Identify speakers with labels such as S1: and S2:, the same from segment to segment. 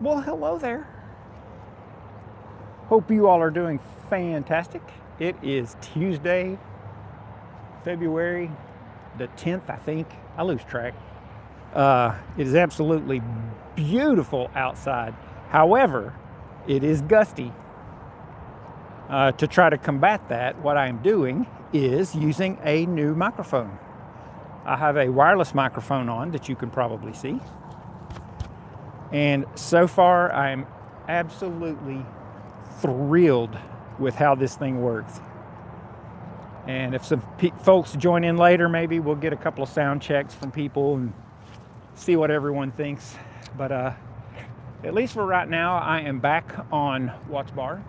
S1: Well, hello there. Hope you all are doing fantastic. It is Tuesday, February the 10th, I think. I lose track. It is absolutely beautiful outside. However, it is gusty. To try to combat that, what I am doing is using a new microphone. I have a wireless microphone on that you can probably see. And so far, I'm absolutely thrilled with how this thing works. And if some folks join in later, maybe we'll get a couple of sound checks from people and see what everyone thinks. But at least for right now, I am back on Watts Bar.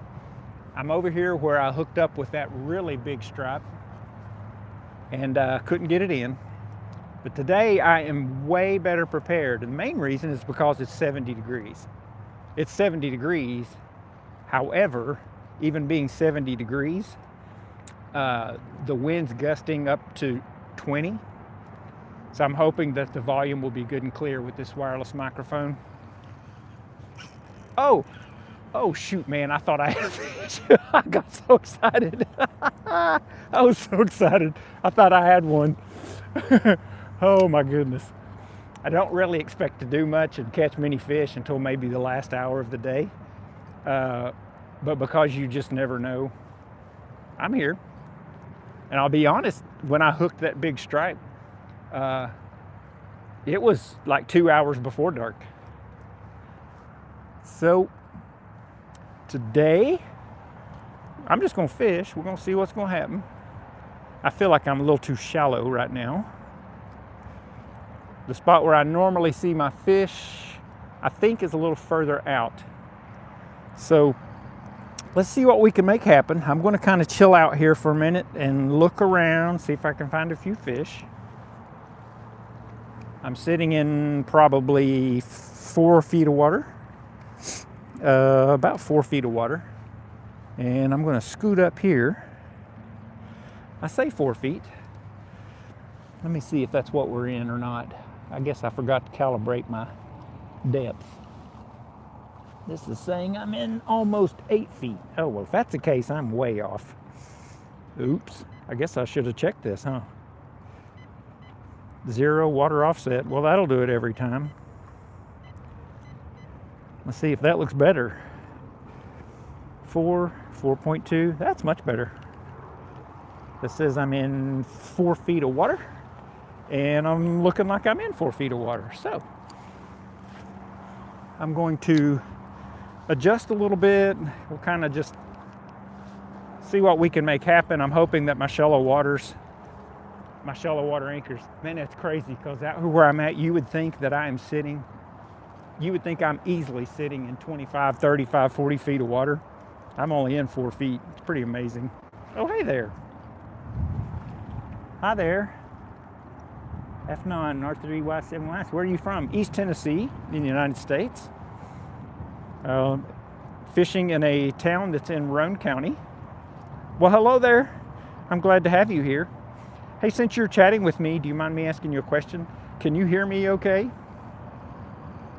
S1: I'm over here where I hooked up with that really big stripe and couldn't get it in. But today I am way better prepared. And the main reason is because it's 70 degrees. It's 70 degrees. However, even being 70 degrees, the wind's gusting up to 20. So I'm hoping that the volume will be good and clear with this wireless microphone. Oh shoot, man, I thought I had fish. I got so excited. I was so excited. I thought I had one. Oh my goodness. I don't really expect to do much and catch many fish until maybe the last hour of the day. But because you just never know, I'm here. And I'll be honest, when I hooked that big stripe, it was like 2 hours before dark. So today, I'm just gonna fish. We're gonna see what's gonna happen. I feel like I'm a little too shallow right now. The spot where I normally see my fish, I think, is a little further out. So let's see what we can make happen. I'm going to kind of chill out here for a minute and look around, see if I can find a few fish. I'm sitting in probably 4 feet of water, about 4 feet of water. And I'm going to scoot up here. I say 4 feet. Let me see if that's what we're in or not. I guess I forgot to calibrate my depth. This is saying I'm in almost 8 feet. Oh, well, if that's the case, I'm way off. Oops. I guess I should have checked this, huh? 0 water offset. Well, that'll do it every time. Let's see if that looks better. 4.2. That's much better. That says I'm in 4 feet of water. And I'm looking like I'm in 4 feet of water. So I'm going to adjust a little bit. We'll kind of just see what we can make happen. I'm hoping that my shallow water anchors, man, that's crazy, because out where I'm at, you would think that I am sitting, you would think I'm easily sitting in 25, 35, 40 feet of water. I'm only in 4 feet. It's pretty amazing. Oh, hey there. Hi there. F9, R3Y7Y. Where are you from? East Tennessee in the United States. Fishing in a town that's in Roane County. Well, hello there. I'm glad to have you here. Hey, since you're chatting with me, do you mind me asking you a question? Can you hear me okay?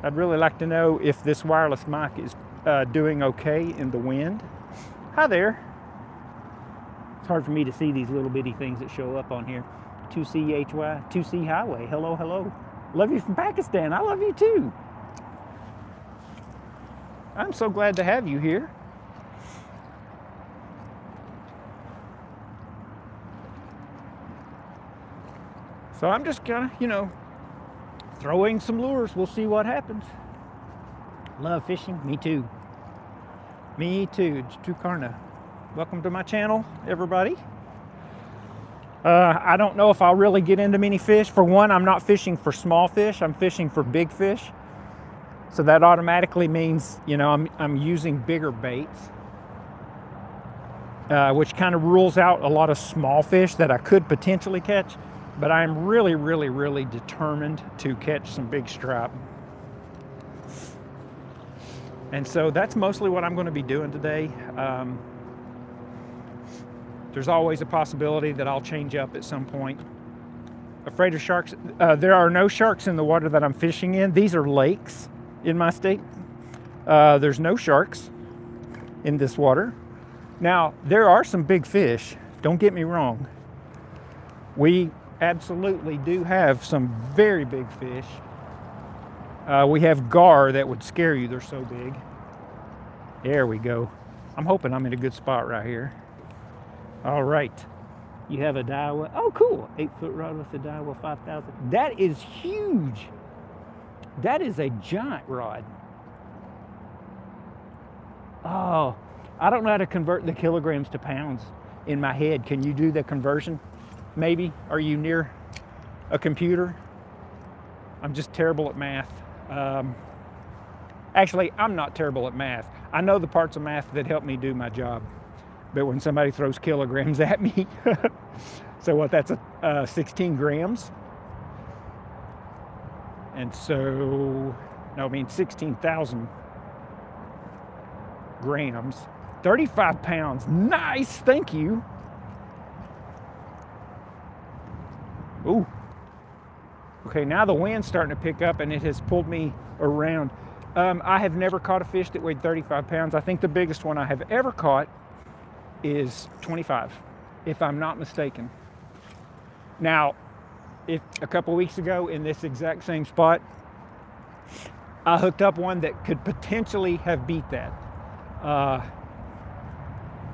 S1: I'd really like to know if this wireless mic is doing okay in the wind. Hi there. It's hard for me to see these little bitty things that show up on here. 2CHY, 2C Highway. Hello, hello. Love you from Pakistan. I love you too. I'm so glad to have you here. So I'm just kind of, throwing some lures. We'll see what happens. Love fishing. Me too. Me too. Tukarna. Welcome to my channel, everybody. I don't know if I'll really get into many fish. For one, I'm not fishing for small fish. I'm fishing for big fish. So that automatically means, I'm using bigger baits, which kind of rules out a lot of small fish that I could potentially catch. But I'm really, really, really determined to catch some big stripe. And so that's mostly what I'm going to be doing today. There's always a possibility that I'll change up at some point. Afraid of sharks? There are no sharks in the water that I'm fishing in. These are lakes in my state. There's no sharks in this water. Now, there are some big fish, don't get me wrong. We absolutely do have some very big fish. We have gar that would scare you, they're so big. There we go. I'm hoping I'm in a good spot right here. All right. You have a Daiwa. Oh, cool. 8-foot rod with a Daiwa 5000. That is huge. That is a giant rod. Oh, I don't know how to convert the kilograms to pounds in my head. Can you do the conversion? Maybe. Are you near a computer? I'm just terrible at math. Actually, I'm not terrible at math. I know the parts of math that help me do my job. But when somebody throws kilograms at me, so what, that's 16 grams? And so, no, I mean 16,000 grams. 35 pounds, nice, thank you. Ooh. Okay, now the wind's starting to pick up and it has pulled me around. I have never caught a fish that weighed 35 pounds. I think the biggest one I have ever caught is 25, if I'm not mistaken. Now, if a couple weeks ago in this exact same spot, I hooked up one that could potentially have beat that.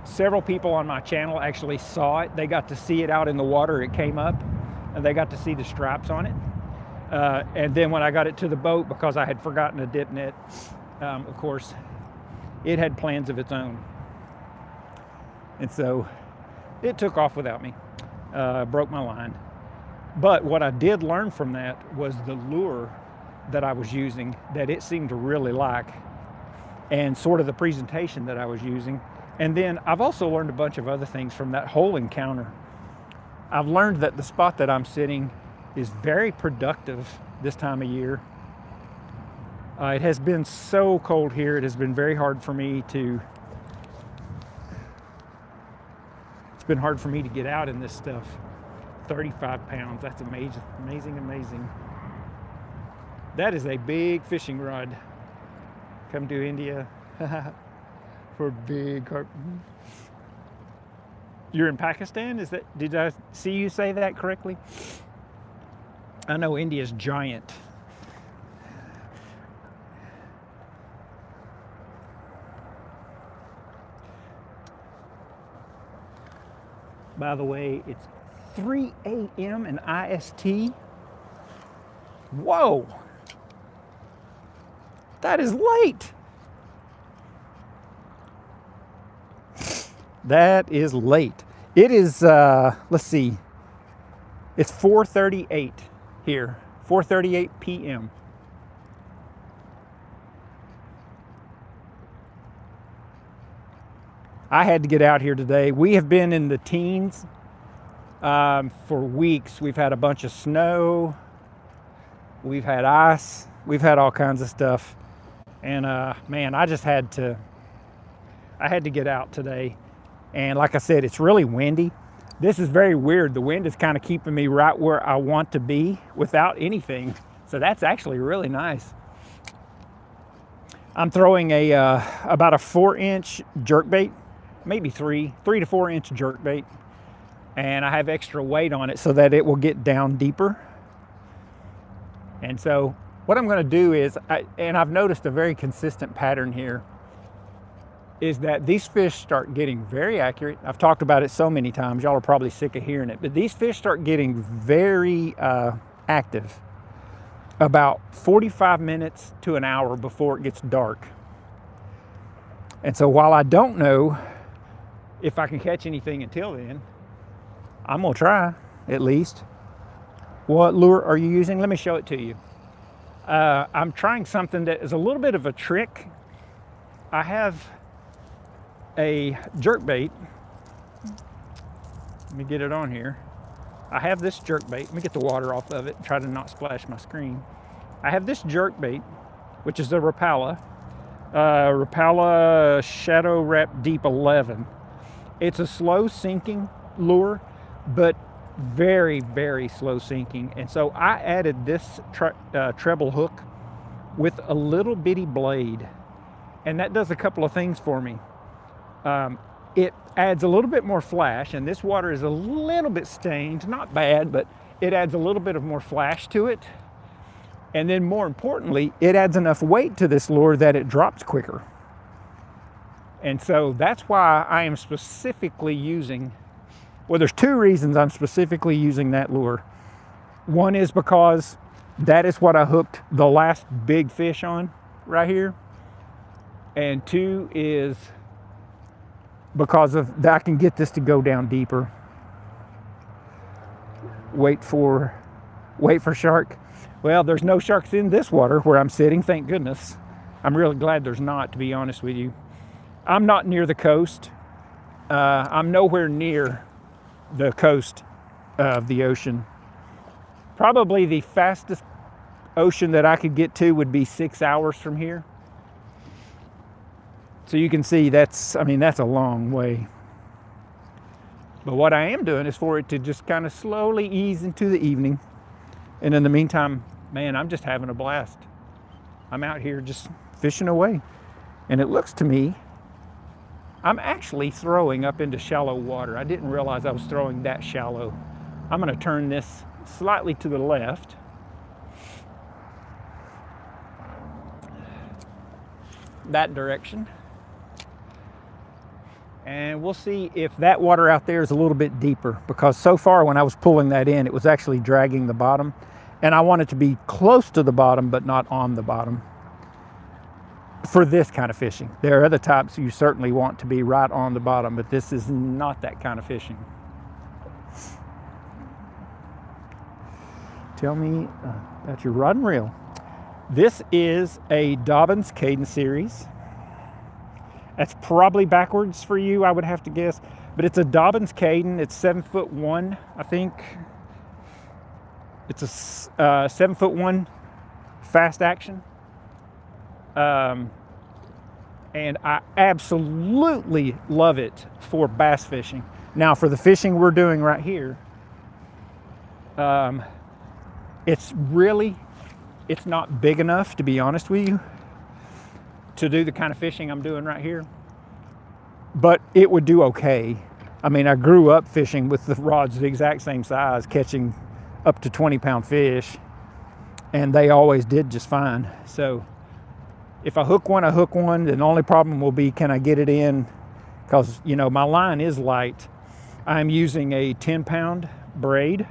S1: Several people on my channel actually saw it. They got to see it out in the water. It came up and they got to see the stripes on it. And then when I got it to the boat, because I had forgotten a dip net, of course, it had plans of its own. And so it took off without me, broke my line. But what I did learn from that was the lure that I was using, that it seemed to really like, and sort of the presentation that I was using. And then I've also learned a bunch of other things from that whole encounter. I've learned that the spot that I'm sitting is very productive this time of year. It has been so cold here. It has been very hard for me to, get out in this stuff. 35 pounds, that's amazing, amazing, amazing. That is a big fishing rod. Come to India for big carp. You're in Pakistan? Did I see you say that correctly? I know India's giant. By the way, it's 3 a.m. in IST. Whoa! That is late. That is late. It is, let's see. It's 4:38 here. 4:38 p.m. I had to get out here today. We have been in the teens for weeks. We've had a bunch of snow. We've had ice. We've had all kinds of stuff. And man, I had to get out today. And like I said, it's really windy. This is very weird. The wind is kind of keeping me right where I want to be without anything. So that's actually really nice. I'm throwing about a 4-inch jerkbait, maybe 3 to 4 inch jerkbait. And I have extra weight on it so that it will get down deeper. And so what I'm going to do is, and I've noticed a very consistent pattern here, is that these fish start getting very accurate. I've talked about it so many times, y'all are probably sick of hearing it, but these fish start getting very active about 45 minutes to an hour before it gets dark. And so while I don't know if I can catch anything until then, I'm gonna try at least. What lure are you using? Let me show it to you. I'm trying something that is a little bit of a trick. I have a jerkbait. Let me get it on here. I have this jerkbait. Let me get the water off of it and try to not splash my screen. I have this jerkbait, which is a Rapala. Rapala Shadow Wrap Deep 11. It's a slow sinking lure, but very, very slow sinking. And so I added this treble hook with a little bitty blade. And that does a couple of things for me. It adds a little bit more flash, and this water is a little bit stained, not bad, but it adds a little bit of more flash to it. And then more importantly, it adds enough weight to this lure that it drops quicker. And so that's why I am specifically using, well, there's two reasons I'm specifically using that lure. One is because that is what I hooked the last big fish on right here. And two is because of that I can get this to go down deeper. Wait for shark. Well, there's no sharks in this water where I'm sitting, thank goodness. I'm really glad there's not, to be honest with you. I'm not near the coast. I'm nowhere near the coast of the ocean. Probably the fastest ocean that I could get to would be 6 hours from here. So you can see that's a long way. But what I am doing is for it to just kind of slowly ease into the evening. And in the meantime, man, I'm just having a blast. I'm out here just fishing away. And it looks to me, I'm actually throwing up into shallow water. I didn't realize I was throwing that shallow. I'm gonna turn this slightly to the left. That direction. And we'll see if that water out there is a little bit deeper, because so far when I was pulling that in, it was actually dragging the bottom. And I want it to be close to the bottom, but not on the bottom for this kind of fishing. There are other types you certainly want to be right on the bottom, but this is not that kind of fishing. Tell me about your rod and reel. This is a Dobbins Cadence series. That's probably backwards for you, I would have to guess. But it's a Dobbins Cadence. It's 7'1", I think. It's a 7'1" fast action. And I absolutely love it for bass fishing. Now, for the fishing we're doing right here, it's not big enough, to be honest with you, to do the kind of fishing I'm doing right here, but it would do okay. I mean, I grew up fishing with the rods the exact same size, catching up to 20-pound fish, and they always did just fine. So if I hook one, I hook one. The only problem will be, can I get it in? Because, you know, my line is light. I'm using a 10-pound braid,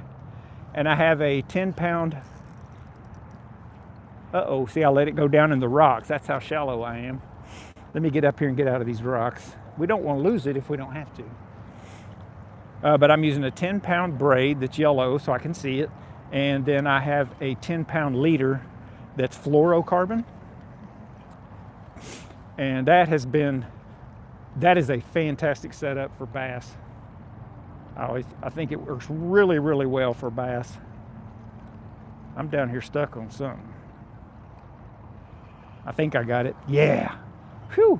S1: and I have a 10-pound, see, I let it go down in the rocks. That's how shallow I am. Let me get up here and get out of these rocks. We don't want to lose it if we don't have to. But I'm using a 10-pound braid that's yellow so I can see it. And then I have a 10-pound leader that's fluorocarbon. And that is a fantastic setup for bass. I think it works really, really well for bass. I'm down here stuck on something. I think I got it. Yeah. Whew.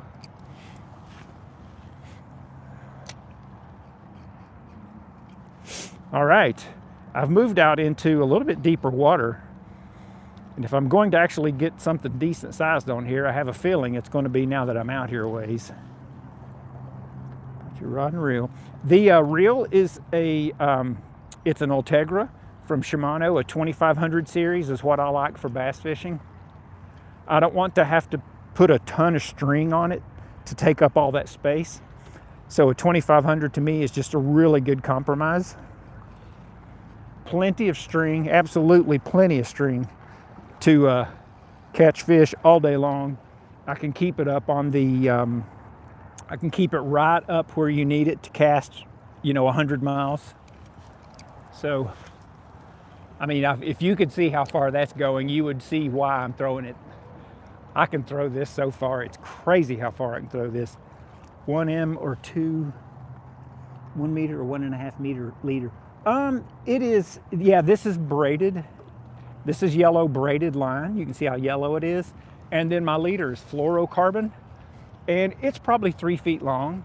S1: All right. I've moved out into a little bit deeper water. And if I'm going to actually get something decent sized on here, I have a feeling it's going to be now that I'm out here a ways. Put your rod and reel. The reel is it's an Ultegra from Shimano. A 2500 series is what I like for bass fishing. I don't want to have to put a ton of string on it to take up all that space. So a 2500 to me is just a really good compromise. Plenty of string, absolutely plenty of string to catch fish all day long. I can keep it up on the, I can keep it right up where you need it to cast, 100 miles. So, I mean, if you could see how far that's going, you would see why I'm throwing it. I can throw this so far. It's crazy how far I can throw this. 1 or 2, 1 meter or 1.5 meter leader. It is, yeah, this is braided. This is yellow braided line. You can see how yellow it is. And then my leader is fluorocarbon, and it's probably 3 feet long.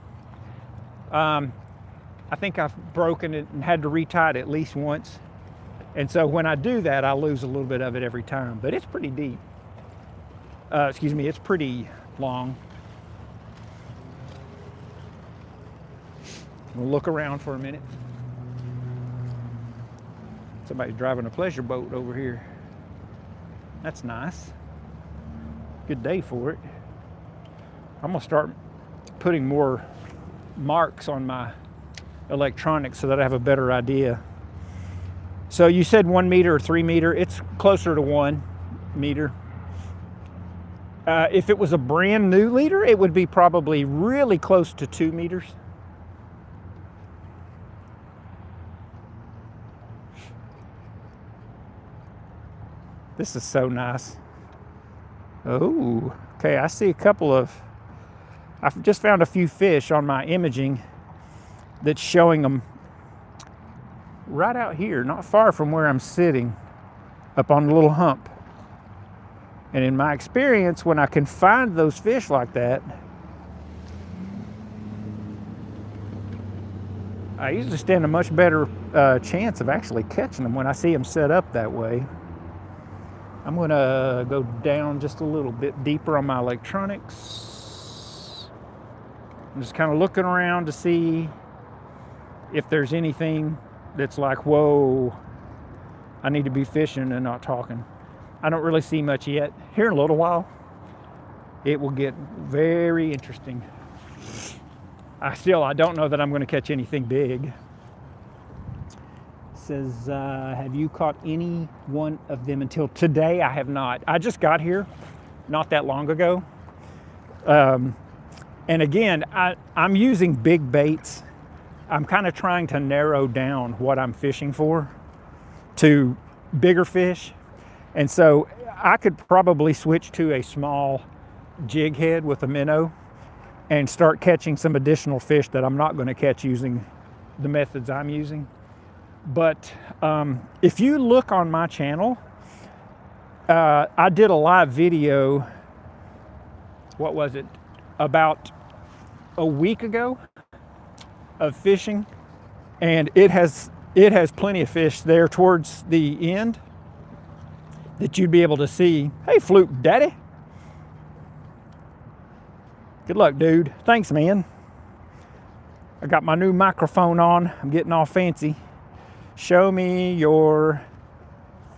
S1: I think I've broken it and had to retie it at least once. And so when I do that, I lose a little bit of it every time, but it's pretty deep. It's pretty long. We'll look around for a minute. Somebody's driving a pleasure boat over here. That's nice. Good day for it. I'm gonna start putting more marks on my electronics so that I have a better idea. So you said 1 meter or 3 meter. It's closer to 1 meter. If it was a brand new leader, it would be probably really close to 2 meters. This is so nice. Oh, okay, I see a couple of, I've just found a few fish on my imaging that's showing them right out here, not far from where I'm sitting, up on the little hump. And in my experience, when I can find those fish like that, I usually stand a much better chance of actually catching them when I see them set up that way. I'm gonna go down just a little bit deeper on my electronics. I'm just kind of looking around to see if there's anything that's like, whoa, I need to be fishing and not talking. I don't really see much yet. Here in a little while, it will get very interesting. I don't know that I'm gonna catch anything big. Says, have you caught any one of them until today? I have not. I just got here not that long ago. And again, I'm using big baits. I'm kind of trying to narrow down what I'm fishing for to bigger fish. And so I could probably switch to a small jig head with a minnow and start catching some additional fish that I'm not going to catch using the methods I'm using. But if you look on my channel, I did a live video, what was it, about a week ago of fishing, and it has plenty of fish there towards the end that you'd be able to see. Hey, Fluke Daddy. Good luck, dude. Thanks, man. I got my new microphone on. I'm getting all fancy. Show me your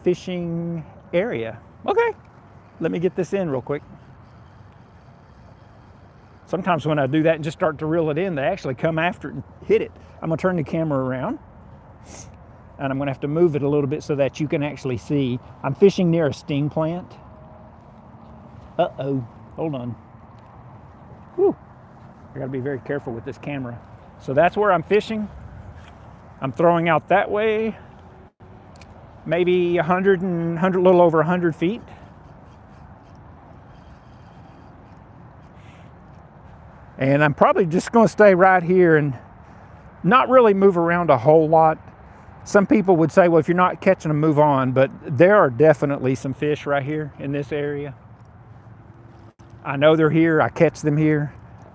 S1: fishing area. Okay, let me get this in real quick. Sometimes when I do that and just start to reel it in, they actually come after it and hit it. I'm gonna turn the camera around and I'm gonna have to move it a little bit so that you can actually see. I'm fishing near a sting plant. Uh-oh, hold on. Whew. I gotta be very careful with this camera. So that's where I'm fishing. I'm throwing out that way, maybe a little over 100 feet. And I'm probably just going to stay right here and not really move around a whole lot. Some people would say, well, if you're not catching them, move on. But there are definitely some fish right here in this area. I know they're here. I catch them here.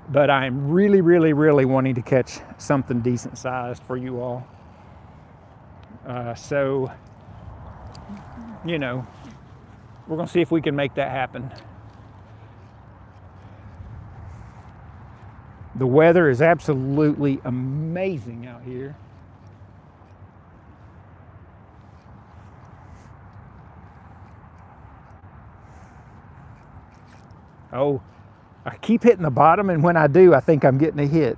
S1: But I'm really, really, really wanting to catch something decent sized for you all. So, you know, we're going to see if we can make that happen. The weather is absolutely amazing out here. Oh, I keep hitting the bottom, and when I do, I think I'm getting a hit.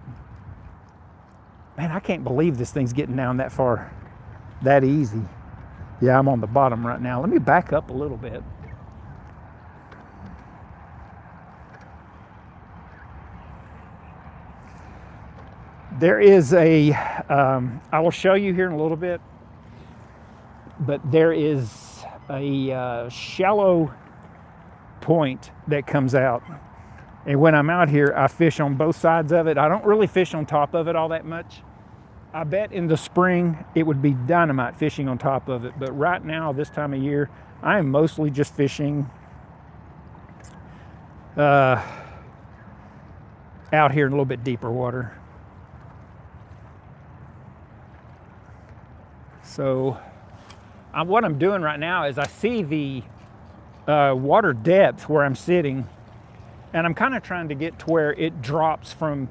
S1: Man, I can't believe this thing's getting down that far, that easy. Yeah, I'm on the bottom right now. Let me back up a little bit. There is a, I will show you here in a little bit, but there is a shallow point that comes out. And when I'm out here, I fish on both sides of it. I don't really fish on top of it all that much. I bet in the spring it would be dynamite fishing on top of it. But right now, this time of year, I am mostly just fishing out here in a little bit deeper water. So what I'm doing right now is I see the water depth where I'm sitting, and I'm kind of trying to get to where it drops from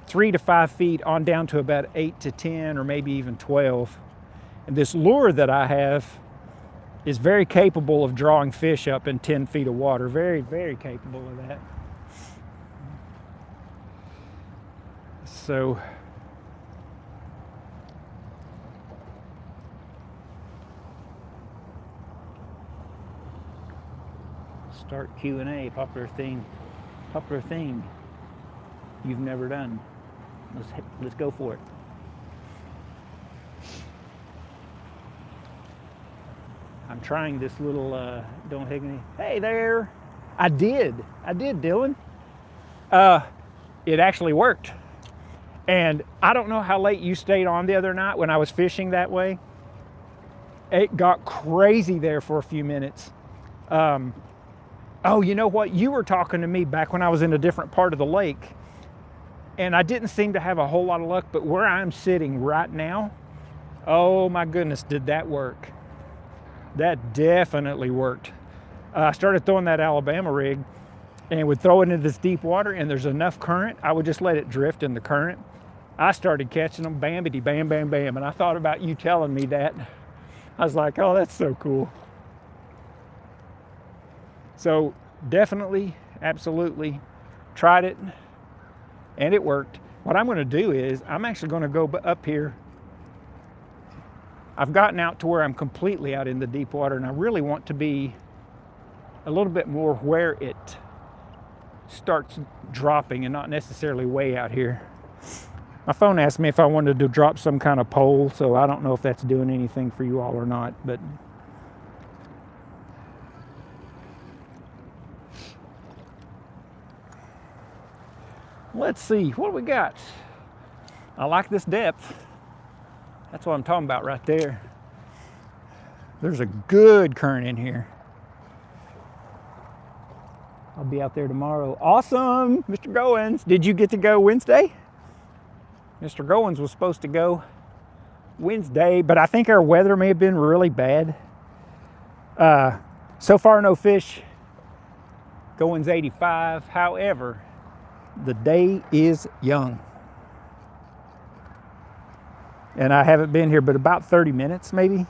S1: 3 to 5 feet on down to about 8 to 10 or maybe even 12. And this lure that I have is very capable of drawing fish up in 10 feet of water. Very, very capable of that. So start Q&A, popular thing you've never done. Let's go for it. I'm trying this little don't hit me. Hey there. I did Dylan. It actually worked. And I don't know how late you stayed on the other night when I was fishing that way. It got crazy there for a few minutes. Oh, you know what? You were talking to me back when I was in a different part of the lake. And I didn't seem to have a whole lot of luck, but where I'm sitting right now, oh my goodness, did that work. That definitely worked. I started throwing that Alabama rig and would throw it into this deep water, and there's enough current, I would just let it drift in the current. I started catching them, bam-bitty, bam, bam, bam. And I thought about you telling me that. I was like, oh, that's so cool. So definitely, absolutely tried it, and it worked. What I'm going to do is I'm actually going to go up here. I've gotten out to where I'm completely out in the deep water, and I really want to be a little bit more where it starts dropping and not necessarily way out here. My phone asked me if I wanted to drop some kind of pole, so I don't know if that's doing anything for you all or not, but let's see, what do we got? I like this depth. That's what I'm talking about right there. There's a good current in here. I'll be out there tomorrow. Awesome, Mr. Goins. Did you get to go Wednesday? Mr. Goins was supposed to go Wednesday, but I think our weather may have been really bad. So far, no fish. Goins 85. However, the day is young. And I haven't been here but about 30 minutes maybe.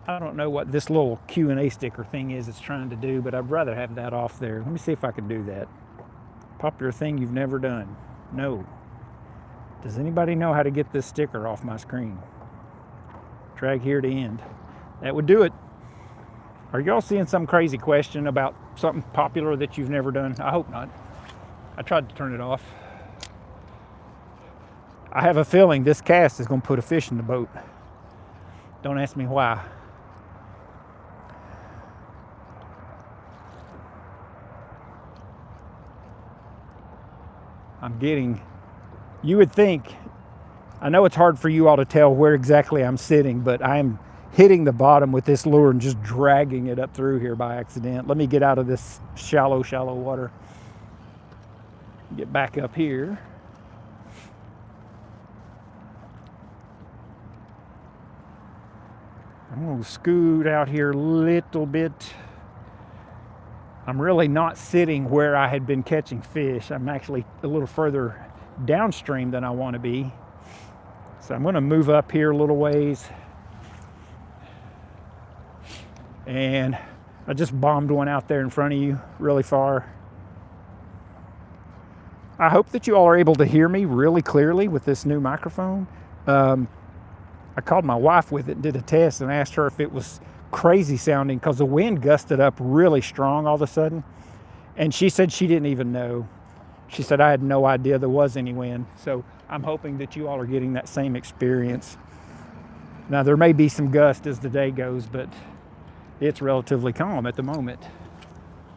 S1: I don't know what this little Q&A sticker thing is it's trying to do, but I'd rather have that off there. Let me see if I can do that. Popular thing you've never done. No. Does anybody know how to get this sticker off my screen? Drag here to end. That would do it. Are y'all seeing some crazy question about something popular that you've never done? I hope not. I tried to turn it off. I have a feeling this cast is going to put a fish in the boat. Don't ask me why. I'm getting, you would think, I know it's hard for you all to tell where exactly I'm sitting, but I'm hitting the bottom with this lure and just dragging it up through here by accident. Let me get out of this shallow water. Get back up here. I'm going to scoot out here a little bit. I'm really not sitting where I had been catching fish. I'm actually a little further downstream than I want to be. So I'm going to move up here a little ways. And I just bombed one out there in front of you really far. I hope that you all are able to hear me really clearly with this new microphone. I called my wife with it and did a test and asked her if it was crazy sounding because the wind gusted up really strong all of a sudden. And she said she didn't even know. She said, I had no idea there was any wind. So I'm hoping that you all are getting that same experience. Now, there may be some gust as the day goes, but it's relatively calm at the moment.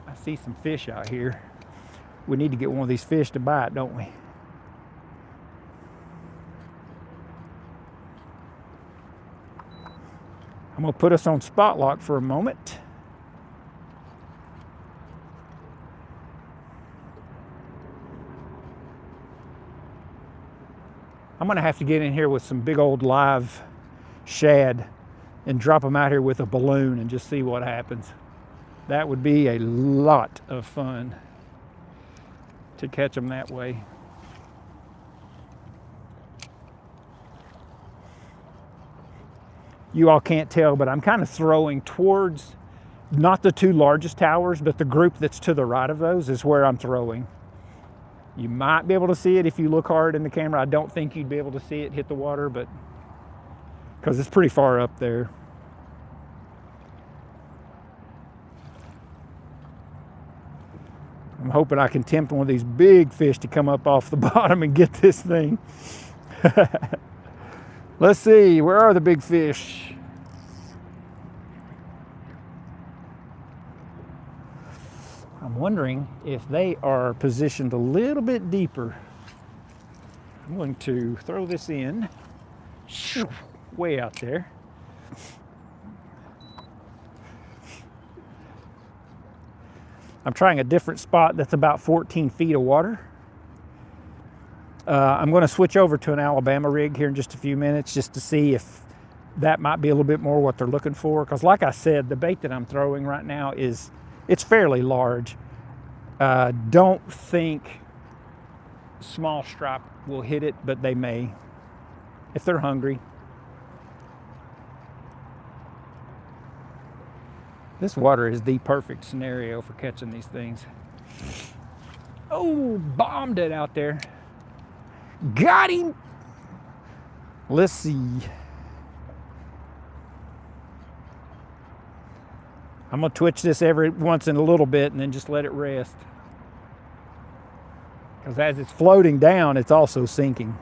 S1: I see some fish out here. We need to get one of these fish to bite, don't we? I'm going to put us on spot lock for a moment. I'm going to have to get in here with some big old live shad and drop them out here with a balloon and just see what happens. That would be a lot of fun to catch them that way. you all can't tell, but I'm kind of throwing towards not the two largest towers, but the group that's to the right of those is where I'm throwing. You might be able to see it if you look hard in the camera. I don't think you'd be able to see it hit the water, but because it's pretty far up there. I'm hoping I can tempt one of these big fish to come up off the bottom and get this thing. Let's see, where are the big fish? I'm wondering if they are positioned a little bit deeper. I'm going to throw this in, way out there. I'm trying a different spot that's about 14 feet of water. I'm going to switch over to an Alabama rig here in just a few minutes just to see if that might be a little bit more what they're looking for. Because like I said, the bait that I'm throwing right now it's fairly large. Don't think small stripe will hit it, but they may if they're hungry. This water is the perfect scenario for catching these things. Oh, bombed it out there. Got him. Let's see. I'm gonna twitch this every once in a little bit and then just let it rest. Because as it's floating down, it's also sinking.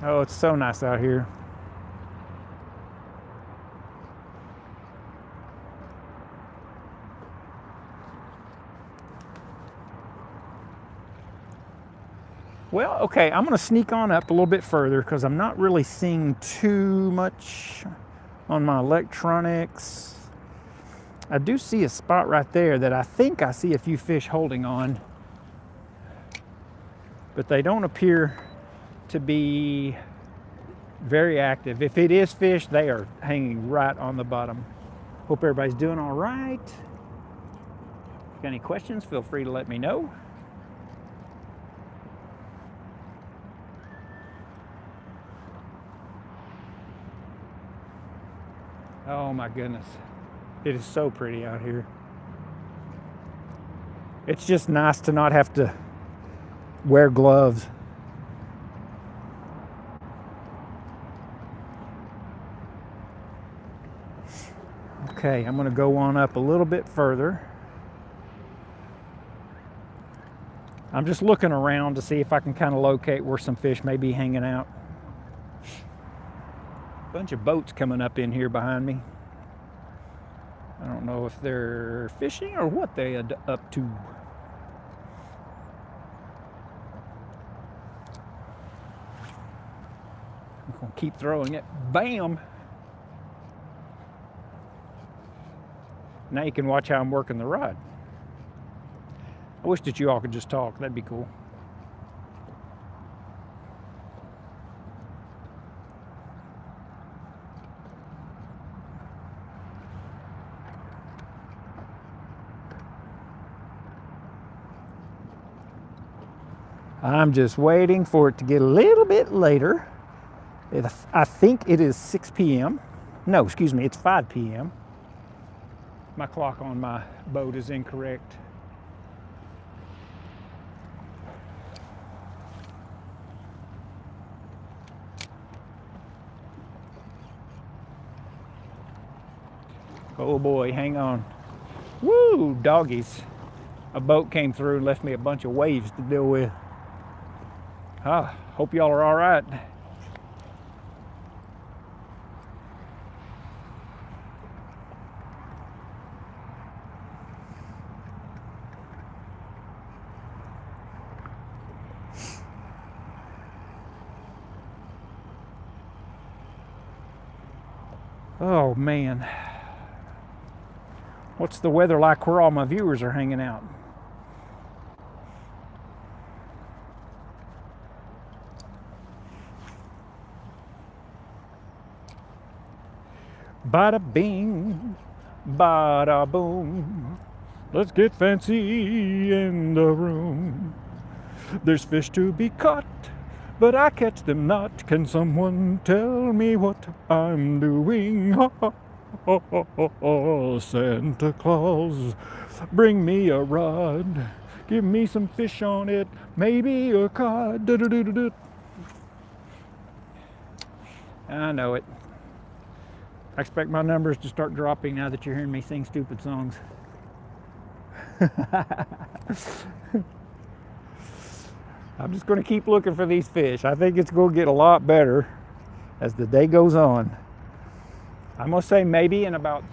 S1: Oh, it's so nice out here. Well, okay, I'm gonna sneak on up a little bit further because I'm not really seeing too much on my electronics. I do see a spot right there that I think I see a few fish holding on, but they don't appear to be very active. If it is fish, they are hanging right on the bottom. Hope everybody's doing all right. If you got any questions, feel free to let me know. Oh my goodness. It is so pretty out here. It's just nice to not have to wear gloves. Okay, I'm going to go on up a little bit further. I'm just looking around to see if I can kind of locate where some fish may be hanging out. Bunch of boats coming up in here behind me. I don't know if they're fishing or what they are up to. I'm going to keep throwing it. Bam! Now you can watch how I'm working the rod. I wish that you all could just talk. That'd be cool. I'm just waiting for it to get a little bit later. I think it is 6 p.m. No, excuse me, it's 5 p.m. My clock on my boat is incorrect. Oh boy, hang on. Woo, doggies. A boat came through and left me a bunch of waves to deal with. Hope y'all are all right. Oh man. What's the weather like where all my viewers are hanging out? Bada bing, Bada boom. Let's get fancy in the room. There's fish to be caught, but I catch them not. Can someone tell me what I'm doing? Ha, ha, ha, ha, ha, ha. Santa Claus, bring me a rod. Give me some fish on it, maybe a cod. Do-do-do-do-do. I know it. I expect my numbers to start dropping now that you're hearing me sing stupid songs. I'm just going to keep looking for these fish. I think it's going to get a lot better as the day goes on. I'm going to say maybe in about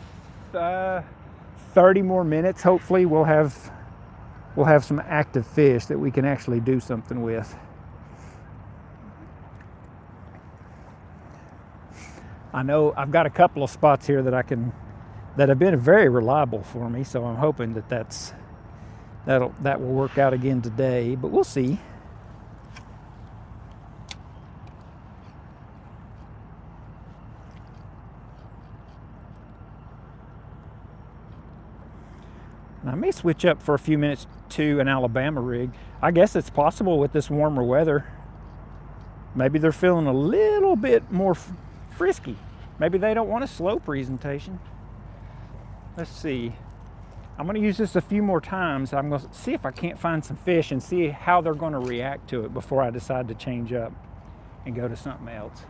S1: 30 more minutes, hopefully we'll have some active fish that we can actually do something with. I know I've got a couple of spots here that have been very reliable for me, so I'm hoping that will work out again today, but we'll see. And I may switch up for a few minutes to an Alabama rig. I guess it's possible with this warmer weather. Maybe they're feeling a little bit more frisky. Maybe they don't want a slow presentation. Let's see. I'm going to use this a few more times. I'm going to see if I can't find some fish and see how they're going to react to it before I decide to change up and go to something else.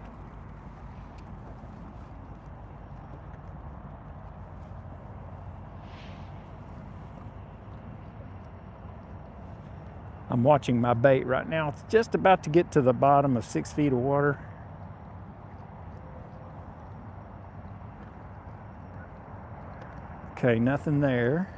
S1: I'm watching my bait right now. It's just about to get to the bottom of 6 feet of water. Okay, nothing there.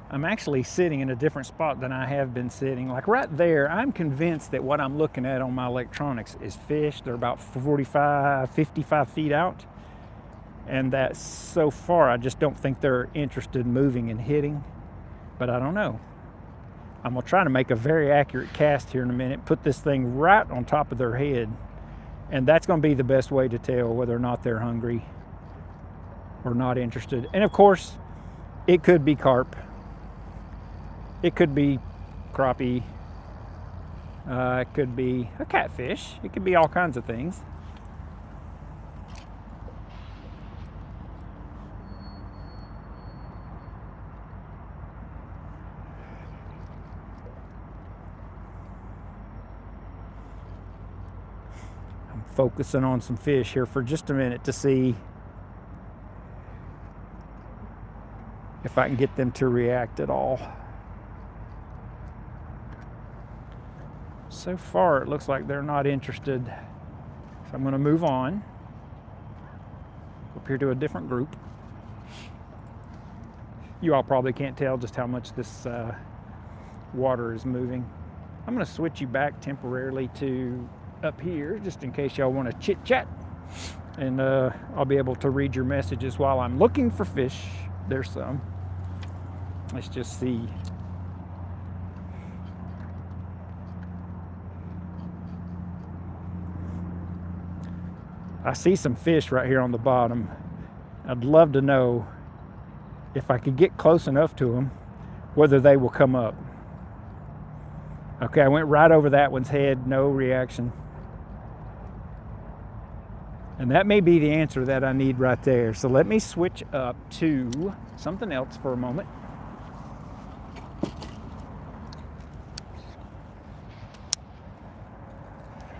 S1: I'm actually sitting in a different spot than I have been sitting. Like right there, I'm convinced that what I'm looking at on my electronics is fish. They're about 45, 55 feet out. And that so far, I just don't think they're interested in moving and hitting. But I don't know. I'm going to try to make a very accurate cast here in a minute, put this thing right on top of their head, and that's going to be the best way to tell whether or not they're hungry or not interested. And of course, it could be carp. It could be crappie. It could be a catfish. It could be all kinds of things. Focusing on some fish here for just a minute to see if I can get them to react at all. So far it looks like they're not interested, so I'm going to move on up here to a different group. You all probably can't tell just how much this water is moving. I'm going to switch you back temporarily to up here just in case y'all want to chit chat, and I'll be able to read your messages while I'm looking for fish. There's some. Let's just see. I see some fish right here on the bottom. I'd love to know if I could get close enough to them whether they will come up. Okay, I went right over that one's head, no reaction. And that may be the answer that I need right there. So let me switch up to something else for a moment.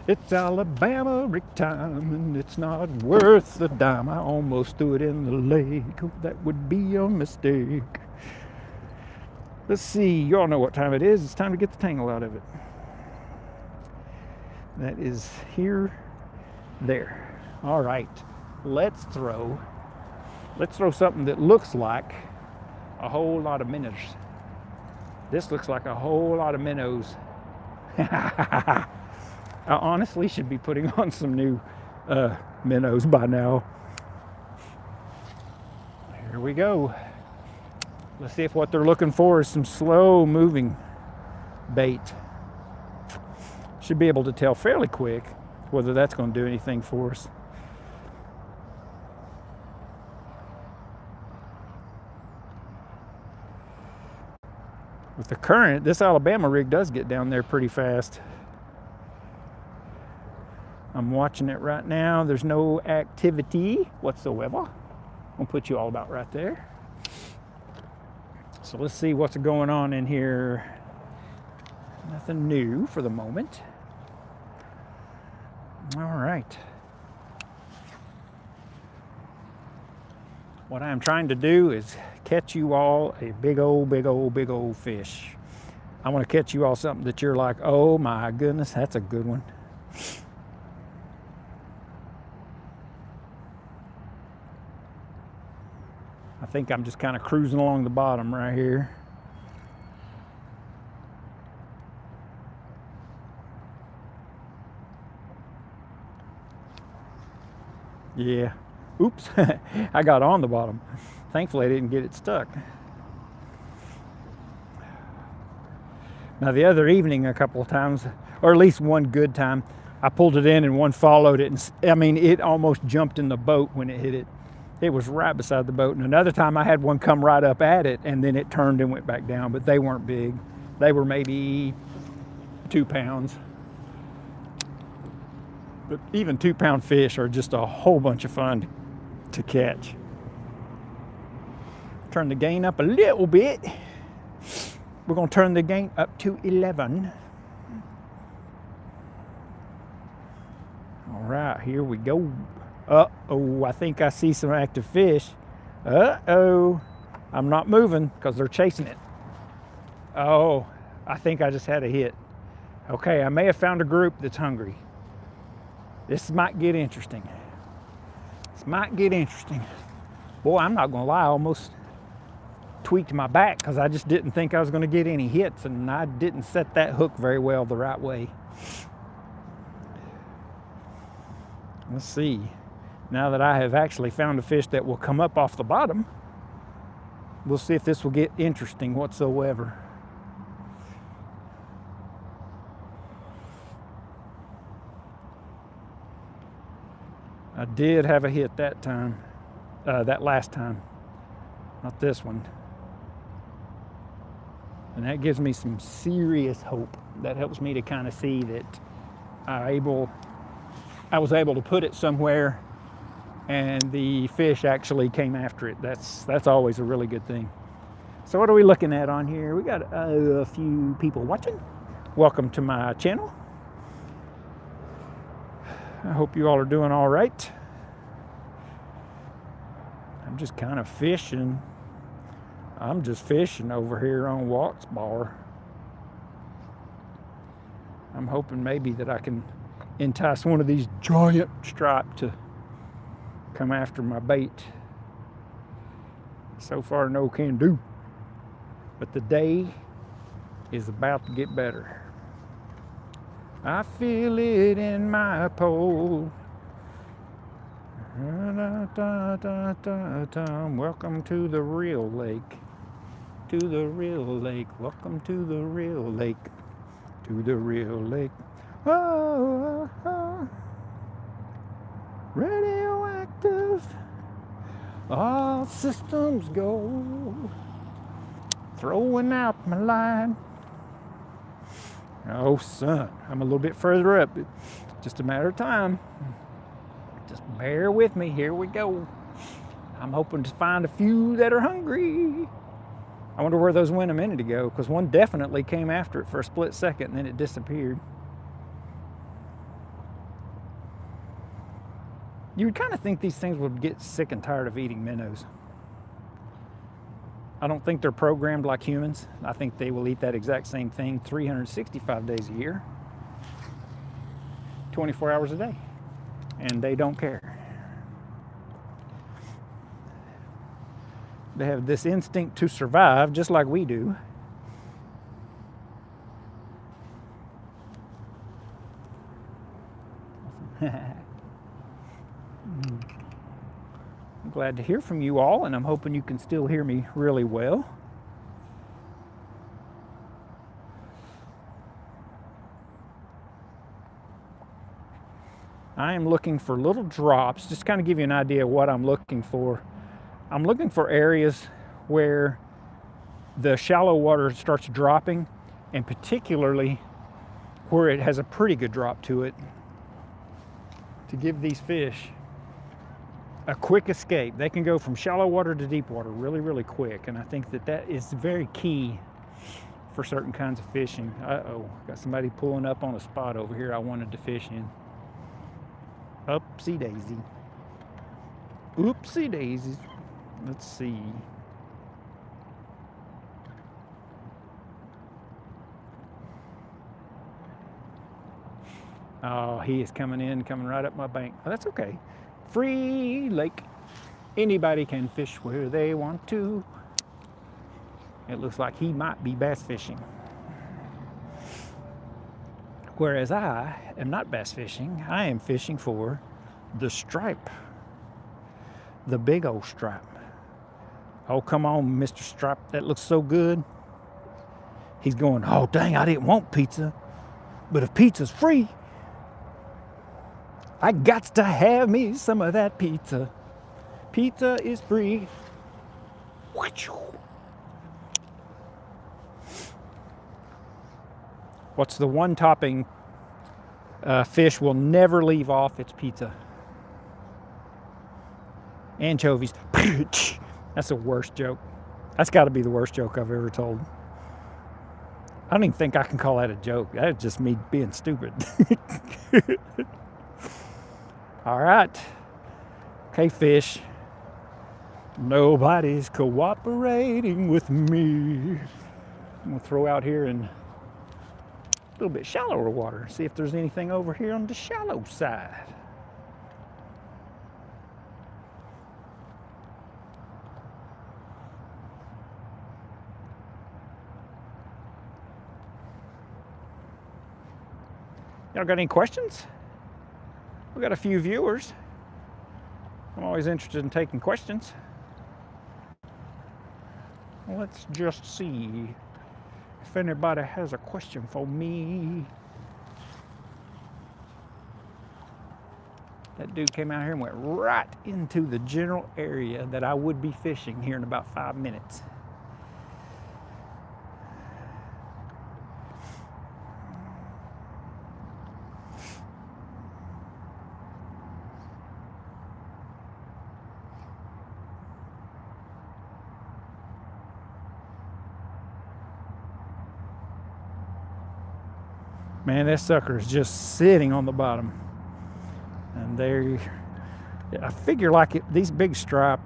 S1: It's Alabama rig time, and it's not worth a dime. I almost threw it in the lake. Oh, that would be a mistake. Let's see, you all know what time it is. It's time to get the tangle out of it. That is here, there. All right, let's throw something that looks like a whole lot of minnows. This looks like a whole lot of minnows. I honestly should be putting on some new minnows by now. Here we go. Let's see if what they're looking for is some slow moving bait. Should be able to tell fairly quick whether that's going to do anything for us. With the current, this Alabama rig does get down there pretty fast. I'm watching it right now. There's no activity whatsoever. I'll put you all about right there. So let's see what's going on in here. Nothing new for the moment. All right. What I'm trying to do is catch you all a big old fish. I want to catch you all something that you're like, oh my goodness, that's a good one. I think I'm just kind of cruising along the bottom right here. Yeah. Oops. I got on the bottom. Thankfully, I didn't get it stuck. Now, the other evening, a couple of times, or at least one good time, I pulled it in and one followed it. And I mean, it almost jumped in the boat when it hit it. It was right beside the boat. And another time I had one come right up at it and then it turned and went back down, but they weren't big. They were maybe 2 pounds. But even 2-pound fish are just a whole bunch of fun to catch. Turn the gain up a little bit. We're going to turn the gain up to 11. All right, here we go. Uh-oh, I think I see some active fish. Uh-oh. I'm not moving because they're chasing it. Oh, I think I just had a hit. Okay, I may have found a group that's hungry. This might get interesting. This might get interesting. Boy, I'm not going to lie, I almost tweaked my back because I just didn't think I was going to get any hits, and I didn't set that hook very well the right way. Let's see. Now that I have actually found a fish that will come up off the bottom, we'll see if this will get interesting whatsoever. I did have a hit that time, that last time, not this one. And that gives me some serious hope. That helps me to kind of see that I was able to put it somewhere and the fish actually came after it. That's always a really good thing. So what are we looking at on here? We got a few people watching. Welcome to my channel. I hope you all are doing all right. I'm just kind of fishing. I'm just fishing over here on Walt's Bar. I'm hoping maybe that I can entice one of these giant stripe to come after my bait. So far, no can do. But the day is about to get better. I feel it in my pole. Welcome to the real lake. To the real lake. Welcome to the real lake. To the real lake. Oh, oh, oh. Radioactive. All systems go. Throwing out my line. Oh, son, I'm a little bit further up. It's just a matter of time. Just bear with me. Here we go. I'm hoping to find a few that are hungry. I wonder where those went a minute ago, because one definitely came after it for a split second and then it disappeared. You would kind of think these things would get sick and tired of eating minnows. I don't think they're programmed like humans. I think they will eat that exact same thing 365 days a year, 24 hours a day, and they don't care. They have this instinct to survive just like we do. I'm glad to hear from you all, and I'm hoping you can still hear me really well. I am looking for little drops, just kind of give you an idea of what I'm looking for. I'm looking for areas where the shallow water starts dropping, and particularly where it has a pretty good drop to it, to give these fish a quick escape. They can go from shallow water to deep water really, really quick, and I think that that is very key for certain kinds of fishing. Uh-oh, got somebody pulling up on a spot over here I wanted to fish in. Oopsie daisy. Oopsie daisies. Let's see. Oh, he is coming in, coming right up my bank. Oh, that's okay. Free lake. Anybody can fish where they want to. It looks like he might be bass fishing. Whereas I am not bass fishing, I am fishing for the stripe. The big old stripe. Oh, come on, Mr. Stripe, that looks so good. He's going, oh, dang, I didn't want pizza. But if pizza's free, I got to have me some of that pizza. Pizza is free. What's the one topping fish will never leave off? It's pizza. Anchovies. That's the worst joke. That's got to be the worst joke I've ever told. I don't even think I can call that a joke. That's just me being stupid. All right. Okay, fish. Nobody's cooperating with me. I'm going to throw out here in a little bit shallower water. See if there's anything over here on the shallow side. Y'all got any questions? We got a few viewers. I'm always interested in taking questions. Let's just see if anybody has a question for me. That dude came out here and went right into the general area that I would be fishing here in about 5 minutes. Man, this sucker is just sitting on the bottom. And I figure like these big stripe,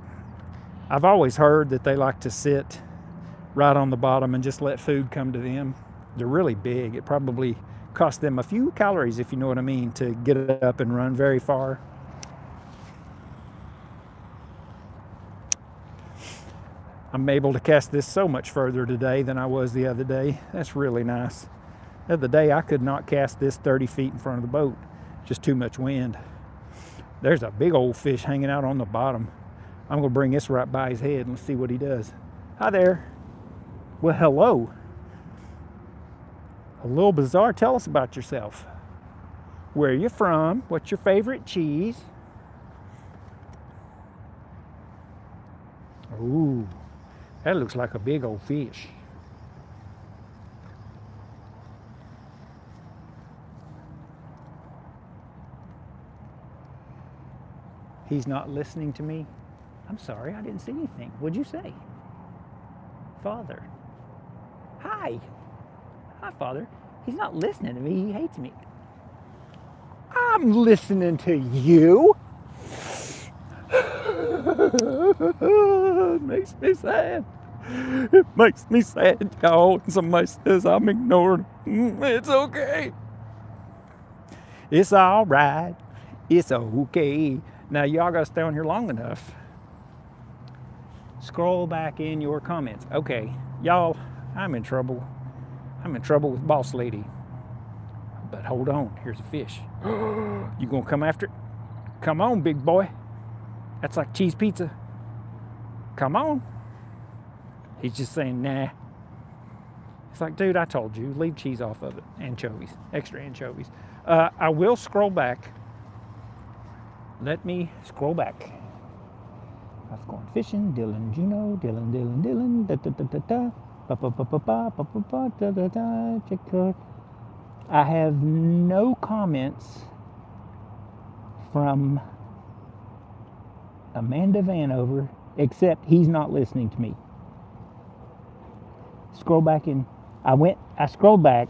S1: I've always heard that they like to sit right on the bottom and just let food come to them. They're really big. It probably costs them a few calories, if you know what I mean, to get it up and run very far. I'm able to cast this so much further today than I was the other day. That's really nice. The other day, I could not cast this 30 feet in front of the boat. Just too much wind. There's a big old fish hanging out on the bottom. I'm going to bring this right by his head and let's see what he does. Hi there. Well, hello. A little bizarre. Tell us about yourself. Where are you from? What's your favorite cheese? Ooh, that looks like a big old fish. He's not listening to me. I'm sorry, I didn't see anything. What'd you say? Father. Hi. Hi, Father. He's not listening to me. He hates me. I'm listening to you. It makes me sad. It makes me sad, y'all. Somebody says I'm ignored. It's okay. It's all right. It's okay. Now, y'all got to stay on here long enough. Scroll back in your comments. Okay, y'all, I'm in trouble. I'm in trouble with Boss Lady. But hold on, here's a fish. You gonna come after it? Come on, big boy. That's like cheese pizza. Come on. He's just saying, nah. It's like, dude, I told you, leave cheese off of it. Anchovies, extra anchovies. I will scroll back Let me scroll back. I've gone fishing. Dylan, Gino, Dylan, da da da da da. Ba ba ba ba ba ba ba ba da da da. Check code. I have no comments from Amanda Vanover, except he's not listening to me. Scroll back in. I scrolled back.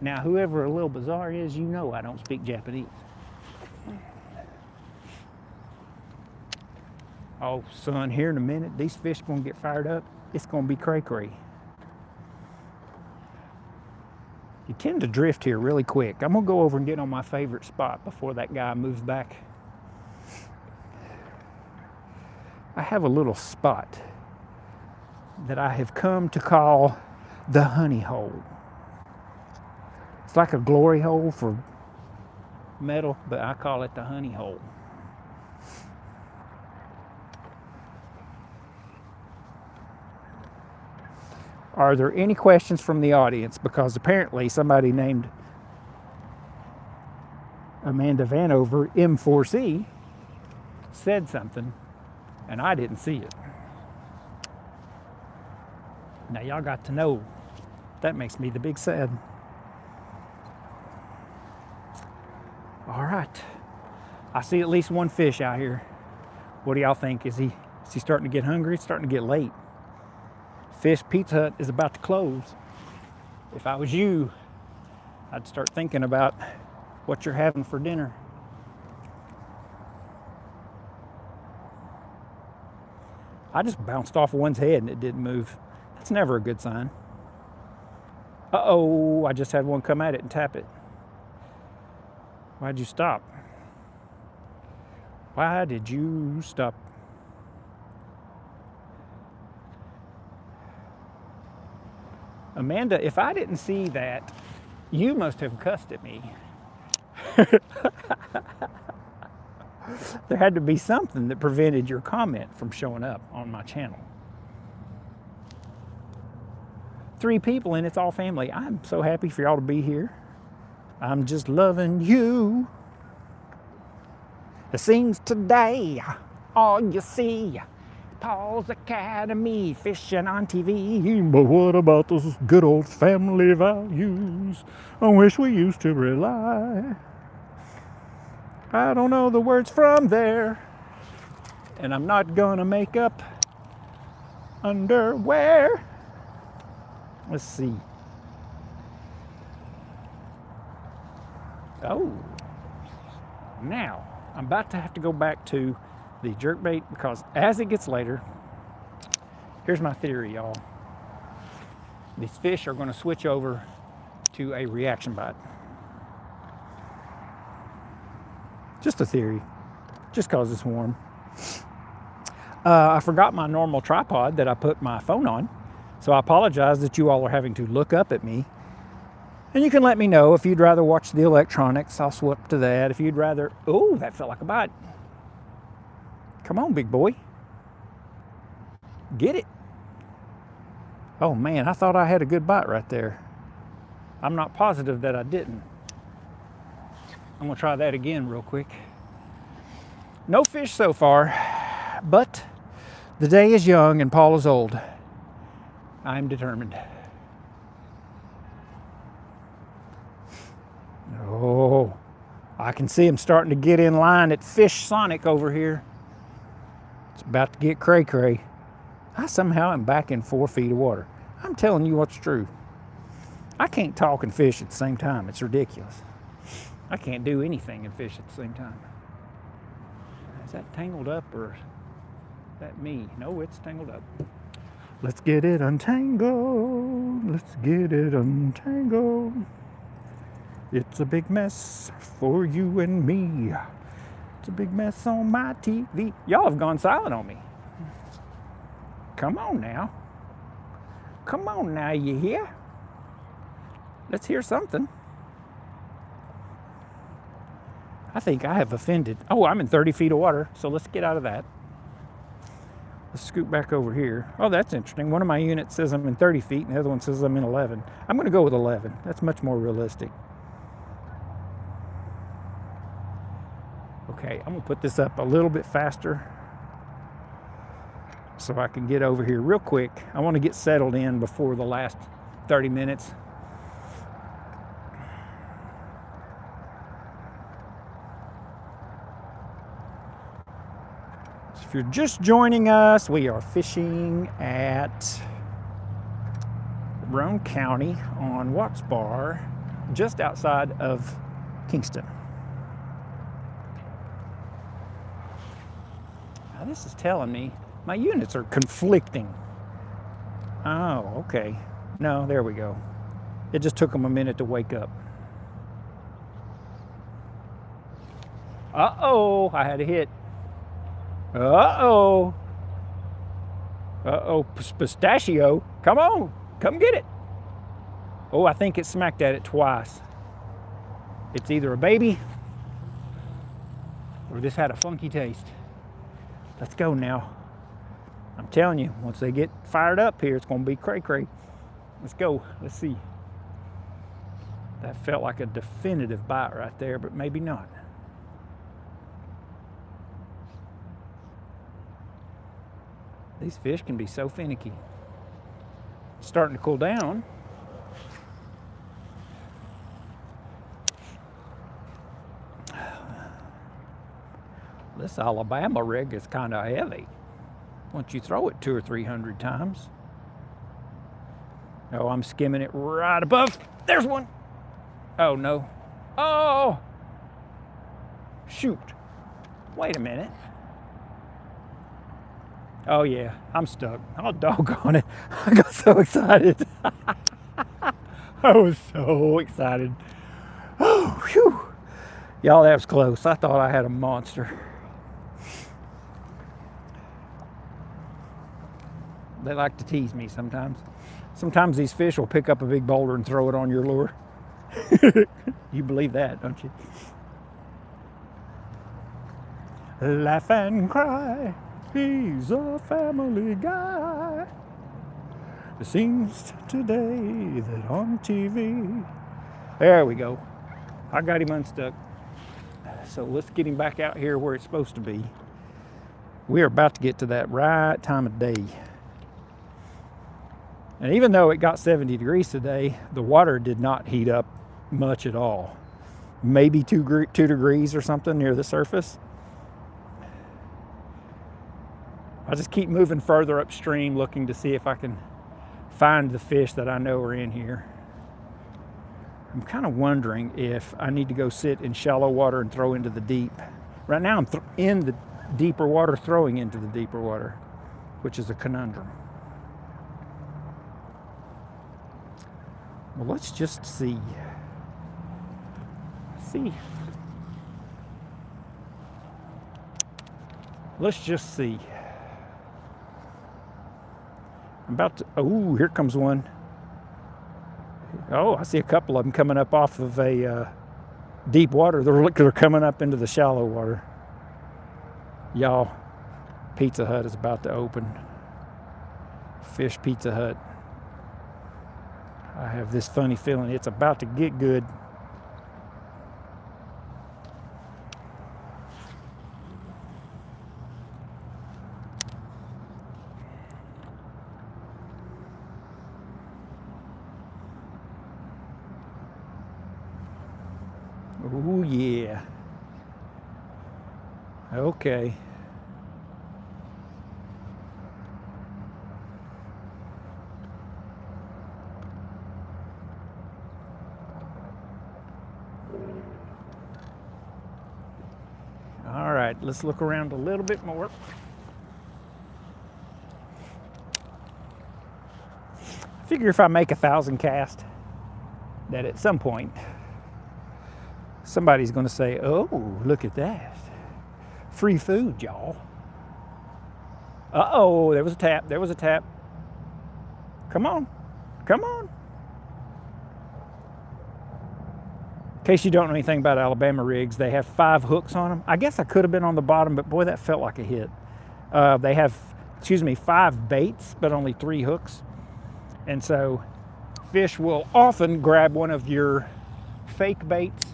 S1: Now, whoever a little bizarre is, you know I don't speak Japanese. Oh, son, here in a minute, these fish are going to get fired up. It's going to be cray-cray. You tend to drift here really quick. I'm going to go over and get on my favorite spot before that guy moves back. I have a little spot that I have come to call the honey hole. It's like a glory hole for metal, but I call it the honey hole. Are there any questions from the audience? Because apparently somebody named Amanda Vanover, M4C, said something, and I didn't see it. Now y'all got to know. That makes me the big sad. All right. I see at least one fish out here. What do y'all think? Is he starting to get hungry? It's starting to get late. Fish Pizza Hut is about to close. If I was you, I'd start thinking about what you're having for dinner. I just bounced off one's head and it didn't move. That's never a good sign. Uh-oh, I just had one come at it and tap it. Why'd you stop? Why did you stop? Amanda, if I didn't see that, you must have cussed at me. There had to be something that prevented your comment from showing up on my channel. 3 people and it's all family. I'm so happy for y'all to be here. I'm just loving you. It sings today, all you see. Paul's Academy, fishing on TV. But what about those good old family values on which we used to rely? I don't know the words from there, and I'm not gonna make up underwear. Let's see. Oh, now I'm about to have to go back to the jerkbait because as it gets later, here's my theory, y'all. These fish are going to switch over to a reaction bite. Just a theory, just because it's warm. I forgot my normal tripod that I put my phone on, so I apologize that you all are having to look up at me. And you can let me know if you'd rather watch the electronics. I'll swap to that. If you'd rather, oh, that felt like a bite. Come on, big boy. Get it. Oh man, I thought I had a good bite right there. I'm not positive that I didn't. I'm gonna try that again real quick. No fish so far, but the day is young and Paul is old. I'm determined. Oh, I can see him starting to get in line at Fish Sonic over here. It's about to get cray-cray. I somehow am back in 4 feet of water. I'm telling you what's true. I can't talk and fish at the same time. It's ridiculous. I can't do anything and fish at the same time. Is that tangled up or is that me? No, it's tangled up. Let's get it untangled. Let's get it untangled. It's a big mess for you and me. It's a big mess on my TV. Y'all have gone silent on me. Come on now. Come on now, you hear? Let's hear something. I think I have offended. Oh, I'm in 30 feet of water, so let's get out of that. Let's scoot back over here. Oh, that's interesting. One of my units says I'm in 30 feet, and the other one says I'm in 11. I'm going to go with 11. That's much more realistic. Okay, I'm gonna put this up a little bit faster so I can get over here real quick. I want to get settled in before the last 30 minutes. So if you're just joining us, we are fishing at Roane County on Watts Bar, just outside of Kingston. Now this is telling me my units are conflicting. Oh, okay. No, there we go. It just took them a minute to wake up. Uh-oh, I had a hit. Uh-oh. Uh-oh, pistachio. Come on, come get it. Oh, I think it smacked at it twice. It's either a baby or this had a funky taste. Let's go now. I'm telling you, once they get fired up here, it's gonna be cray-cray. Let's go, let's see. That felt like a definitive bite right there, but maybe not. These fish can be so finicky. It's starting to cool down. This Alabama rig is kind of heavy once you throw it 200 or 300 times. Oh, I'm skimming it right above. There's one. Oh, no. Oh! Shoot. Wait a minute. Oh, yeah. I'm stuck. Oh, doggone it. I got so excited. I was so excited. Oh, whew. Y'all, that was close. I thought I had a monster. They like to tease me sometimes. Sometimes these fish will pick up a big boulder and throw it on your lure. You believe that, don't you? Laugh and cry, he's a family guy. It seems today that on TV. There we go. I got him unstuck. So let's get him back out here where it's supposed to be. We are about to get to that right time of day. And even though it got 70 degrees today, the water did not heat up much at all. Maybe 2 degrees or something near the surface. I just keep moving further upstream looking to see if I can find the fish that I know are in here. I'm kind of wondering if I need to go sit in shallow water and throw into the deep. Right now I'm in the deeper water, throwing into the deeper water, which is a conundrum. Well, let's just see. Let's just see. I'm about to, oh, here comes one. Oh, I see a couple of them coming up off of a deep water. They're coming up into the shallow water. Y'all, Pizza Hut is about to open. Fish Pizza Hut. I have this funny feeling it's about to get good. Oh yeah. Okay. All right, let's look around a little bit more. I figure if I make 1,000 casts, that at some point, somebody's going to say, oh, look at that. Free food, y'all. Uh-oh, there was a tap. There was a tap. Come on. Come on. In case you don't know anything about Alabama rigs, they have 5 hooks on them. I guess I could have been on the bottom, but boy, that felt like a hit. They have, 5 baits, but only 3 hooks. And so fish will often grab one of your fake baits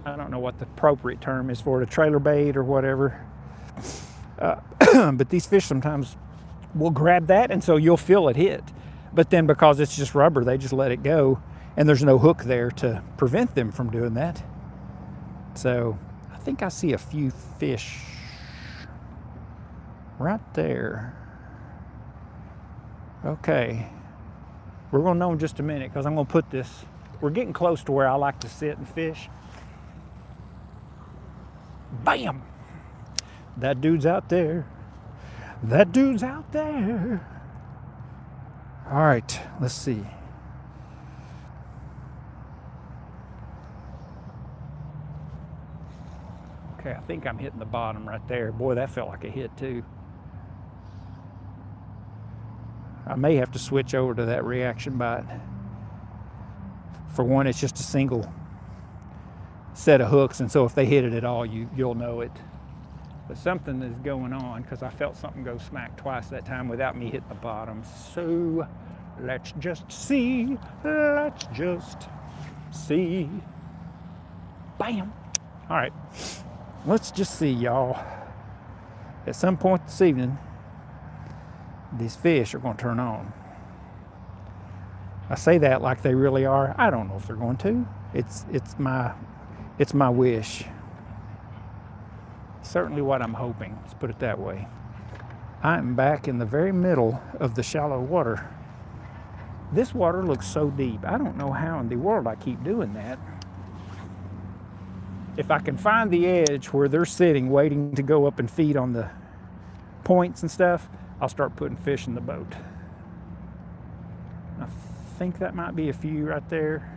S1: I don't know what the appropriate term is for it, a trailer bait or whatever. But these fish sometimes will grab that, and so you'll feel it hit. But then because it's just rubber, they just let it go, and there's no hook there to prevent them from doing that. So I think I see a few fish right there. Okay, we're gonna know in just a minute because I'm gonna put this, we're getting close to where I like to sit and fish. Bam! That dude's out there. That dude's out there. All right, let's see. Okay, I think I'm hitting the bottom right there. Boy, that felt like a hit too. I may have to switch over to that reaction bite. For one, it's just a single set of hooks, and so if they hit it at all, you'll know it. But something is going on because I felt something go smack twice that time without me hitting the bottom. So let's just see. Let's just see. Bam. All right. Let's just see, y'all. At some point this evening, these fish are going to turn on. I say that like they really are. I don't know if they're going to. It's my wish. Certainly what I'm hoping. Let's put it that way. I'm back in the very middle of the shallow water. This water looks so deep. I don't know how in the world I keep doing that. If I can find the edge where they're sitting waiting to go up and feed on the points and stuff, I'll start putting fish in the boat. I think that might be a few right there.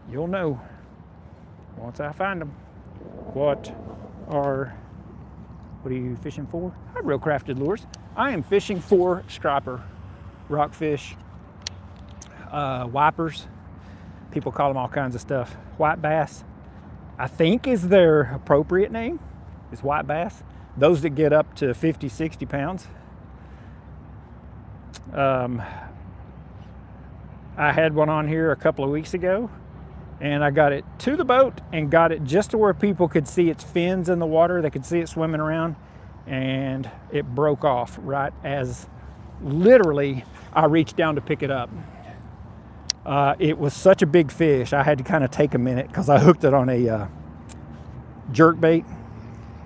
S1: You'll know once I find them. What are you fishing for? Real Crafted Lures. I am fishing for striper, rockfish, wipers. People call them all kinds of stuff. White bass, I think is their appropriate name, is white bass. Those that get up to 50, 60 pounds. I had one on here a couple of weeks ago, and I got it to the boat and got it just to where people could see its fins in the water. They could see it swimming around, and it broke off right as literally I reached down to pick it up. It was such a big fish, I had to kind of take a minute because I hooked it on a jerk bait.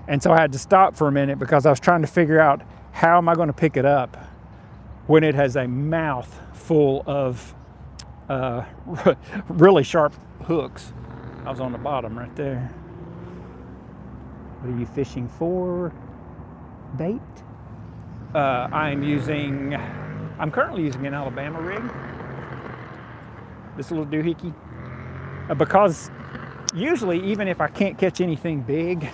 S1: And so I had to stop for a minute because I was trying to figure out how am I going to pick it up when it has a mouth full of really sharp hooks. I was on the bottom right there. What are you fishing for? Bait? I'm currently using an Alabama rig. This little doohickey. Because usually, even if I can't catch anything big,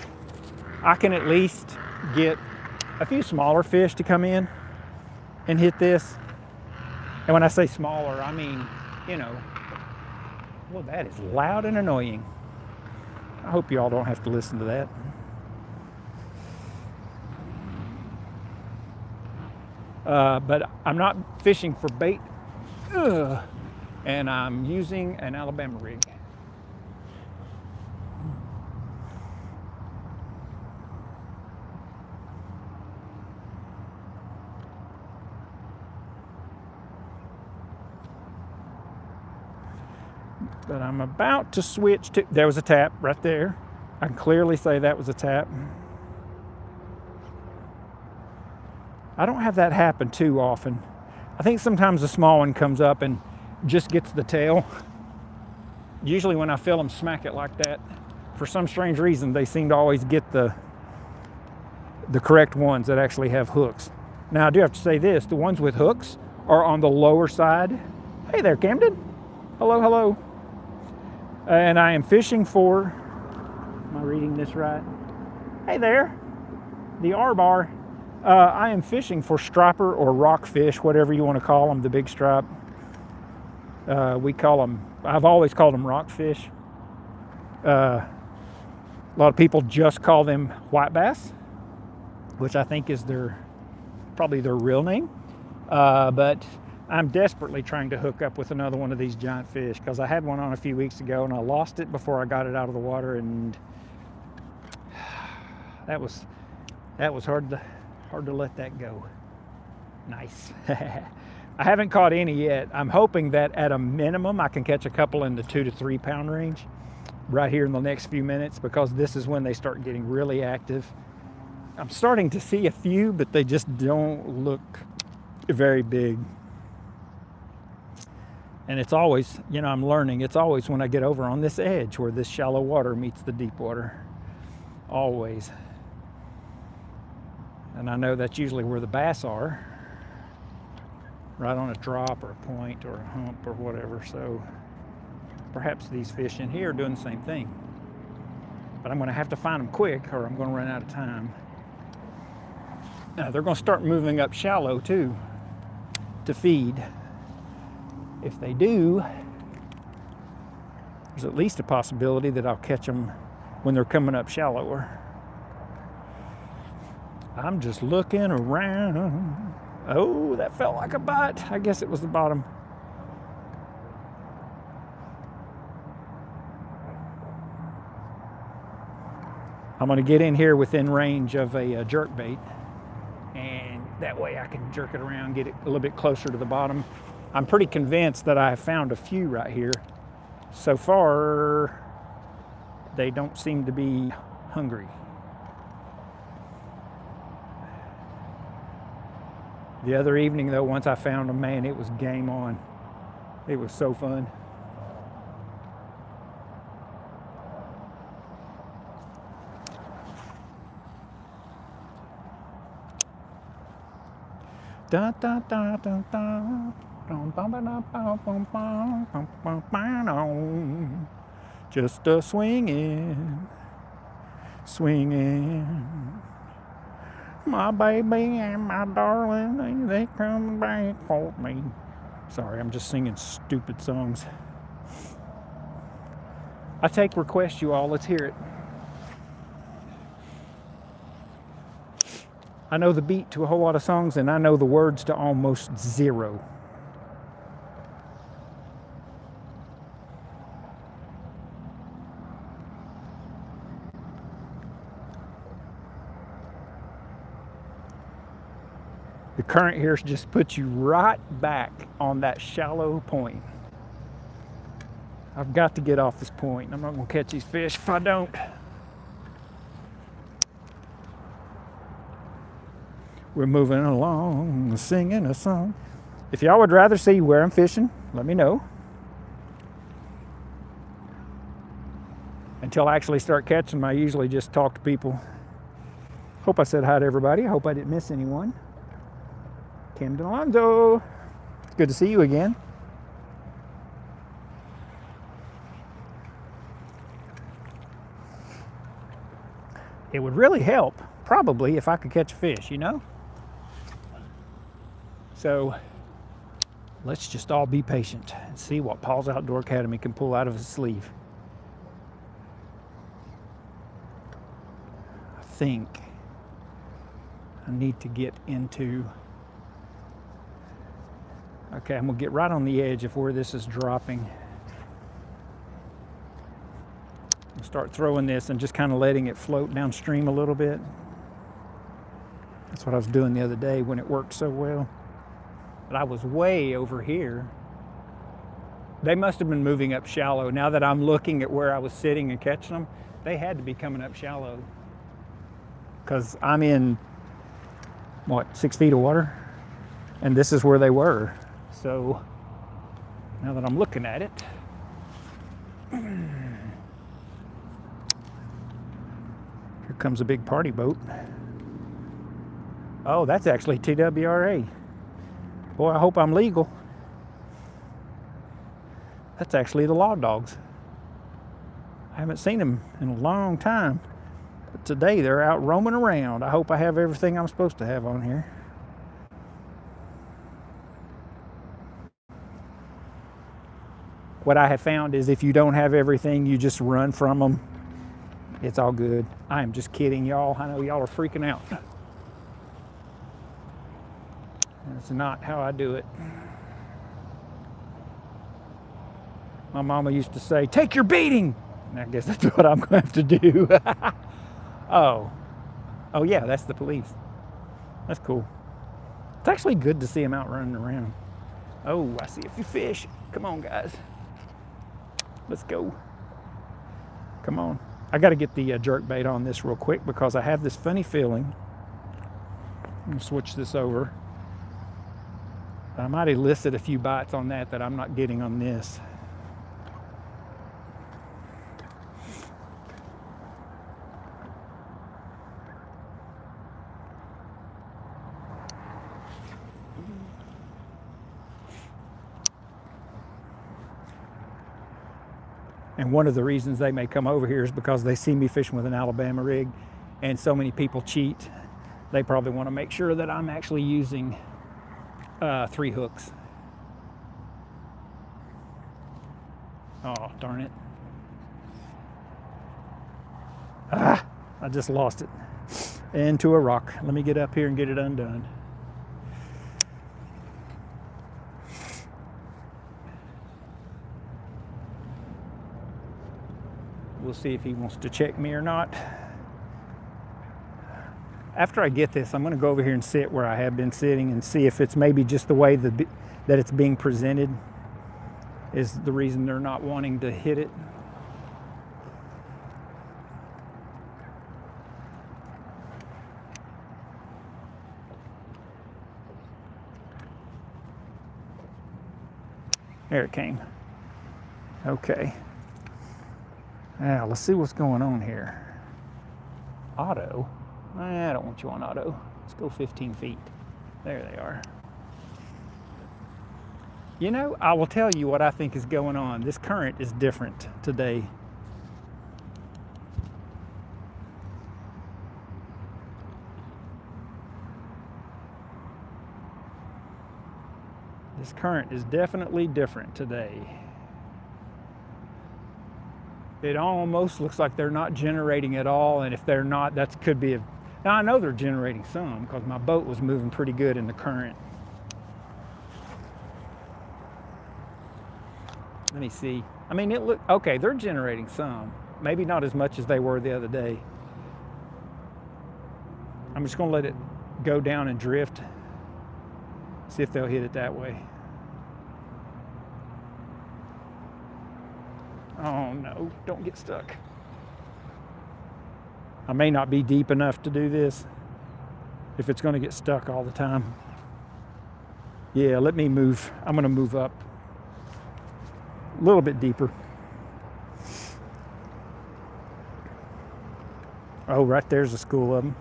S1: I can at least get a few smaller fish to come in and hit this. And when I say smaller, I mean, well, that is loud and annoying. I hope y'all don't have to listen to that. But I'm not fishing for bait. And I'm using an Alabama rig. But I'm about to switch to, there was a tap right there. I can clearly say that was a tap. I don't have that happen too often. I think sometimes the small one comes up and just gets the tail. Usually when I feel them smack it like that, for some strange reason, they seem to always get the correct ones that actually have hooks. Now I do have to say this, the ones with hooks are on the lower side. Hey there, Camden. Hello, hello. And I am fishing for, am I reading this right? Hey there, the R-bar. I am fishing for striper or rockfish, whatever you want to call them, the big stripe. We call them, I've always called them rockfish. A lot of people just call them white bass, which I think is probably their real name. But I'm desperately trying to hook up with another one of these giant fish because I had one on a few weeks ago and I lost it before I got it out of the water, and that was hard to let that go. Nice. I haven't caught any yet. I'm hoping that at a minimum I can catch a couple in the 2 to 3 pound range right here in the next few minutes, because this is when they start getting really active. I'm starting to see a few, but they just don't look very big. And it's always, you know, I'm learning, it's always when I get over on this edge where this shallow water meets the deep water. Always. And I know that's usually where the bass are, right on a drop or a point or a hump or whatever. So perhaps these fish in here are doing the same thing. But I'm going to have to find them quick or I'm going to run out of time. Now they're going to start moving up shallow too to feed. If they do, there's at least a possibility that I'll catch them when they're coming up shallower. I'm just looking around. Oh, that felt like a bite. I guess it was the bottom. I'm going to get in here within range of a jerk bait, and that way I can jerk it around, get it a little bit closer to the bottom. I'm pretty convinced that I have found a few right here. So far, they don't seem to be hungry. The other evening though, once I found them, man, it was game on. It was so fun. Da da da da da. Just a swinging, swinging. My baby and my darling, they come back for me. Sorry, I'm just singing stupid songs. I take requests, you all. Let's hear it. I know the beat to a whole lot of songs, and I know the words to almost zero. The current here just puts you right back on that shallow point. I've got to get off this point. I'm not going to catch these fish if I don't. We're moving along, singing a song. If y'all would rather see where I'm fishing, let me know. Until I actually start catching them, I usually just talk to people. Hope I said hi to everybody. I hope I didn't miss anyone. Camden Alonzo, it's good to see you again. It would really help, probably, if I could catch a fish, you know? So let's just all be patient and see what Paul's Outdoor Academy can pull out of his sleeve. I think I need to get into... Okay, I'm gonna get right on the edge of where this is dropping. I'll start throwing this and just kind of letting it float downstream a little bit. That's what I was doing the other day when it worked so well. But I was way over here. They must have been moving up shallow. Now that I'm looking at where I was sitting and catching them, they had to be coming up shallow. Because I'm in, what, 6 feet of water? And this is where they were. So now that I'm looking at it, here comes a big party boat. Oh, that's actually TWRA. Boy, I hope I'm legal. That's actually the Law Dogs. I haven't seen them in a long time, but today they're out roaming around. I hope I have everything I'm supposed to have on here. What I have found is if you don't have everything, you just run from them. It's all good. I am just kidding, y'all. I know y'all are freaking out. That's not how I do it. My mama used to say, take your beating. And I guess that's what I'm going to have to do. Oh. Oh, yeah, that's the police. That's cool. It's actually good to see them out running around. Oh, I see a few fish. Come on, guys. Let's go. Come on. I got to get the jerk bait on this real quick because I have this funny feeling. I'm going to switch this over. I might elicit a few bites on that I'm not getting on this. And one of the reasons they may come over here is because they see me fishing with an Alabama rig, and so many people cheat. They probably want to make sure that I'm actually using 3 hooks. Oh, darn it. Ah, I just lost it into a rock. Let me get up here and get it undone. We'll see if he wants to check me or not. After I get this, I'm going to go over here and sit where I have been sitting and see if it's maybe just the way that it's being presented is the reason they're not wanting to hit it. There it came. Okay. Now, let's see what's going on here. Auto? I don't want you on auto. Let's go 15 feet. There they are. You know, I will tell you what I think is going on. This current is different today. This current is definitely different today. It almost looks like they're not generating at all, and if they're not, that could be now I know they're generating some because my boat was moving pretty good in the current. Let me see. I mean, it look okay, they're generating some. Maybe not as much as they were the other day. I'm just gonna let it go down and drift. See if they'll hit it that way. Oh no, don't get stuck. I may not be deep enough to do this if it's going to get stuck all the time. Yeah, let me move. I'm going to move up a little bit deeper. Oh, right there's a school of them.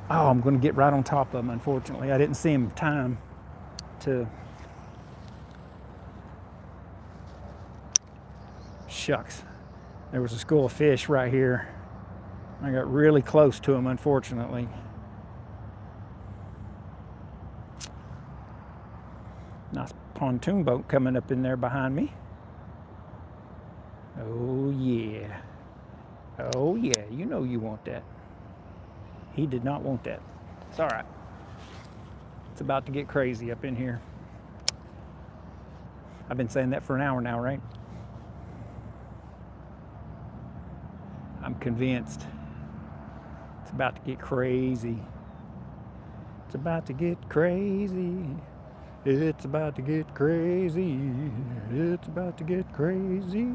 S1: Oh, I'm going to get right on top of them, unfortunately. I didn't see them in time to... Shucks. There was a school of fish right here. I got really close to them, unfortunately. Nice pontoon boat coming up in there behind me. Oh yeah. Oh yeah, you know you want that. He did not want that. It's all right. It's about to get crazy up in here. I've been saying that for an hour now, right? I'm convinced. It's about to get crazy. It's about to get crazy. It's about to get crazy. It's about to get crazy.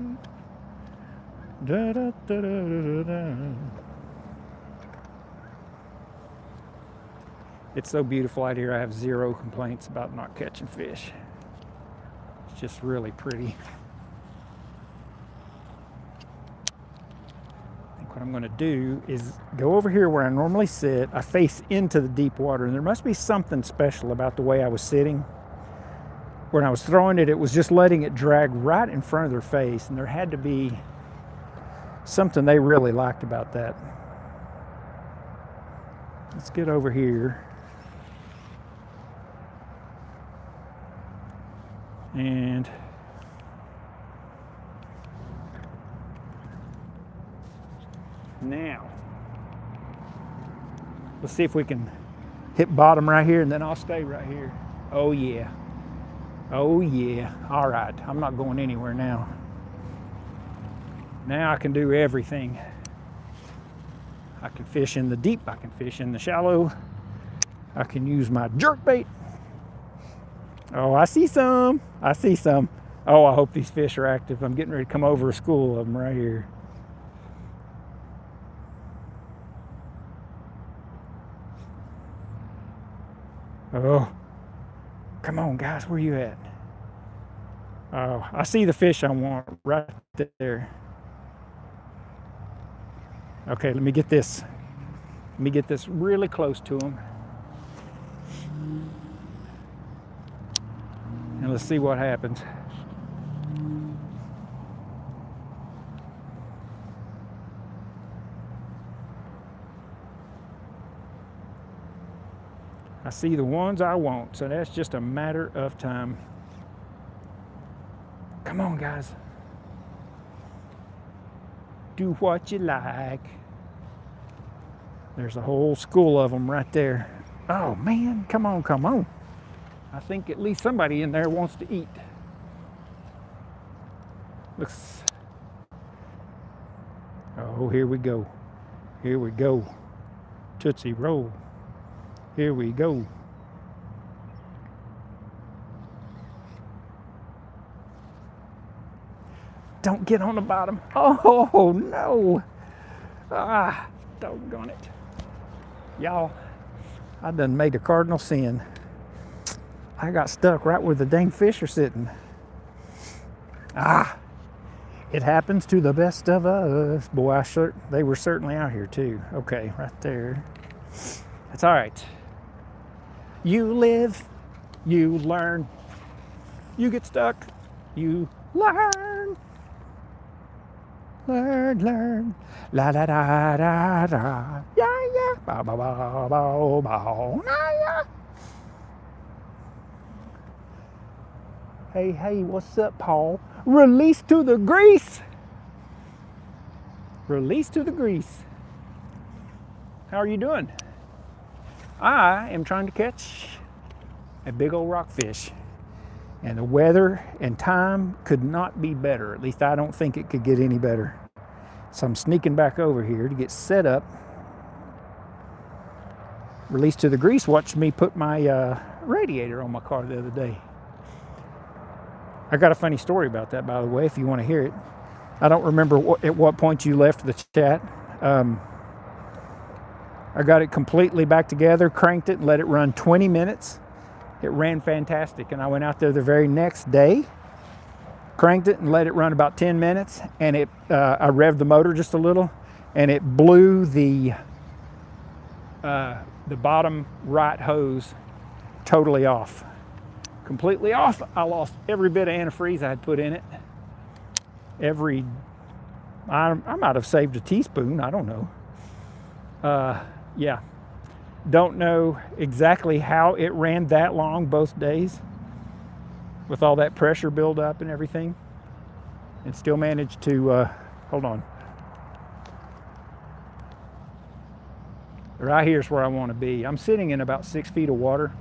S1: Da, da, da, da, da, da. It's so beautiful out here. I have zero complaints about not catching fish. It's just really pretty. What I'm going to do is go over here where I normally sit. I face into the deep water, and there must be something special about the way I was sitting. When I was throwing it, it was just letting it drag right in front of their face, and there had to be something they really liked about that. Let's get over here. And now, let's see if we can hit bottom right here, and then I'll stay right here. Oh yeah. Oh yeah, all right, I'm not going anywhere now. Now I can do everything. I can fish in the deep, I can fish in the shallow, I can use my jerkbait. Oh, I see some, I see some. Oh, I hope these fish are active. I'm getting ready to come over a school of them right here. Oh, come on guys, where you at? Oh, I see the fish I want right there. Okay, let me get this. Let me get this really close to them. And let's see what happens. I see the ones I want, so that's just a matter of time. Come on, guys. Do what you like. There's a whole school of them right there. Oh man, come on, come on. I think at least somebody in there wants to eat. Looks. Oh, here we go. Here we go. Tootsie roll. Here we go. Don't get on the bottom. Oh no. Ah, doggone it. Y'all, I done made a cardinal sin. I got stuck right where the dang fish are sitting. Ah, it happens to the best of us. Boy, they were certainly out here too. Okay, right there. That's all right. You live, you learn. You get stuck, you learn. Learn. La da da da da. Yeah, yeah. Ba ba ba ba ba. Yeah. Hey, hey, what's up, Paul? Release to the grease. Release to the grease. How are you doing? I am trying to catch a big old rockfish. And the weather and time could not be better. At least I don't think it could get any better. So I'm sneaking back over here to get set up. Release to the grease. Watched me put my radiator on my car the other day. I got a funny story about that, by the way, if you want to hear it. I don't remember at what point you left the chat. I got it completely back together, cranked it, and let it run 20 minutes. It ran fantastic, and I went out there the very next day, cranked it and let it run about 10 minutes, and I revved the motor just a little, and it blew the bottom right hose totally off. Completely off. I lost every bit of antifreeze I had put in it. I might have saved a teaspoon, I don't know. Yeah. Don't know exactly how it ran that long both days with all that pressure buildup and everything, and still managed to, hold on. Right here's where I want to be. I'm sitting in about 6 feet of water,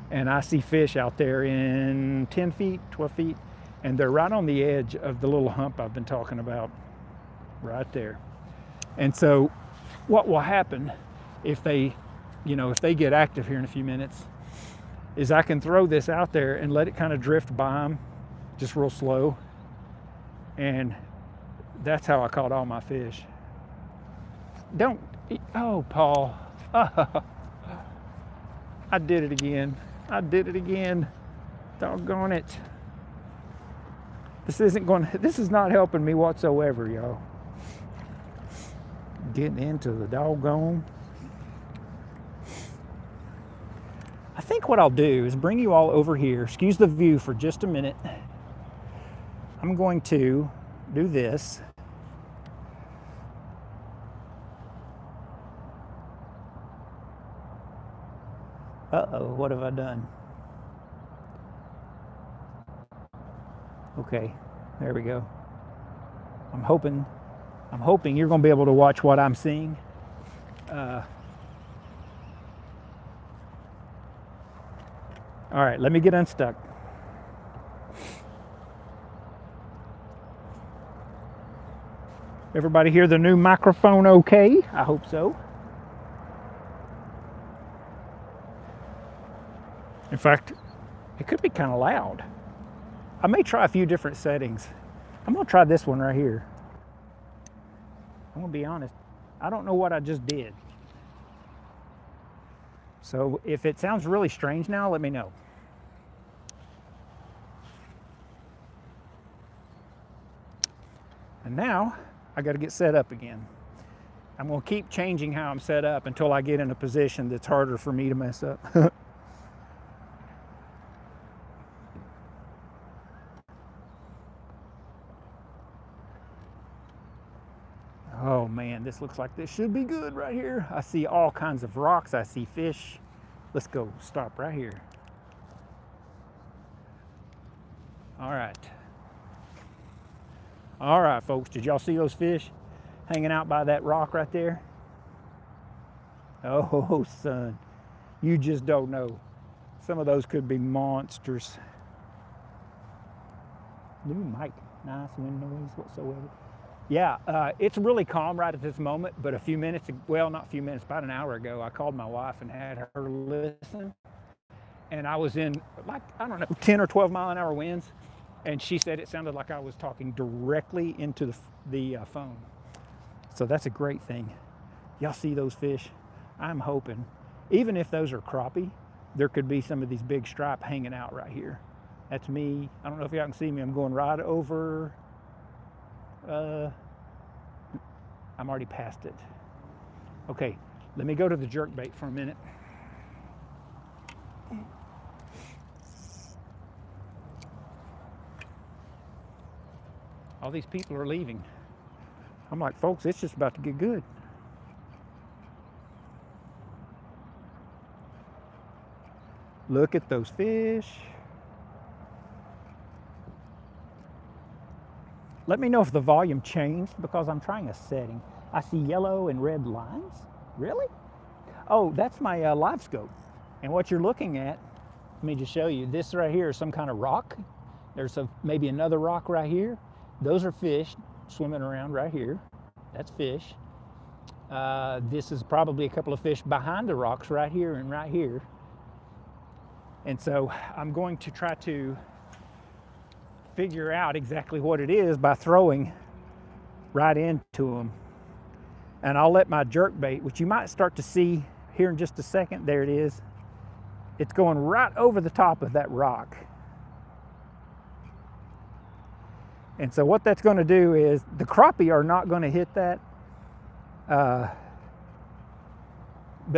S1: and I see fish out there in 10 feet, 12 feet, and they're right on the edge of the little hump I've been talking about, right there. And so what will happen if they get active here in a few minutes is I can throw this out there and let it kind of drift by them just real slow. And that's how I caught all my fish. Oh, Paul. I did it again. Doggone it. This is not helping me whatsoever, y'all. Getting into the doggone. I think what I'll do is bring you all over here. Excuse the view for just a minute. I'm going to do this. Uh-oh, what have I done? Okay, there we go. I'm hoping you're going to be able to watch what I'm seeing. All right, let me get unstuck. Everybody hear the new microphone okay? I hope so. In fact, it could be kind of loud. I may try a few different settings. I'm gonna try this one right here. I'm gonna be honest, I don't know what I just did. So if it sounds really strange now, let me know. And now I got to get set up again. I'm going to keep changing how I'm set up until I get in a position that's harder for me to mess up. Oh man, this looks like this should be good right here. I see all kinds of rocks. I see fish. Let's go stop right here. All right. All right, folks, did y'all see those fish hanging out by that rock right there? Oh, son, you just don't know. Some of those could be monsters. New mic, nice wind noise whatsoever. Yeah, it's really calm right at this moment, but a few minutes, well, not a few minutes, about an hour ago, I called my wife and had her listen. And I was in, like, I don't know, 10 or 12 mile an hour winds. And she said it sounded like I was talking directly into the phone. So that's a great thing. Y'all see those fish? I'm hoping, even if those are crappie, there could be some of these big stripe hanging out right here. That's me. I don't know if y'all can see me. I'm going right over, I'm already past it. Okay, let me go to the jerkbait for a minute. All these people are leaving. I'm like, folks, it's just about to get good. Look at those fish. Let me know if the volume changed because I'm trying a setting. I see yellow and red lines. Really? Oh, that's my live scope. And what you're looking at, let me just show you. This right here is some kind of rock. There's maybe another rock right here. Those are fish swimming around right here. That's fish. This is probably a couple of fish behind the rocks right here and right here. And so I'm going to try to figure out exactly what it is by throwing right into them. And I'll let my jerkbait, which you might start to see here in just a second, there it is. It's going right over the top of that rock. And so what that's going to do is the crappie are not going to hit that. But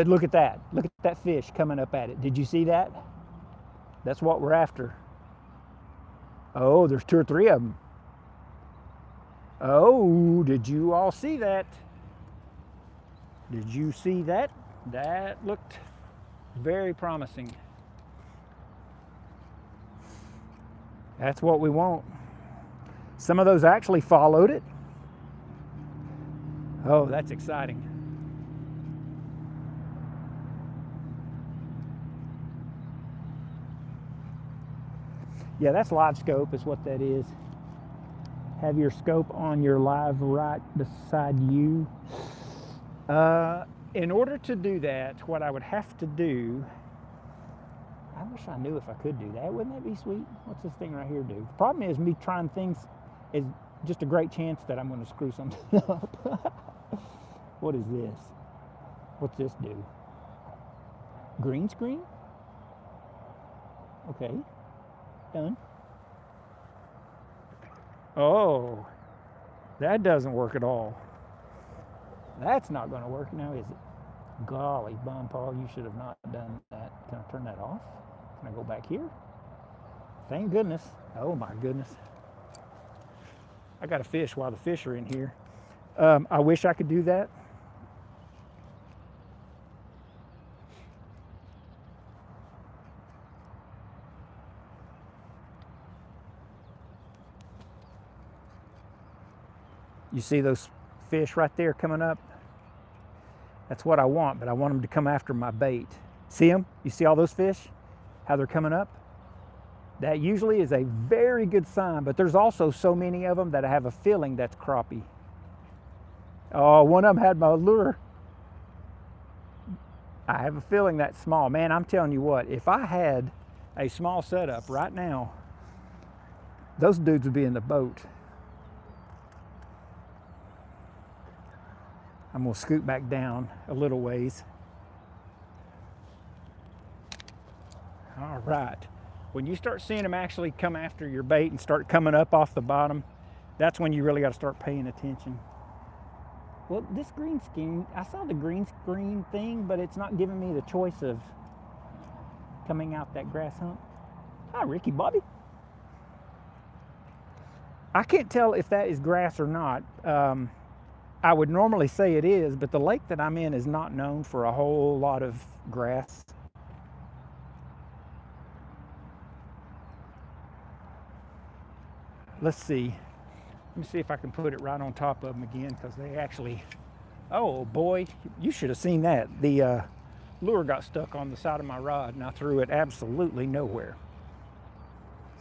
S1: look at that. Look at that fish coming up at it. Did you see that? That's what we're after. Oh, there's 2 or 3 of them. Oh, did you all see that? Did you see that? That looked very promising. That's what we want. Some of those actually followed it. Oh, that's exciting. Yeah, that's live scope is what that is. Have your scope on your live right beside you. In order to do that, what I would have to do, I wish I knew if I could do that. Wouldn't that be sweet? What's this thing right here do? The problem is me trying things is just a great chance that I'm going to screw something up. What is this? What's this do? Green screen? Okay. Done. Oh, that doesn't work at all. That's not going to work now, is it? Golly, bum, Paul, you should have not done that. Can I turn that off? Can I go back here? Thank goodness. Oh my goodness. I got to fish while the fish are in here. I wish I could do that. You see those fish right there coming up? That's what I want, but I want them to come after my bait. See them? You see all those fish? How they're coming up? That usually is a very good sign, but there's also so many of them that I have a feeling that's crappie. Oh, one of them had my lure. I have a feeling that's small. Man, I'm telling you what, if I had a small setup right now, those dudes would be in the boat. I'm gonna scoot back down a little ways. All right. When you start seeing them actually come after your bait and start coming up off the bottom, that's when you really got to start paying attention. Well, this green screen, I saw the green screen thing, but it's not giving me the choice of coming out that grass hump. Hi, Ricky Bobby. I can't tell if that is grass or not. I would normally say it is, but the lake that I'm in is not known for a whole lot of grass. Let's see. Let me see if I can put it right on top of them again, because they actually, oh boy, you should have seen that. The lure got stuck on the side of my rod and I threw it absolutely nowhere.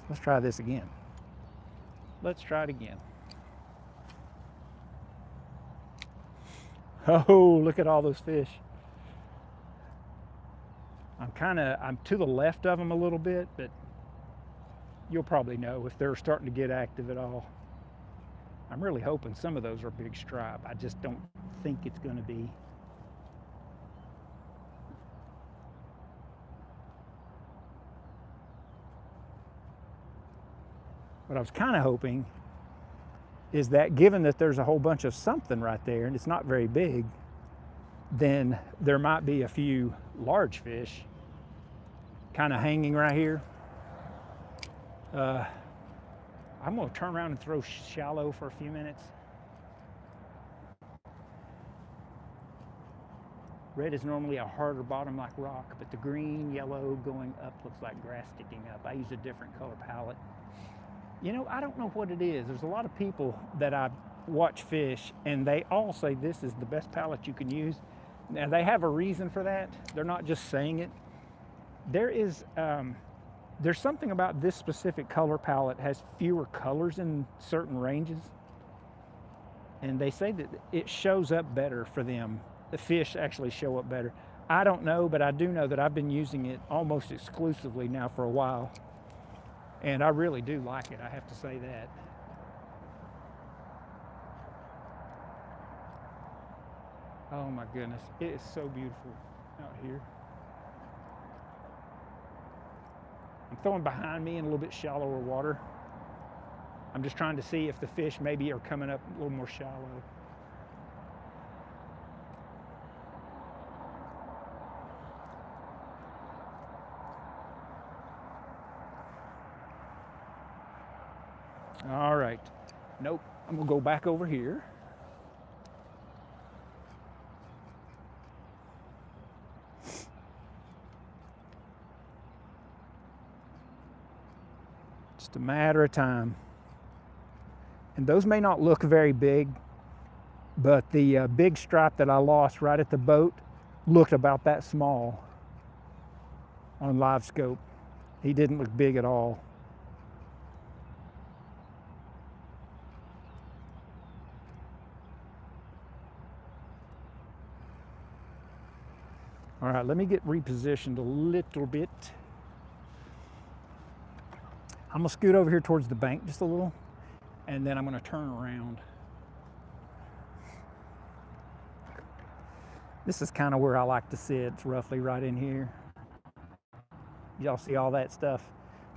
S1: Let's try this again. Let's try it again. Oh, look at all those fish. I'm to the left of them a little bit, but you'll probably know if they're starting to get active at all. I'm really hoping some of those are big stripe. I just don't think it's going to be. What I was kind of hoping is that, given that there's a whole bunch of something right there and it's not very big, then there might be a few large fish kind of hanging right here. I'm going to turn around and throw shallow for a few minutes. Red is normally a harder bottom like rock, but the green, yellow going up looks like grass sticking up. I use a different color palette. You know, I don't know what it is. There's a lot of people that I watch fish and they all say this is the best palette you can use. Now they have a reason for that. They're not just saying it. There's something about this specific color palette has fewer colors in certain ranges. And they say that it shows up better for them. The fish actually show up better. I don't know, but I do know that I've been using it almost exclusively now for a while. And I really do like it, I have to say that. Oh my goodness, it is so beautiful out here. I'm throwing behind me in a little bit shallower water. I'm just trying to see if the fish maybe are coming up a little more shallow. All right, nope, I'm gonna go back over here. Just a matter of time. And those may not look very big, but the big stripe that I lost right at the boat looked about that small on live scope. He didn't look big at all. All right, let me get repositioned a little bit. I'm gonna scoot over here towards the bank just a little, and then I'm gonna turn around. This is kind of where I like to sit. It's roughly right in here. Y'all see all that stuff?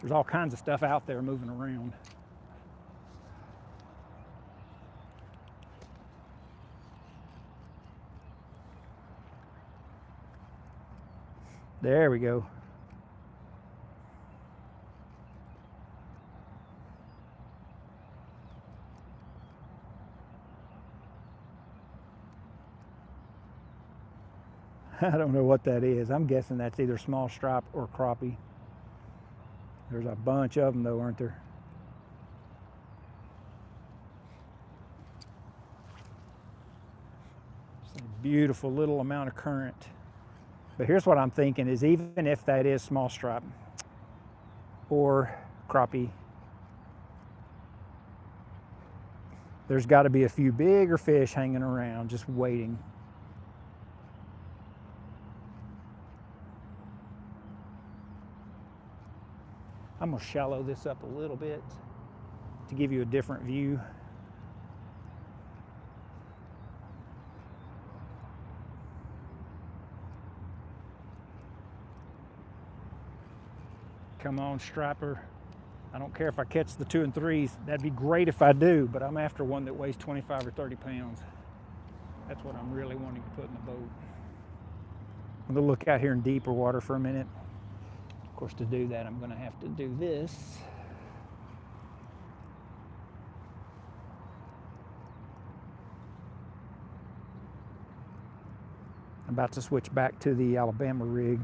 S1: There's all kinds of stuff out there moving around. There we go. I don't know what that is. I'm guessing that's either small stripe or crappie. There's a bunch of them though, aren't there? It's a beautiful little amount of current. But here's what I'm thinking is, even if that is small stripe or crappie, There's got to be a few bigger fish hanging around just waiting. I'm going to shallow this up a little bit to give you a different view. Come on, striper. I don't care if I catch the 2 and 3s. That'd be great if I do, but I'm after one that weighs 25 or 30 pounds. That's what I'm really wanting to put in the boat. I'm going to look out here in deeper water for a minute. Of course, to do that, I'm going to have to do this. I'm about to switch back to the Alabama rig.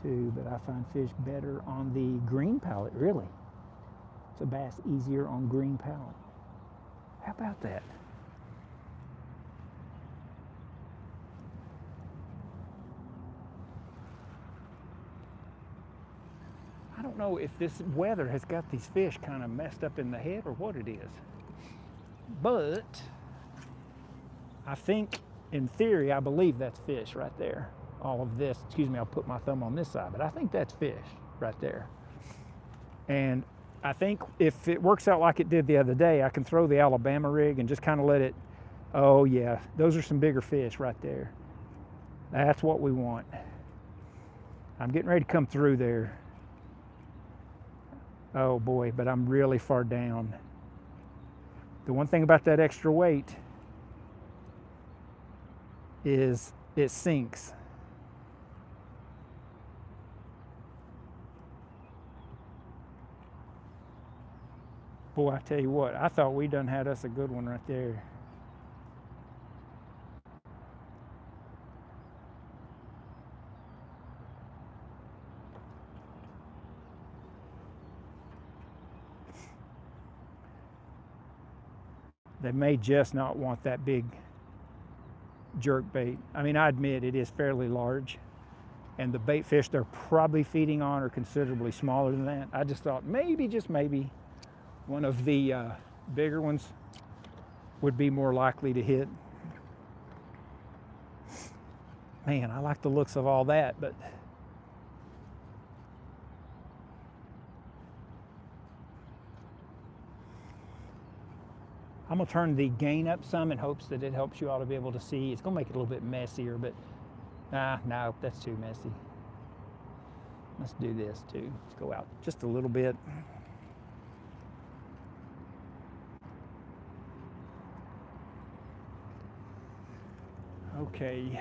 S1: But I find fish better on the green palette, really. It's a bass easier on green palette. How about that? I don't know if this weather has got these fish kind of messed up in the head or what it is. But I think, in theory, I believe that's fish right there. All of this, excuse me, I'll put my thumb on this side, but I think that's fish right there. And I think if it works out like it did the other day, I can throw the Alabama rig and just kind of let it, oh yeah, those are some bigger fish right there. That's what we want. I'm getting ready to come through there. Oh boy, but I'm really far down. The one thing about that extra weight is it sinks. Boy, I tell you what, I thought we done had us a good one right there. They may just not want that big jerk bait. I mean, I admit it is fairly large, and the bait fish they're probably feeding on are considerably smaller than that. I just thought maybe, just maybe, one of the bigger ones would be more likely to hit. Man, I like the looks of all that, but I'm gonna turn the gain up some in hopes that it helps you all to be able to see. It's gonna make it a little bit messier, but no, that's too messy. Let's do this too. Let's go out just a little bit. Okay,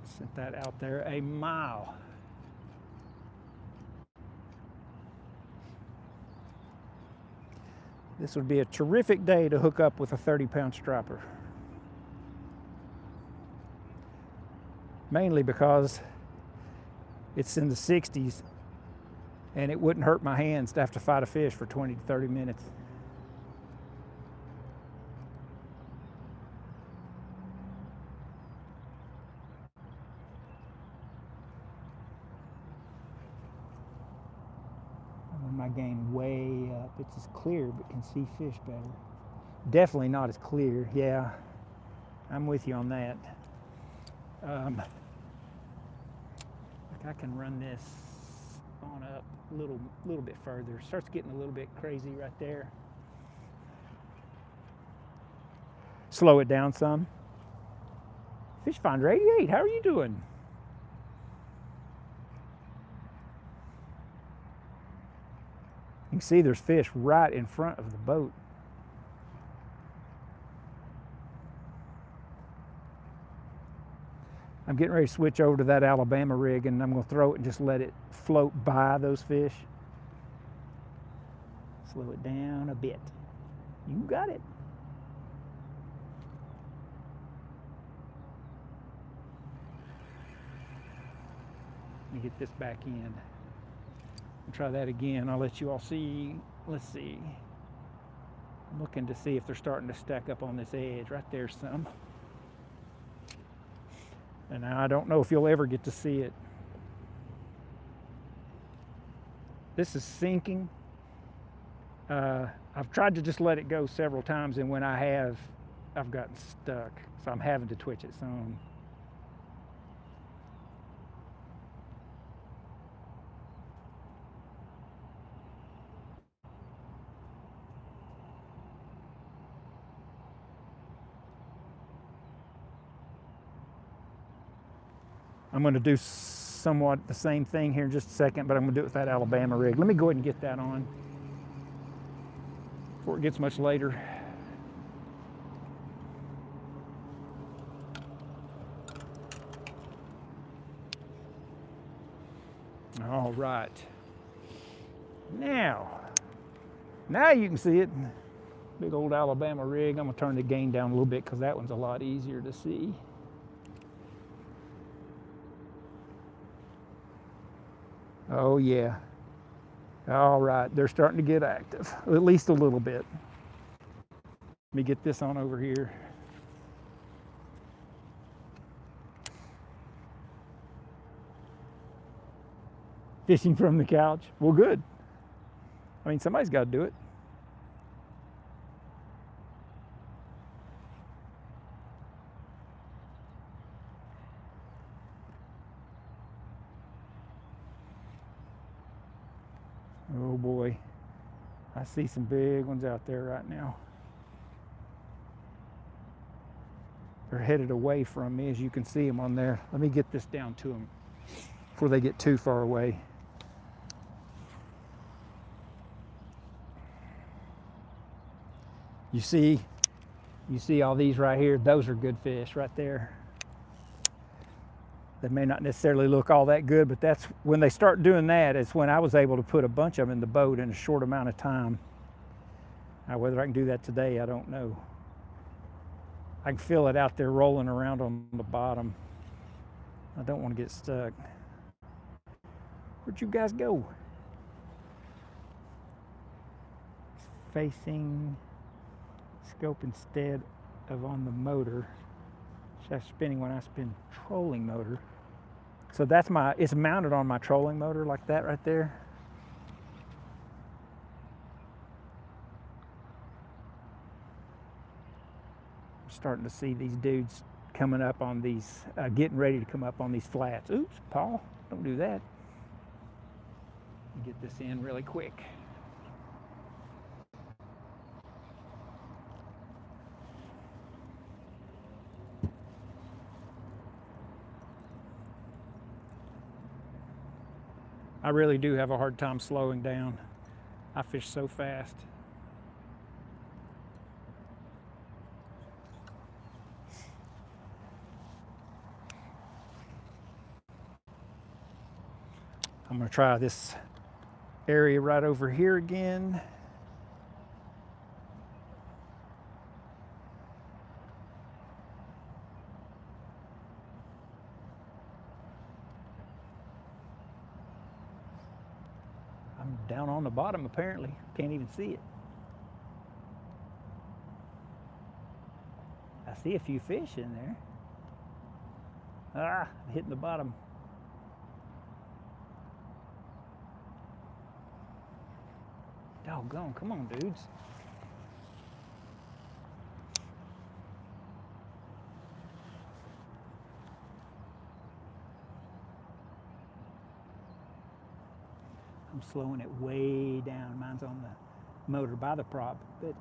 S1: sent that out there a mile. This would be a terrific day to hook up with a 30-pound striper. Mainly because it's in the 60s and it wouldn't hurt my hands to have to fight a fish for 20 to 30 minutes. My gain way up. It's as clear but can see fish better. Definitely not as clear. Yeah, I'm with you on that. I can run this on up a little bit further. Starts getting a little bit crazy right there. Slow it down some. Fish Finder 88, how are you doing? You can see there's fish right in front of the boat. I'm getting ready to switch over to that Alabama rig, and I'm going to throw it and just let it float by those fish. Slow it down a bit. You got it. Let me get this back in. Try that again. I'll let you all see. Let's see. I'm looking to see if they're starting to stack up on this edge. Right there's some. And now I don't know if you'll ever get to see it. This is sinking. I've tried to just let it go several times, and when I have, I've gotten stuck. So I'm having to twitch it some. I'm going to do somewhat the same thing here in just a second, but I'm going to do it with that Alabama rig. Let me go ahead and get that on before it gets much later. All right. Now you can see it. Big old Alabama rig. I'm going to turn the gain down a little bit because that one's a lot easier to see. Oh yeah. All right, they're starting to get active, at least a little bit. Let me get this on over here. Fishing from the couch. Well, good. I mean, somebody's got to do it. Oh boy, I see some big ones out there right now. They're headed away from me, as you can see them on there. Let me get this down to them before they get too far away. You see all these right here? Those are good fish right there. They may not necessarily look all that good, but that's when they start doing that, it's when I was able to put a bunch of them in the boat in a short amount of time. Now, whether I can do that today, I don't know. I can feel it out there rolling around on the bottom. I don't want to get stuck. Where'd you guys go? It's facing scope instead of on the motor. Shaft spinning when I spin trolling motor. So that's it's mounted on my trolling motor like that right there. I'm starting to see these dudes coming up on these, getting ready to come up on these flats. Oops, Paul, don't do that. Get this in really quick. I really do have a hard time slowing down. I fish so fast. I'm going to try this area right over here again. I'm down on the bottom apparently. Can't even see it. I see a few fish in there. Ah, hitting the bottom. Doggone, come on, dudes. I'm slowing it way down. Mine's on the motor by the prop, but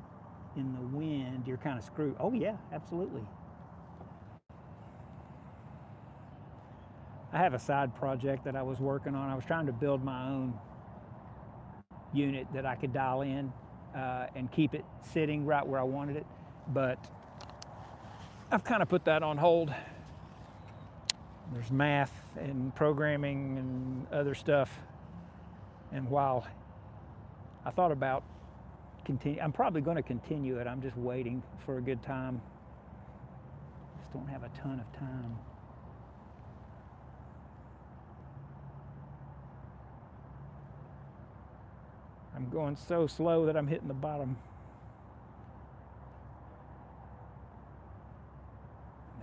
S1: in the wind, you're kind of screwed. Oh yeah, absolutely. I have a side project that I was working on. I was trying to build my own unit that I could dial in and keep it sitting right where I wanted it, but I've kind of put that on hold. There's math and programming and other stuff, and while I thought about I'm probably going to continue it. I'm just waiting for a good time. Just don't have a ton of time. I'm going so slow that I'm hitting the bottom.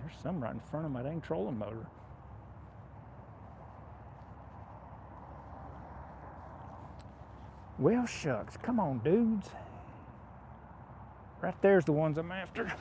S1: There's some right in front of my dang trolling motor. Well, shucks. Come on, dudes. Right there's the ones I'm after.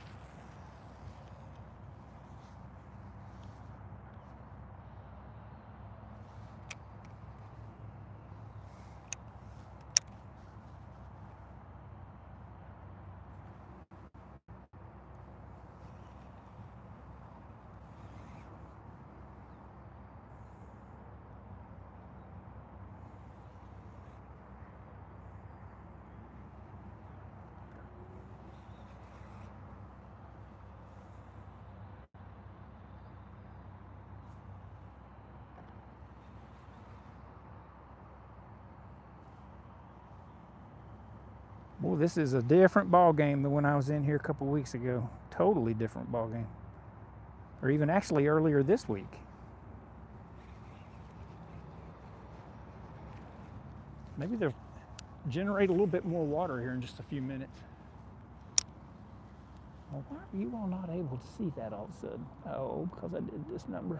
S1: Well, this is a different ball game than when I was in here a couple weeks ago. Totally different ball game. Or even actually earlier this week. Maybe they'll generate a little bit more water here in just a few minutes. Well, why are you all not able to see that all of a sudden? Oh, because I did this number.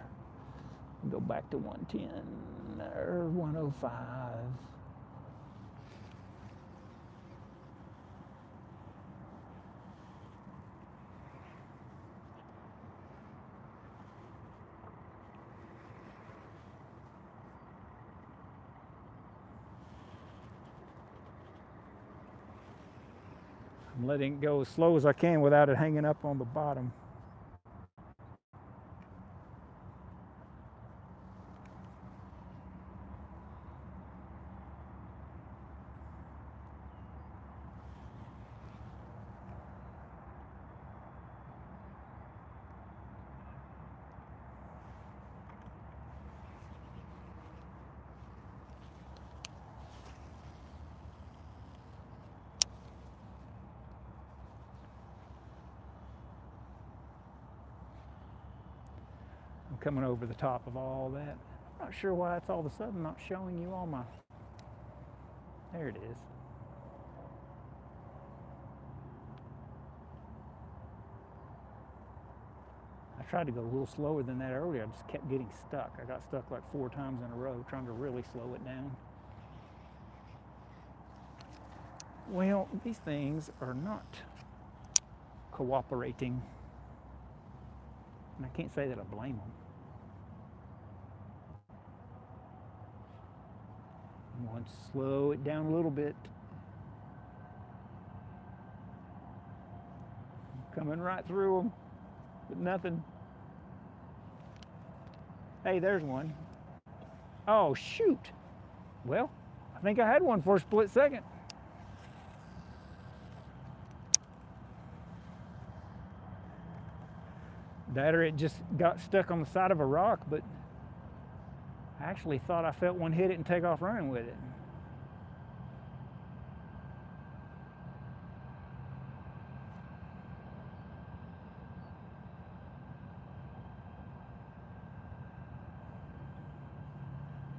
S1: Go back to 110 or 105. I'm letting it go as slow as I can without it hanging up on the bottom. I'm coming over the top of all that. I'm not sure why it's all of a sudden not showing you all my... There it is. I tried to go a little slower than that earlier. I just kept getting stuck. I got stuck like 4 times in a row trying to really slow it down. Well, these things are not cooperating. And I can't say that I blame them. I want to slow it down a little bit. I'm coming right through them, but nothing. Hey, there's one. Oh, shoot. Well, I think I had one for a split second. That or it just got stuck on the side of a rock, but I actually thought I felt one hit it and take off running with it.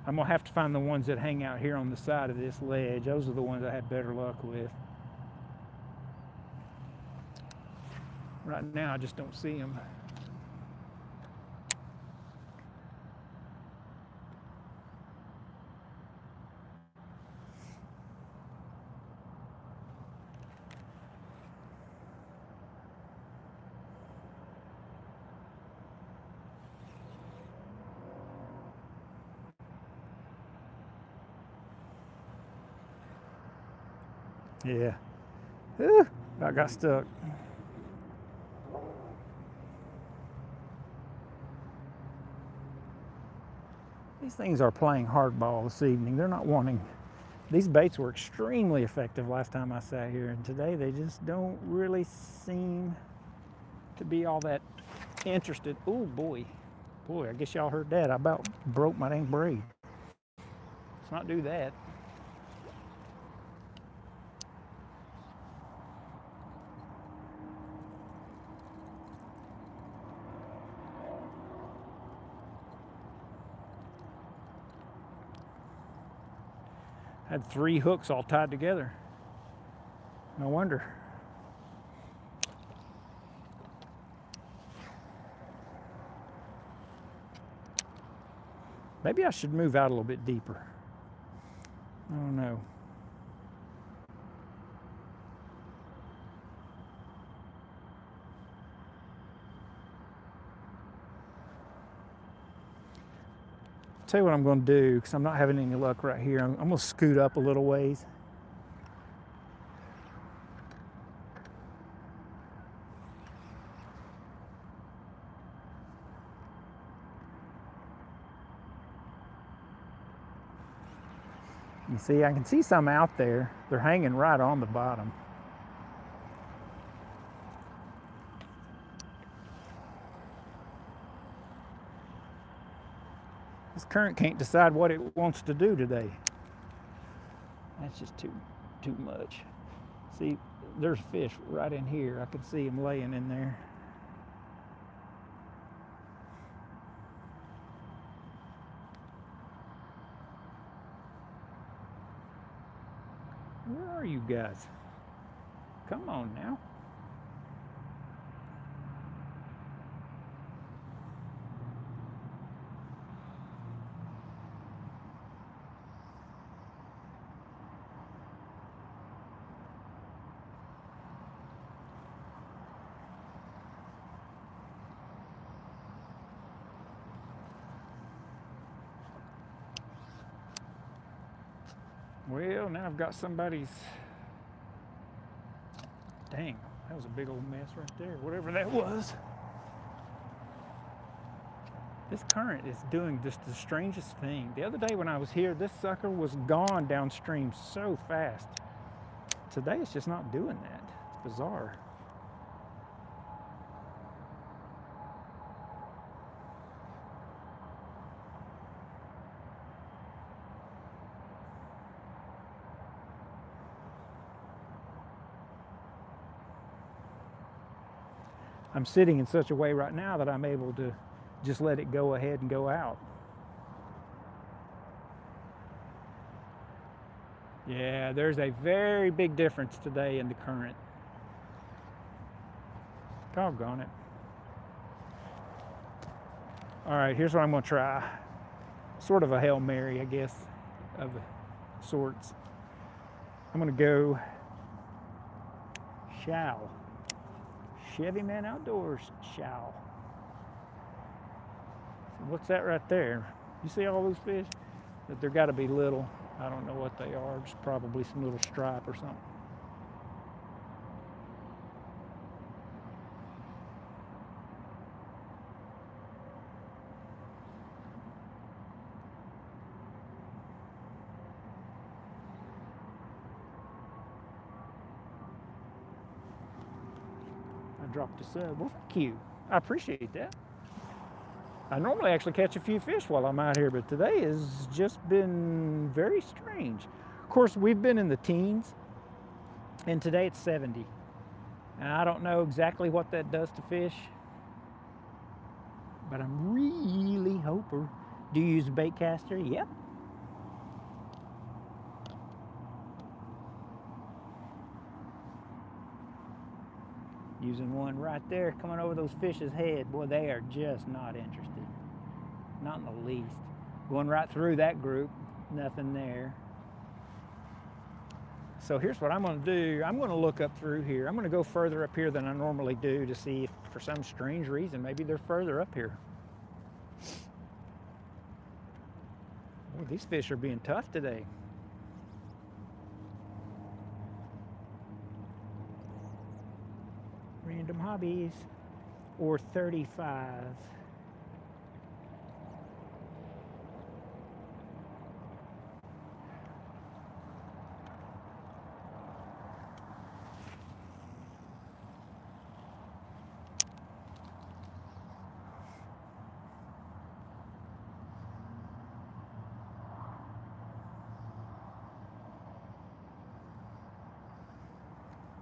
S1: I'm gonna have to find the ones that hang out here on the side of this ledge. Those are the ones I had better luck with. Right now, I just don't see them. Yeah. I got stuck. These things are playing hardball this evening. They're not wanting. These baits were extremely effective last time I sat here, and today they just don't really seem to be all that interested. Oh boy. Boy, I guess y'all heard that. I about broke my dang braid. Let's not do that. Had 3 hooks all tied together. No wonder. Maybe I should move out a little bit deeper. I don't know. tell you what I'm going to do, because I'm not having any luck right here. I'm going to scoot up a little ways. You see, I can see some out there. They're hanging right on the bottom. This current can't decide what it wants to do today. That's just too much. See, there's fish right in here. I can see them laying in there. Where are you guys? Come on now. Well, now I've got somebody's... Dang, that was a big old mess right there, whatever that was. This current is doing just the strangest thing. The other day when I was here, this sucker was gone downstream so fast. Today it's just not doing that. It's bizarre. I'm sitting in such a way right now that I'm able to just let it go ahead and go out. Yeah, there's a very big difference today in the current. Doggone it. All right, here's what I'm going to try. Sort of a Hail Mary, I guess, of sorts. I'm going to go shall. Chevy Man Outdoors shall. So what's that right there? You see all those fish? But they're got to be little. I don't know what they are. Just probably some little stripe or something. Dropped a sub. Well, thank you. I appreciate that. I normally actually catch a few fish while I'm out here, but today has just been very strange. Of course, we've been in the teens, and today it's 70. And I don't know exactly what that does to fish, but I'm really hoping. Do you use a bait caster? Yep. Using one right there, coming over those fish's head. Boy, they are just not interested. Not in the least. Going right through that group, nothing there. So here's what I'm going to do. I'm going to look up through here. I'm going to go further up here than I normally do to see if for some strange reason, maybe they're further up here. Boy, these fish are being tough today. Random Hobbies or 35.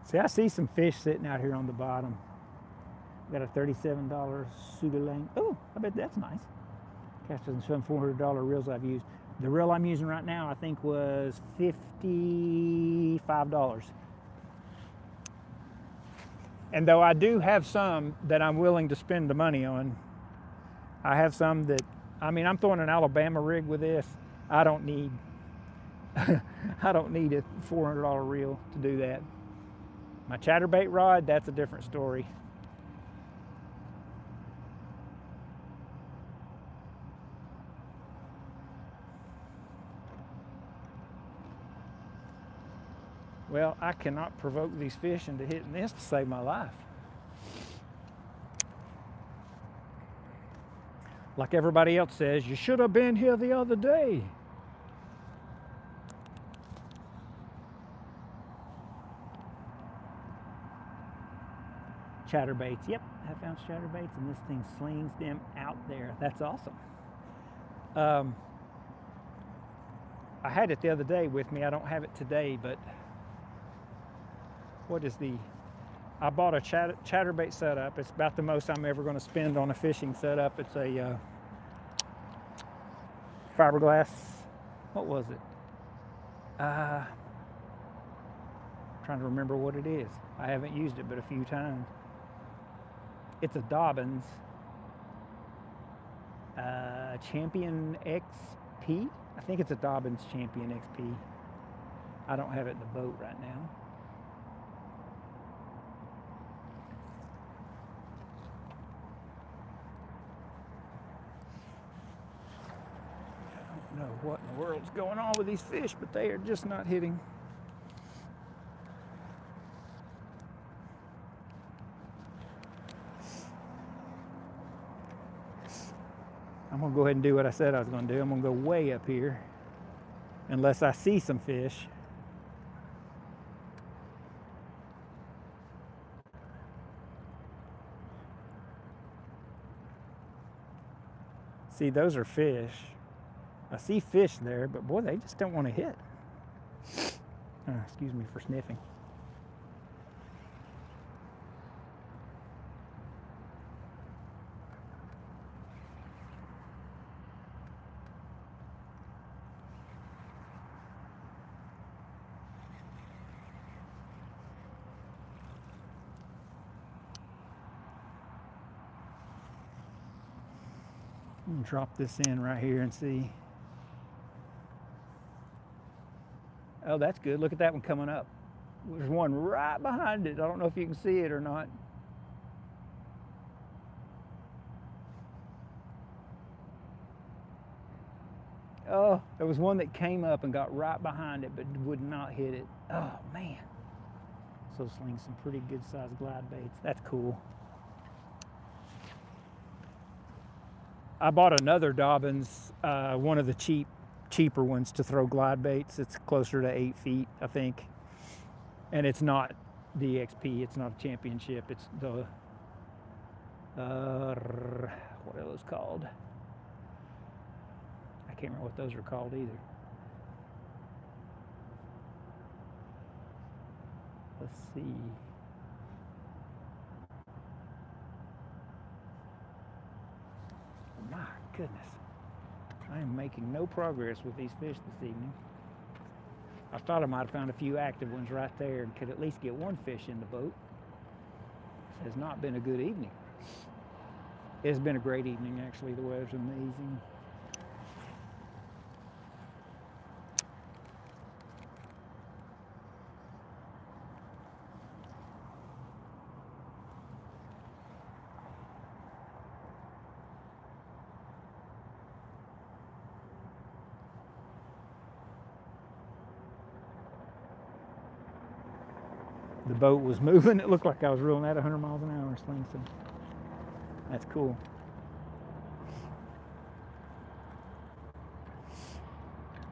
S1: See, I see some fish sitting out here on the bottom. Got a $37 Sugalang. Oh, I bet that's nice. Cast some $400 reels I've used. The reel I'm using right now, I think, was $55. And though I do have some that I'm willing to spend the money on, I have some that, I mean, I'm throwing an Alabama rig with this. I don't need, I don't need a $400 reel to do that. My chatterbait rod, that's a different story. Well, I cannot provoke these fish into hitting this to save my life. Like everybody else says, you should have been here the other day. Chatterbaits, yep, half-ounce chatterbaits, and this thing slings them out there. That's awesome. I had it the other day with me. I don't have it today, but what is I bought a chatterbait setup. It's about the most I'm ever going to spend on a fishing setup. It's a fiberglass, what was it? Trying to remember what it is. I haven't used it but a few times. It's a Dobbins Champion XP. I think it's a Dobbins Champion XP. I don't have it in the boat right now. I don't know what in the world's going on with these fish, but they are just not hitting. I'm going to go ahead and do what I said I was going to do. I'm going to go way up here unless I see some fish. See, those are fish. I see fish there, but boy, they just don't want to hit. Excuse me for sniffing. Drop this in right here and see. Oh, that's good. Look at that one coming up. There's one right behind it. I don't know if you can see it or not. Oh, there was one that came up and got right behind it but would not hit it. Oh, man. So sling some pretty good sized glide baits. That's cool. I bought another Dobbins, one of the cheaper ones to throw glide baits. It's closer to 8 feet, I think. And it's not the XP, it's not a championship. It's the, what are those called? I can't remember what those are called either. Let's see. My goodness, I am making no progress with these fish this evening. I thought I might have found a few active ones right there and could at least get one fish in the boat. This has not been a good evening. It's been a great evening, actually. The weather's amazing. The boat was moving. It looked like I was reeling at 100 miles an hour sling, so that's cool.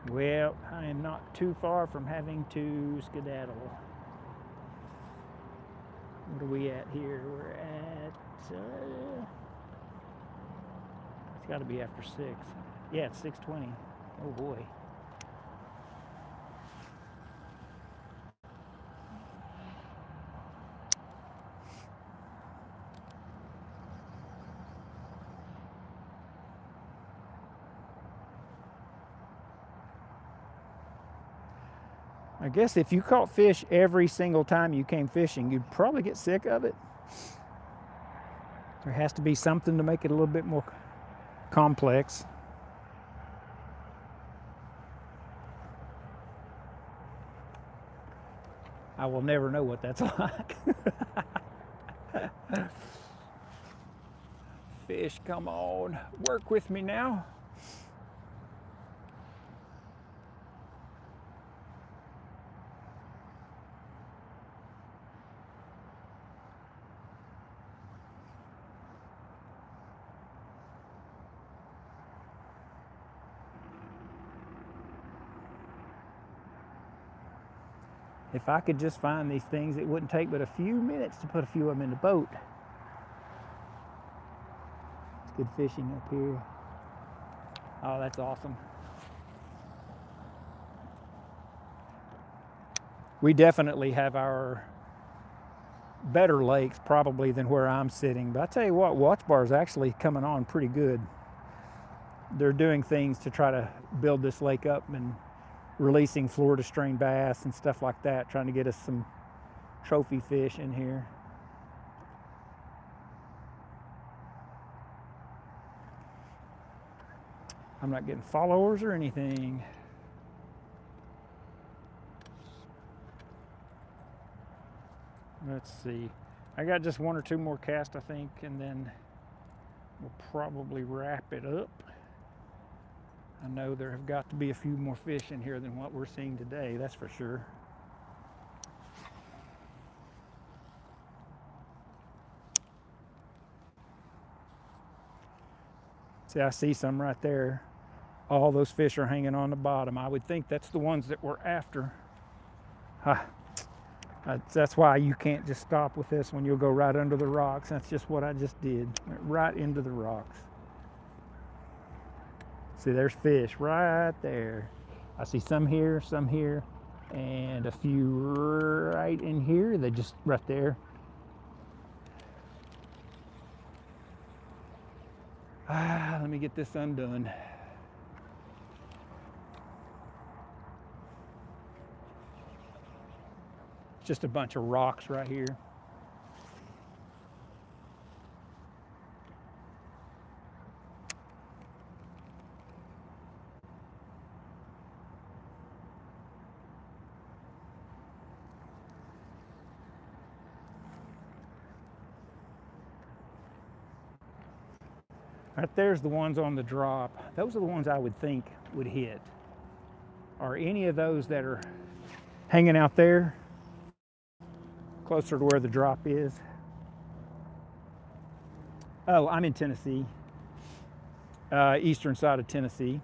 S1: Well, I am not too far from having to skedaddle. What are we at here? We're at, it's got to be after 6. Yeah, it's 6:20. Oh boy. I guess if you caught fish every single time you came fishing, you'd probably get sick of it. There has to be something to make it a little bit more complex. I will never know what that's like. Fish, come on, work with me now. If I could just find these things, it wouldn't take but a few minutes to put a few of them in the boat. It's good fishing up here. Oh, that's awesome. We definitely have our better lakes probably than where I'm sitting. But I tell you what, Watts Bar is actually coming on pretty good. They're doing things to try to build this lake up and releasing Florida strain bass and stuff like that, trying to get us some trophy fish in here. I'm not getting followers or anything. Let's see. I got just one or two more casts, I think, and then we'll probably wrap it up. I know there have got to be a few more fish in here than what we're seeing today, that's for sure. See, I see some right there. All those fish are hanging on the bottom. I would think that's the ones that we're after. That's why you can't just stop with this one. You'll go right under the rocks. That's just what I just did. Went right into the rocks. See, there's fish right there. I see some here, and a few right in here. They're just right there. Let me get this undone. It's just a bunch of rocks right here. Right there's the ones on the drop. Those are the ones I would think would hit. Are any of those that are hanging out there closer to where the drop is? Oh, I'm in Tennessee, eastern side of Tennessee.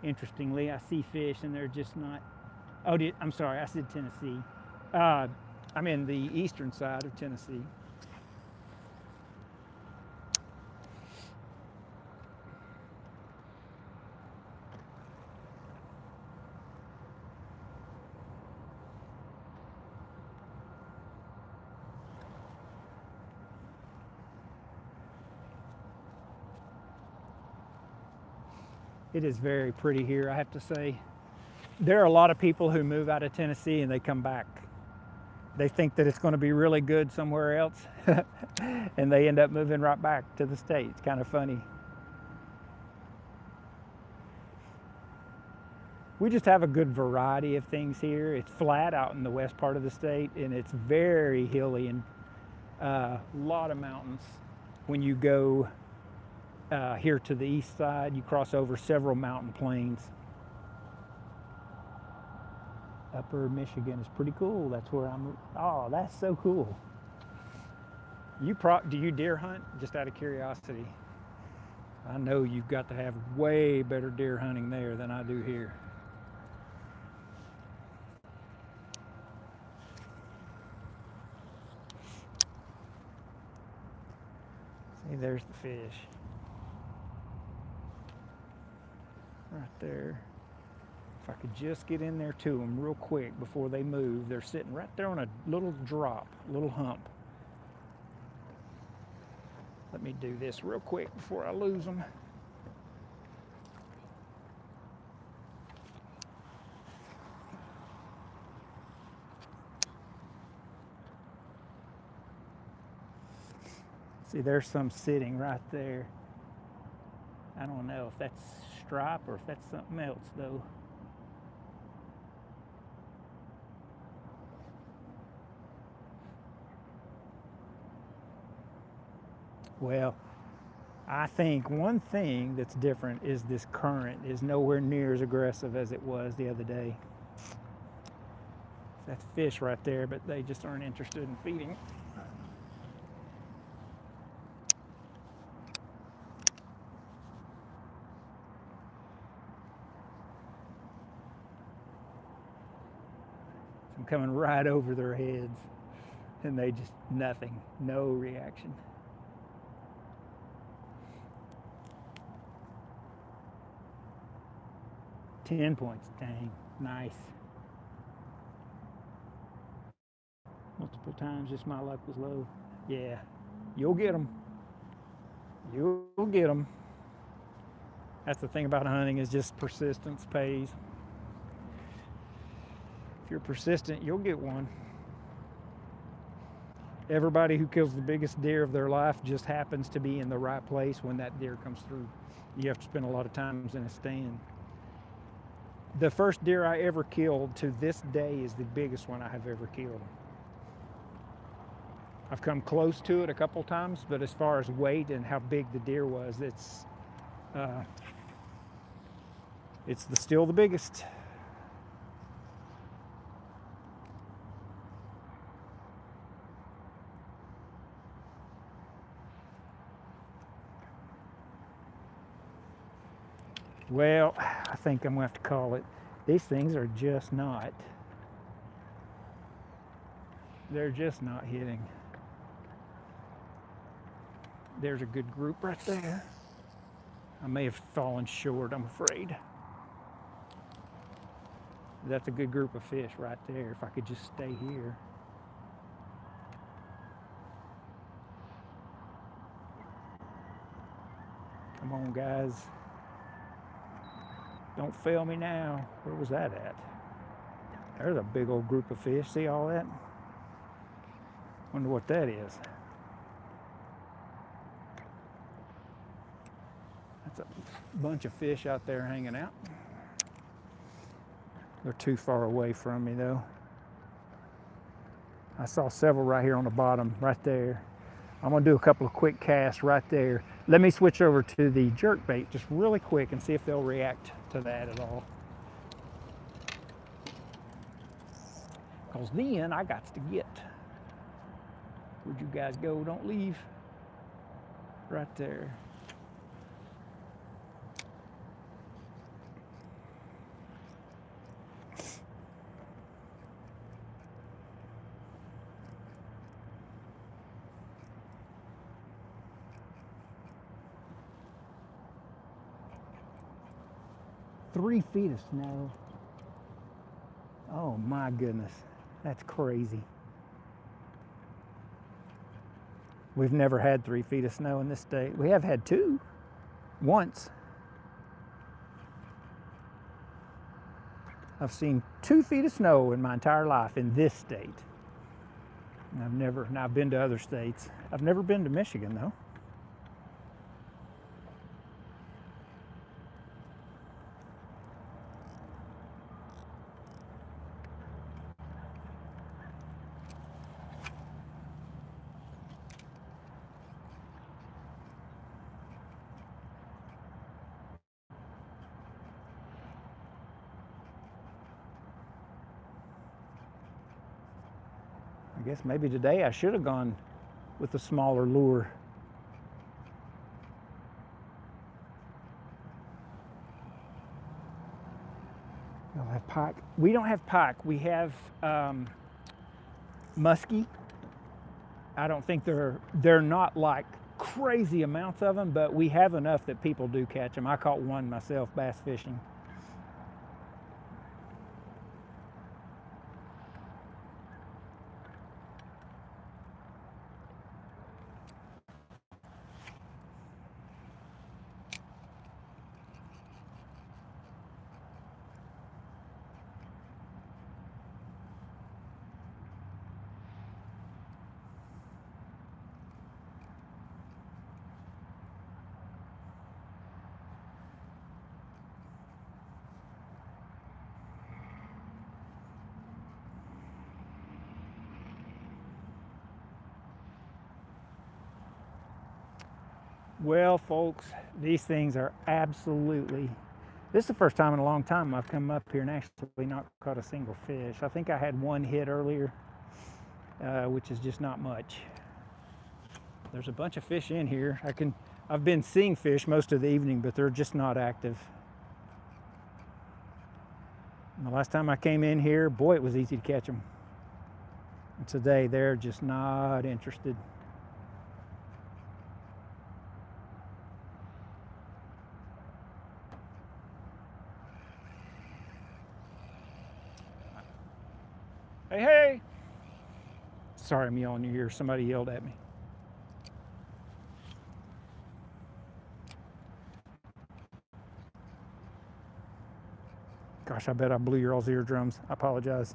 S1: Interestingly, I see fish and they're just not. Oh, I'm sorry, I said Tennessee. I'm in the eastern side of Tennessee. It is very pretty here, I have to say. There are a lot of people who move out of Tennessee and they come back. They think that it's going to be really good somewhere else, and they end up moving right back to the state. It's kind of funny. We just have a good variety of things here. It's flat out in the west part of the state, and it's very hilly and a lot of mountains. When you go here to the east side, you cross over several mountain plains. Upper Michigan is pretty cool. That's where I'm. Oh, that's so cool. Do you deer hunt? Just out of curiosity. I know you've got to have way better deer hunting there than I do here. See, there's the fish. Right there. If I could just get in there to them real quick before they move. They're sitting right there on a little drop, little hump. Let me do this real quick before I lose them. See, there's some sitting right there. I don't know if that's stripe or if that's something else though. Well, I think one thing that's different is this current is nowhere near as aggressive as it was the other day. That's fish right there, but they just aren't interested in feeding. I'm coming right over their heads, and they just nothing, no reaction. $10. Dang, nice. Multiple times, just my luck was low. Yeah, you'll get them. You'll get them. That's the thing about hunting, is just persistence pays. If you're persistent, you'll get one. Everybody who kills the biggest deer of their life just happens to be in the right place when that deer comes through. You have to spend a lot of times in a stand. The first deer I ever killed to this day is the biggest one I have ever killed. I've come close to it a couple times, but as far as weight and how big the deer was, it's still the biggest. Well, I think I'm going to have to call it. These things are just not. They're just not hitting. There's a good group right there. I may have fallen short, I'm afraid. That's a good group of fish right there, if I could just stay here. Come on, guys. Don't fail me now. Where was that at? There's a big old group of fish. See all that? Wonder what that is. That's a bunch of fish out there hanging out. They're too far away from me though. I saw several right here on the bottom, right there. I'm gonna do a couple of quick casts right there. Let me switch over to the jerkbait just really quick and see if they'll react to that at all. Because then I got to get. Where'd you guys go? Don't leave. Right there. Three feet of snow. Oh my goodness, that's crazy. We've never had 3 feet of snow in this state. We have had 2, once. I've seen 2 feet of snow in my entire life in this state. And I've been to other states. I've never been to Michigan though. I guess maybe today I should have gone with a smaller lure. They'll have pike. We don't have pike. We have muskie. I don't think they're not like crazy amounts of them, but we have enough that people do catch them. I caught one myself bass fishing. Well, folks, these things are absolutely... This is the first time in a long time I've come up here and actually not caught a single fish. I think I had one hit earlier, which is just not much. There's a bunch of fish in here. I've been seeing fish most of the evening, but they're just not active. And the last time I came in here, boy, it was easy to catch them. And today, they're just not interested. Hey, hey! Sorry, I'm yelling in your ear. Somebody yelled at me. Gosh, I bet I blew your all's eardrums. I apologize.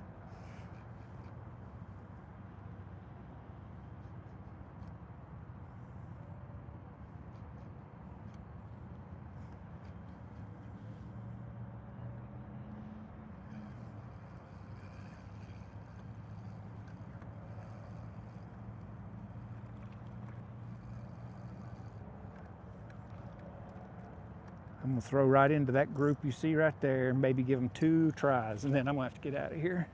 S1: I'm gonna throw right into that group you see right there and maybe give them 2 tries, and then I'm gonna have to get out of here.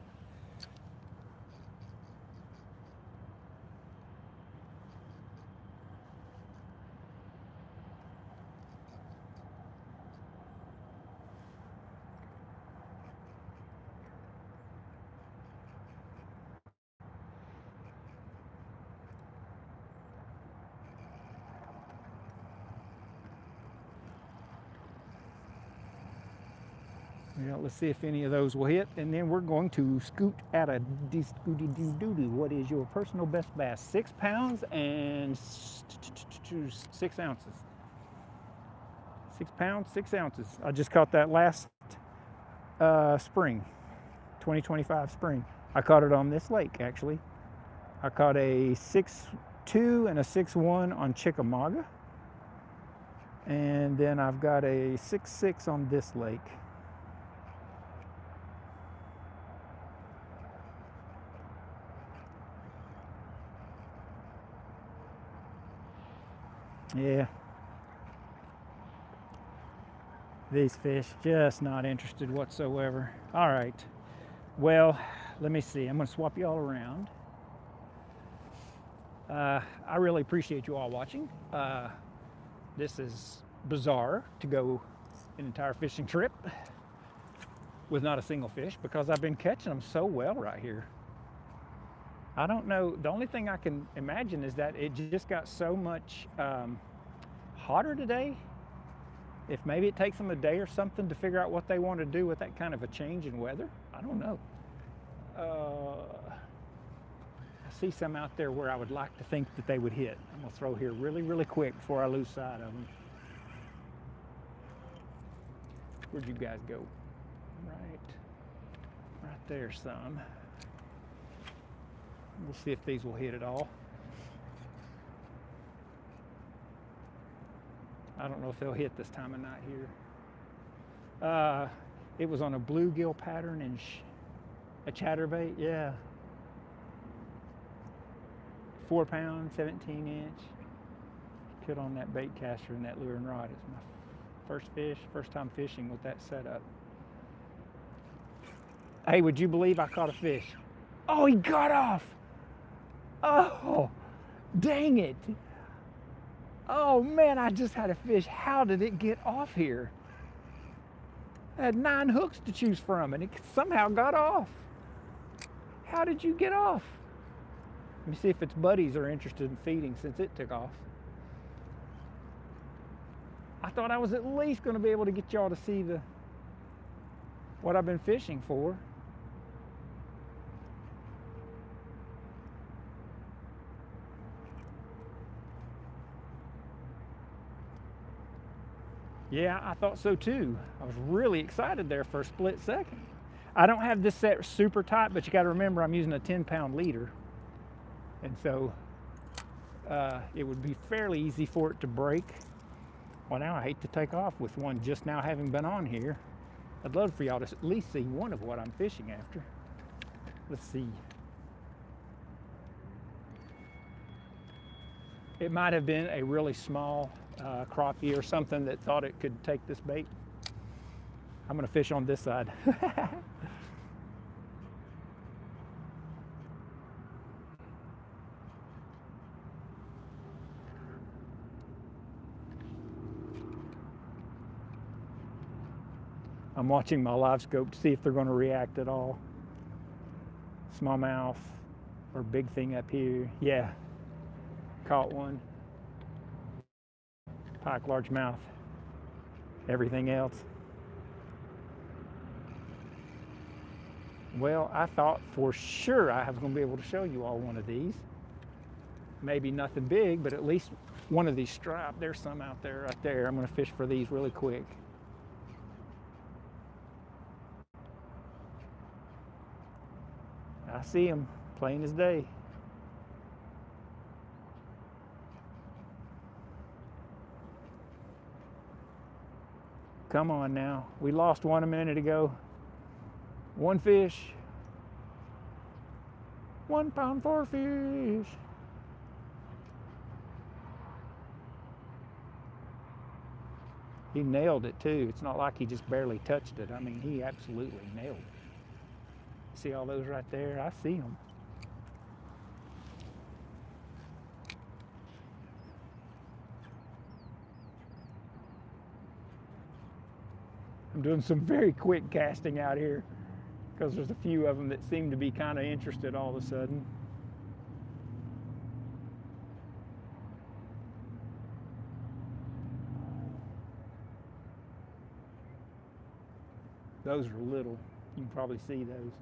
S1: Yeah, let's see if any of those will hit, and then we're going to scoot out of doo-doo. What is your personal best bass? 6 pounds and 6 ounces. 6 pounds, 6 ounces. I just caught that last spring, 2025 spring. I caught it on this lake, actually. I caught a 6.2 and a 6.1 on Chickamauga, and then I've got a 6.6 on this lake. Yeah, these fish just not interested whatsoever. All right, well, let me see. I'm gonna swap you all around. I really appreciate you all watching. This is bizarre to go an entire fishing trip with not a single fish because I've been catching them so well right here. I don't know, the only thing I can imagine is that it just got so much hotter today. If maybe it takes them a day or something to figure out what they want to do with that kind of a change in weather. I don't know. I see some out there where I would like to think that they would hit. I'm gonna throw here really, really quick before I lose sight of them. Where'd you guys go? Right there some. We'll see if these will hit at all. I don't know if they'll hit this time of night here. It was on a bluegill pattern and a chatterbait, yeah. 4 pound, 17 inch. Put on that bait caster and that lure and rod. It's my first time fishing with that setup. Hey, would you believe I caught a fish? Oh, he got off. Oh, dang it. Oh man, I just had a fish. How did it get off here? I had 9 hooks to choose from and it somehow got off. How did you get off? Let me see if its buddies are interested in feeding since it took off. I thought I was at least going to be able to get y'all to see what I've been fishing for. Yeah, I thought so too. I was really excited there for a split second. I don't have this set super tight, but you got to remember I'm using a 10-pound leader. And so it would be fairly easy for it to break. Well, now I hate to take off with one just now having been on here. I'd love for y'all to at least see one of what I'm fishing after. Let's see. It might have been a really small crappie or something that thought it could take this bait. I'm gonna fish on this side. I'm watching my live scope to see if they're going to react at all. Smallmouth or big thing up here. Yeah, caught one. Pike largemouth. Everything else. Well, I thought for sure I was going to be able to show you all one of these. Maybe nothing big, but at least one of these striped. There's some out there right there. I'm going to fish for these really quick. I see them, plain as day. Come on now. We lost one a minute ago. One fish. 1 pound 4 fish. He nailed it too. It's not like he just barely touched it. I mean, he absolutely nailed it. See all those right there? I see them. I'm doing some very quick casting out here because there's a few of them that seem to be kind of interested all of a sudden. Those are little. You can probably see those.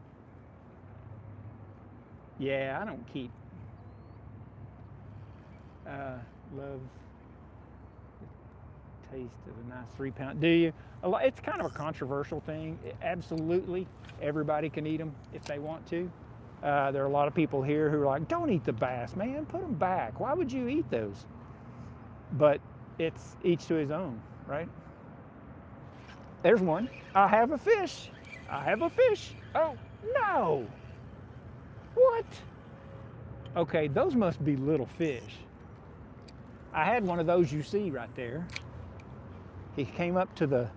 S1: Yeah, I don't keep. Love the taste of a nice 3 pound. Do you? It's kind of a controversial thing. Absolutely, everybody can eat them if they want to. There are a lot of people here who are like, "Don't eat the bass, man. Put them back. Why would you eat those?" But it's each to his own, right? There's one. I have a fish. I have a fish. Oh no! What? Okay, those must be little fish. I had one of those you see right there. He came up to the,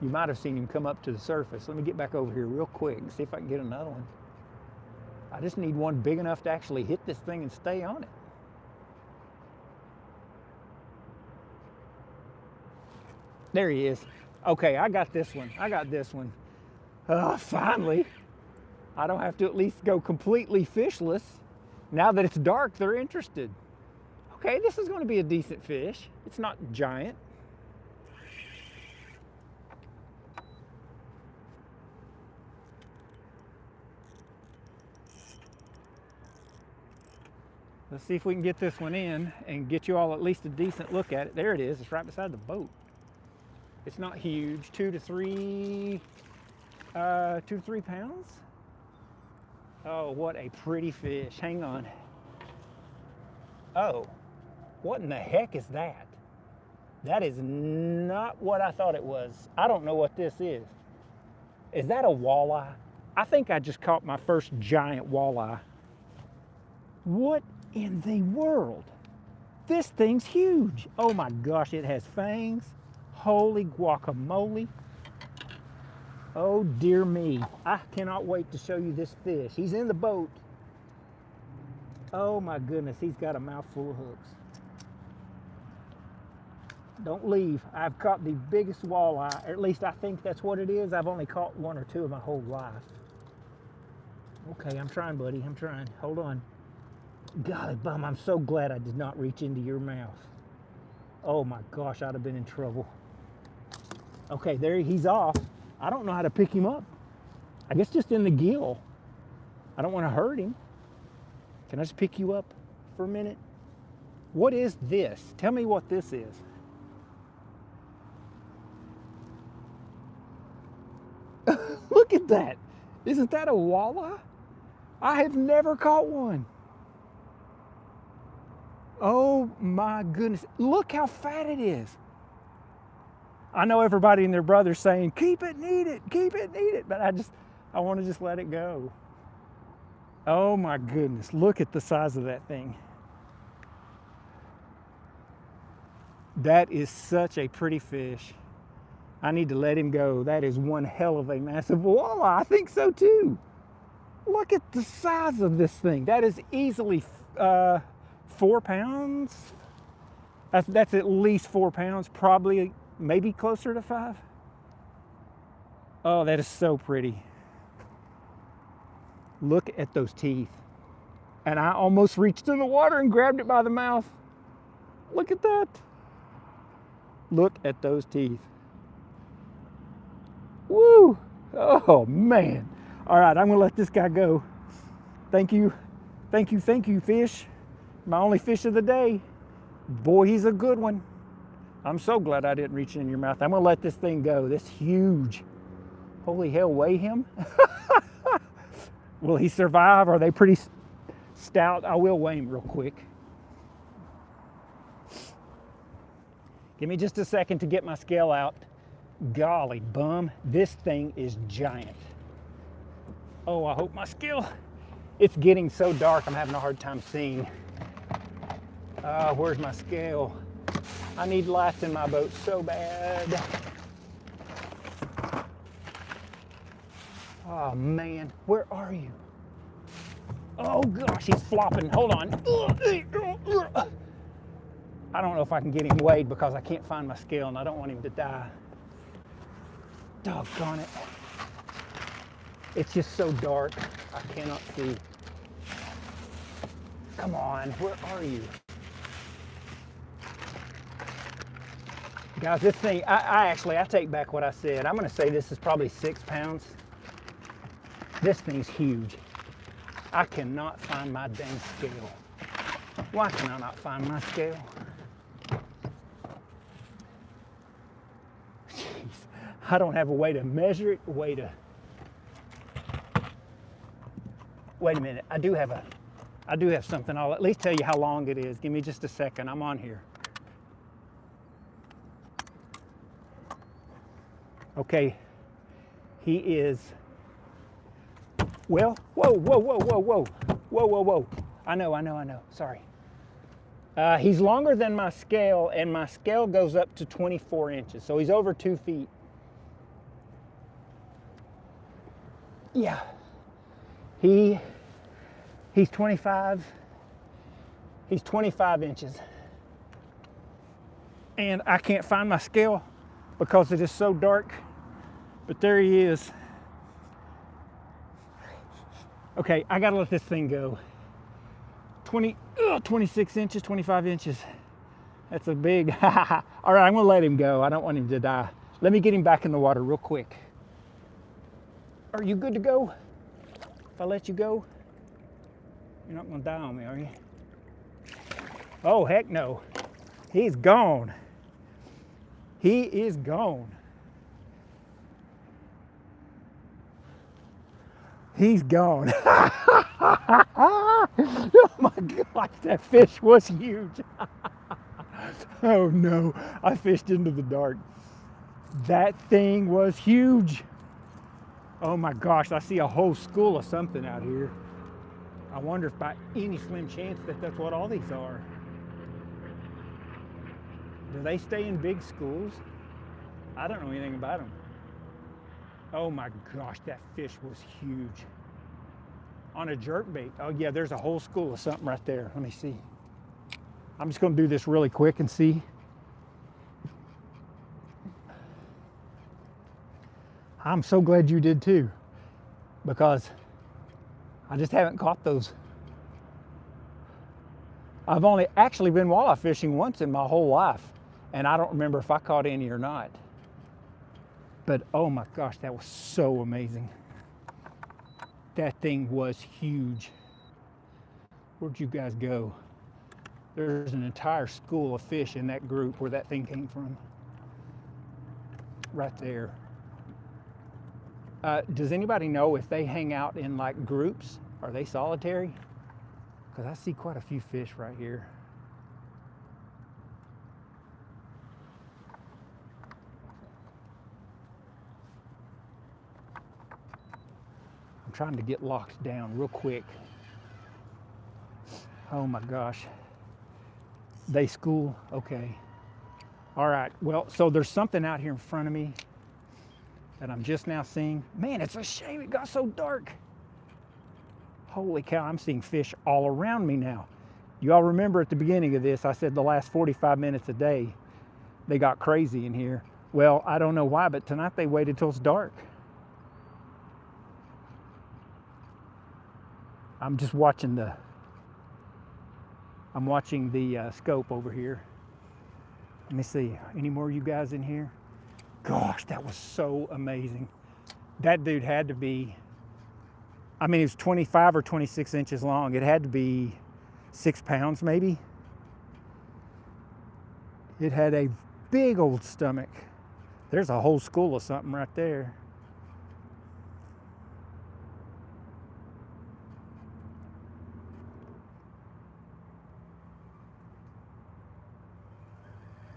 S1: you might have seen him come up to the surface. Let me get back over here real quick and see if I can get another one. I just need one big enough to actually hit this thing and stay on it. There he is. Okay, I got this one. I got this one. Finally. I don't have to at least go completely fishless. Now that it's dark, they're interested. Okay, this is going to be a decent fish. It's not giant. Let's see if we can get this one in and get you all at least a decent look at it. There it is. It's right beside the boat. It's not huge. 2 to 3 pounds. Oh, what a pretty fish. Hang on. Oh, what in the heck is that? That is not what I thought it was. I don't know what this is. Is that a walleye? I think I just caught my first giant walleye. What in the world? This thing's huge. Oh my gosh, it has fangs. Holy guacamole. Oh dear me. I cannot wait to show you this fish. He's in the boat. Oh my goodness, he's got a mouthful of hooks. Don't leave. I've caught the biggest walleye, or at least I think that's what it is. I've only caught 1 or 2 in my whole life. Okay, I'm trying, buddy. I'm trying. Hold on. Golly bum, I'm so glad I did not reach into your mouth. Oh my gosh, I'd have been in trouble. Okay, there he's off. I don't know how to pick him up. I guess just in the gill. I don't want to hurt him. Can I just pick you up for a minute? What is this? Tell me what this is. Look at that. Isn't that a walleye? I have never caught one. Oh my goodness. Look how fat it is. I know everybody and their brother's saying, keep it and eat it, keep it and eat it. But I want to just let it go. Oh my goodness. Look at the size of that thing. That is such a pretty fish. I need to let him go. That is one hell of a massive walleye. I think so too. Look at the size of this thing. That is easily 4 pounds. That's at least 4 pounds, probably maybe closer to 5. Oh, that is so pretty. Look at those teeth. And I almost reached in the water and grabbed it by the mouth. Look at that. Look at those teeth. Woo! Oh man. All right, I'm gonna let this guy go. Thank you, fish. My only fish of the day. Boy, he's a good one. I'm so glad I didn't reach in your mouth. I'm gonna let this thing go. This huge. Holy hell, weigh him. Will he survive? Are they pretty stout? I will weigh him real quick. Give me just a second to get my scale out. Golly bum, this thing is giant. Oh, I hope my scale, it's getting so dark I'm having a hard time seeing. Where's my scale? I need lights in my boat so bad. Oh man, where are you? Oh gosh, he's flopping, hold on. I don't know if I can get him weighed because I can't find my scale and I don't want him to die. Doggone it. It's just so dark, I cannot see. Come on, where are you? Guys, this thing, I take back what I said. I'm gonna say this is probably 6 pounds. This thing's huge. I cannot find my dang scale. Why can I not find my scale? Jeez, I don't have a way to measure it, wait a minute, I do have something. I'll at least tell you how long it is. Give me just a second, I'm on here. Okay, he is, well, whoa. I know, sorry. He's longer than my scale, and my scale goes up to 24 inches, so he's over 2 feet. Yeah, he's 25 inches. And I can't find my scale because it is so dark, but there he is. Okay, I gotta let this thing go. 26 inches, 25 inches. That's a big, all right, I'm gonna let him go. I don't want him to die. Let me get him back in the water real quick. Are you good to go? If I let you go? You're not gonna die on me, are you? Oh, heck no. He's gone. He is gone. He's gone. Oh my gosh, that fish was huge. Oh no, I fished into the dark. That thing was huge. Oh my gosh, I see a whole school of something out here. I wonder if by any slim chance that's what all these are. Do they stay in big schools? I don't know anything about them. Oh my gosh, that fish was huge. On a jerkbait. Oh yeah, there's a whole school of something right there. Let me see. I'm just gonna do this really quick and see. I'm so glad you did too, because I just haven't caught those. I've only actually been walleye fishing once in my whole life, and I don't remember if I caught any or not. But oh my gosh, that was so amazing. That thing was huge. Where'd you guys go? There's an entire school of fish in that group where that thing came from. Right there. Does anybody know if they hang out in like groups? Are they solitary? Because I see quite a few fish right here. I'm trying to get locked down real quick. Oh my gosh. They school, okay. All right, well, so there's something out here in front of me that I'm just now seeing. Man, it's a shame it got so dark. Holy cow, I'm seeing fish all around me now. You all remember at the beginning of this, I said the last 45 minutes a day, they got crazy in here. Well, I don't know why, but tonight they waited till it's dark. I'm just watching the scope over here. Let me see, any more of you guys in here? Gosh, that was so amazing. That dude had to be, I mean, he was 25 or 26 inches long. It had to be 6 pounds maybe. It had a big old stomach. There's a whole school of something right there.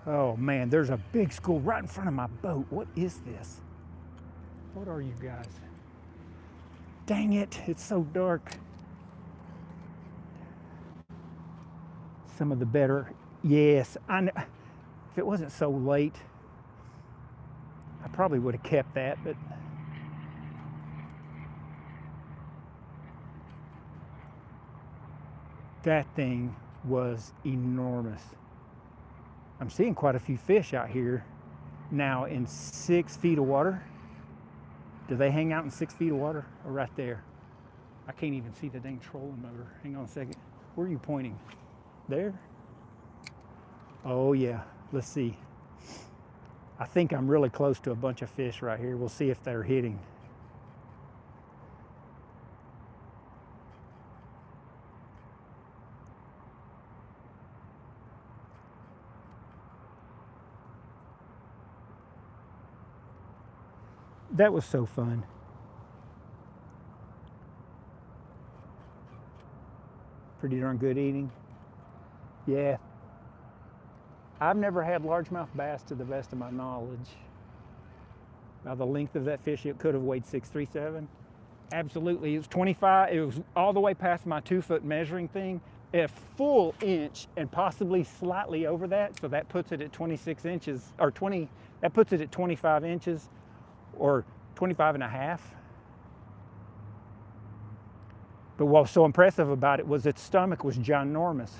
S1: Oh man, there's a big school right in front of my boat. What is this? What are you guys? Dang it, it's so dark. Some of the better, yes, I know. If it wasn't so late, I probably would have kept that, but that thing was enormous. I'm seeing quite a few fish out here now in 6 feet of water. Do they hang out in 6 feet of water? Or right there? I can't even see the dang trolling motor. Hang on a second. Where are you pointing? There? Oh yeah, let's see. I think I'm really close to a bunch of fish right here. We'll see if they're hitting. That was so fun. Pretty darn good eating. Yeah. I've never had largemouth bass to the best of my knowledge. By the length of that fish, it could have weighed 637. Absolutely, it was 25. It was all the way past my 2-foot measuring thing, a full inch and possibly slightly over that. So that puts it at 26 inches or 20, that puts it at 25 inches or 25 and a half. But what was so impressive about it was its stomach was ginormous.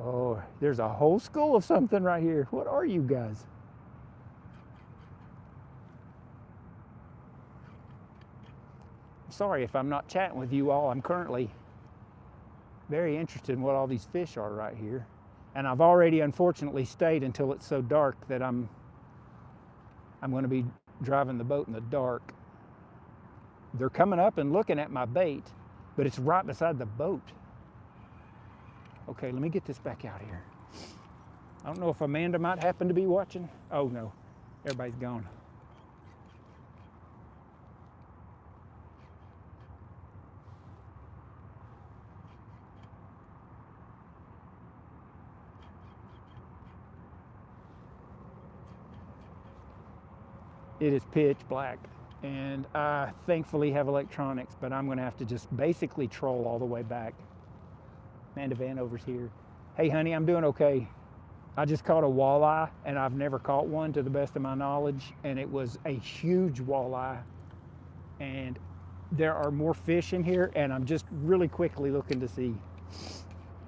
S1: Oh, there's a whole school of something right here. What are you guys? Sorry if I'm not chatting with you all. I'm currently very interested in what all these fish are right here. And I've already unfortunately stayed until it's so dark that I'm going to be driving the boat in the dark. They're coming up and looking at my bait, but it's right beside the boat. Okay, let me get this back out here. I don't know if Amanda might happen to be watching. Oh no, everybody's gone. It is pitch black, and I thankfully have electronics, but I'm gonna have to just basically troll all the way back. Amanda Vanover's here. Hey honey, I'm doing okay. I just caught a walleye, and I've never caught one to the best of my knowledge, and it was a huge walleye. And there are more fish in here, and I'm just really quickly looking to see.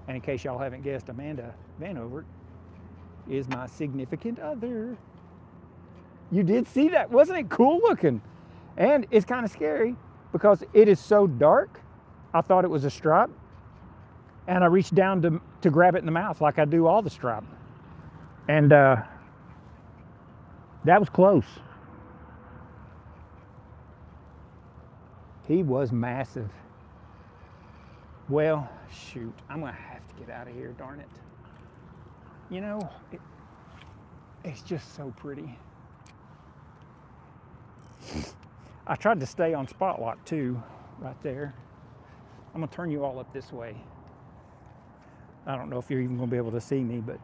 S1: And in case y'all haven't guessed, Amanda Vanover is my significant other. You did see that, wasn't it cool looking? And it's kind of scary because it is so dark. I thought it was a stripe, and I reached down to grab it in the mouth like I do all the stripe. And that was close. He was massive. Well, shoot, I'm gonna have to get out of here, darn it. You know, it's just so pretty. I tried to stay on spotlight too, right there. I'm gonna turn you all up this way. I don't know if you're even gonna be able to see me, but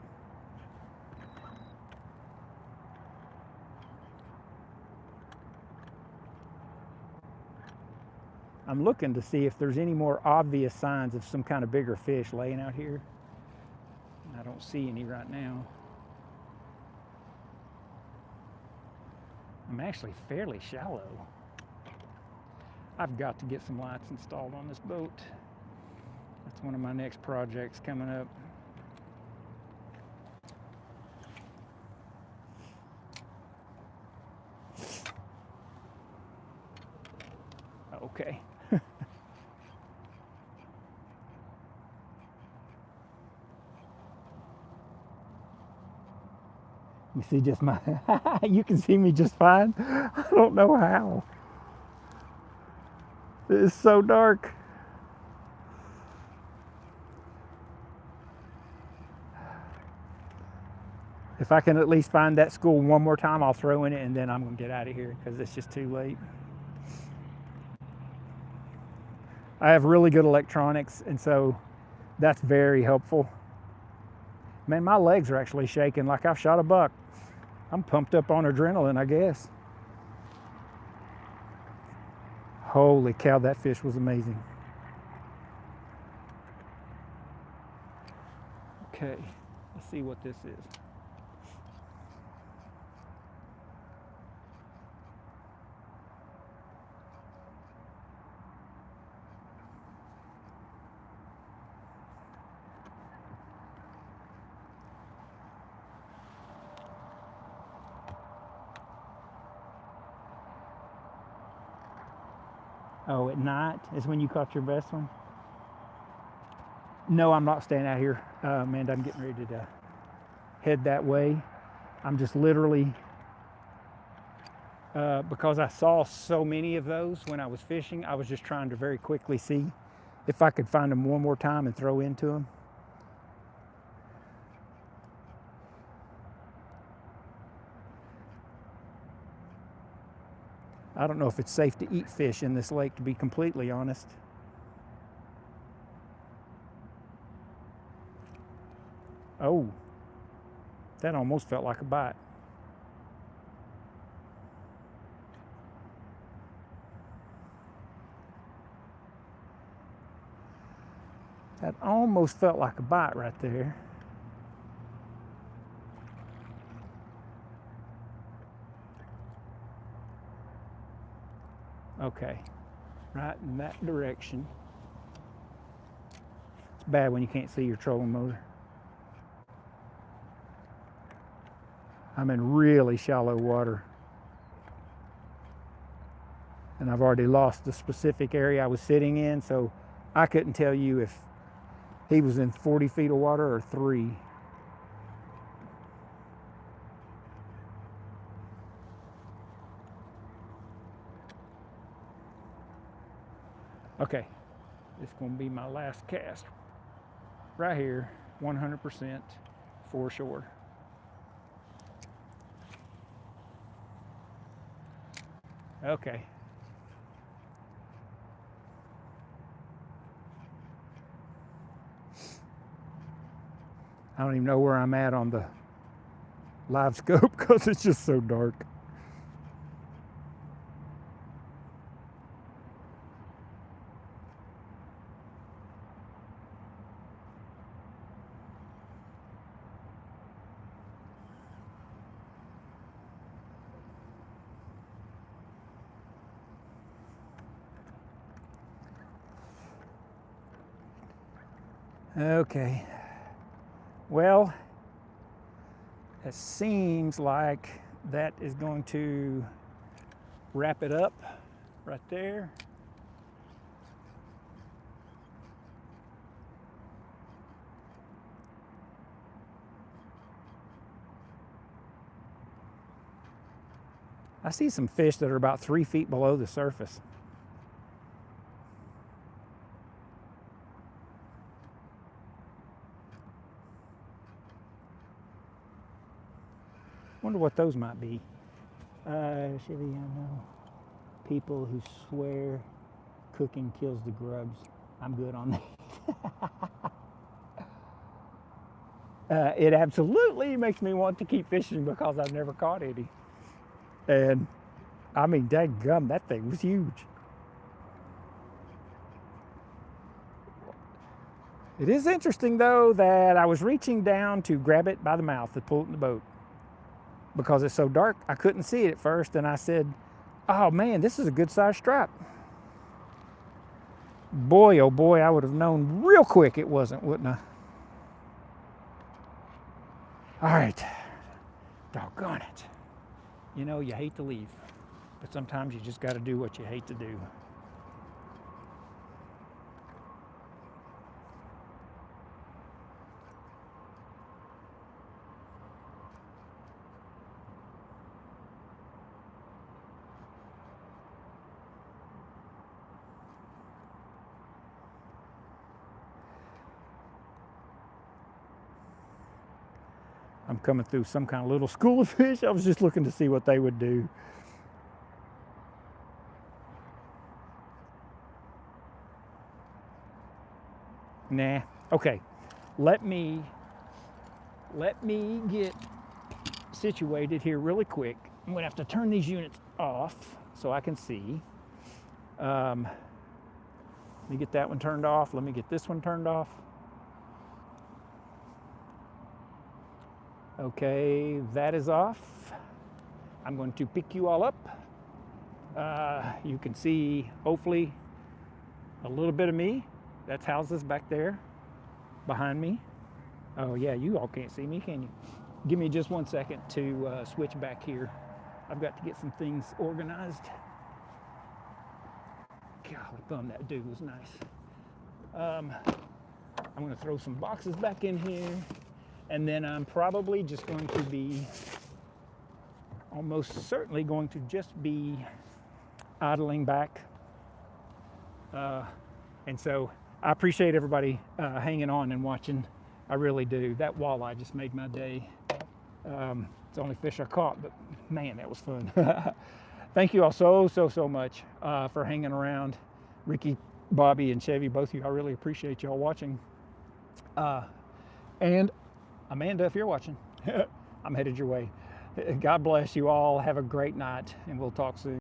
S1: I'm looking to see if there's any more obvious signs of some kind of bigger fish laying out here. I don't don't see any right now. I'm actually fairly shallow. I've got to get some lights installed on this boat. That's one of my next projects coming up. Okay. You see just my, you can see me just fine. I don't know how. It's so dark. If I can at least find that school one more time, I'll throw in it and then I'm gonna get out of here because it's just too late. I have really good electronics, and so that's very helpful. Man, my legs are actually shaking like I've shot a buck. I'm pumped up on adrenaline, I guess. Holy cow, that fish was amazing. Okay, let's see what this is. Oh, at night is when you caught your best one? No, I'm not staying out here. Amanda, I'm getting ready to head that way. I'm just literally, because I saw so many of those when I was fishing, I was just trying to very quickly see if I could find them one more time and throw into them. I don't know if it's safe to eat fish in this lake, to be completely honest. Oh, that almost felt like a bite. That almost felt like a bite right there. Okay, right in that direction. It's bad when you can't see your trolling motor. I'm in really shallow water. And I've already lost the specific area I was sitting in, so I couldn't tell you if he was in 40 feet of water or 3. Okay, this is going to be my last cast. Right here, 100% foreshore. Okay. I don't even know where I'm at on the live scope because it's just so dark. Okay, well, it seems like that is going to wrap it up right there. I see some fish that are about 3 feet below the surface. Wonder what those might be. Chevy, I know people who swear cooking kills the grubs. I'm good on that. It absolutely makes me want to keep fishing because I've never caught any. And I mean, dadgum, that thing was huge. It is interesting though that I was reaching down to grab it by the mouth to pull it in the boat because it's so dark I couldn't see it at first, and I said, oh man, this is a good sized stripe. Boy, oh boy, I would have known real quick it wasn't, wouldn't I? All right, doggone it. You know, you hate to leave, but sometimes you just got to do what you hate to do. I'm coming through some kind of little school of fish. I was just looking to see what they would do. Nah. Okay. Let me get situated here really quick. I'm gonna have to turn these units off so I can see. Let me get that one turned off. Let me get this one turned off. Okay, that is off. I'm going to pick you all up. You can see, hopefully, a little bit of me. That's houses back there behind me. Oh yeah, you all can't see me, can you? Give me just 1 second to switch back here. I've got to get some things organized. Golly bum, that dude was nice. I'm going to throw some boxes back in here. And then I'm probably just going to be, almost certainly going to just be idling back. And so I appreciate everybody hanging on and watching. I really do. That walleye just made my day. It's the only fish I caught, but man, that was fun. Thank you all so much for hanging around. Ricky, Bobby, and Chevy, both of you, I really appreciate y'all watching. And Amanda, if you're watching, I'm headed your way. God bless you all. Have a great night, and we'll talk soon.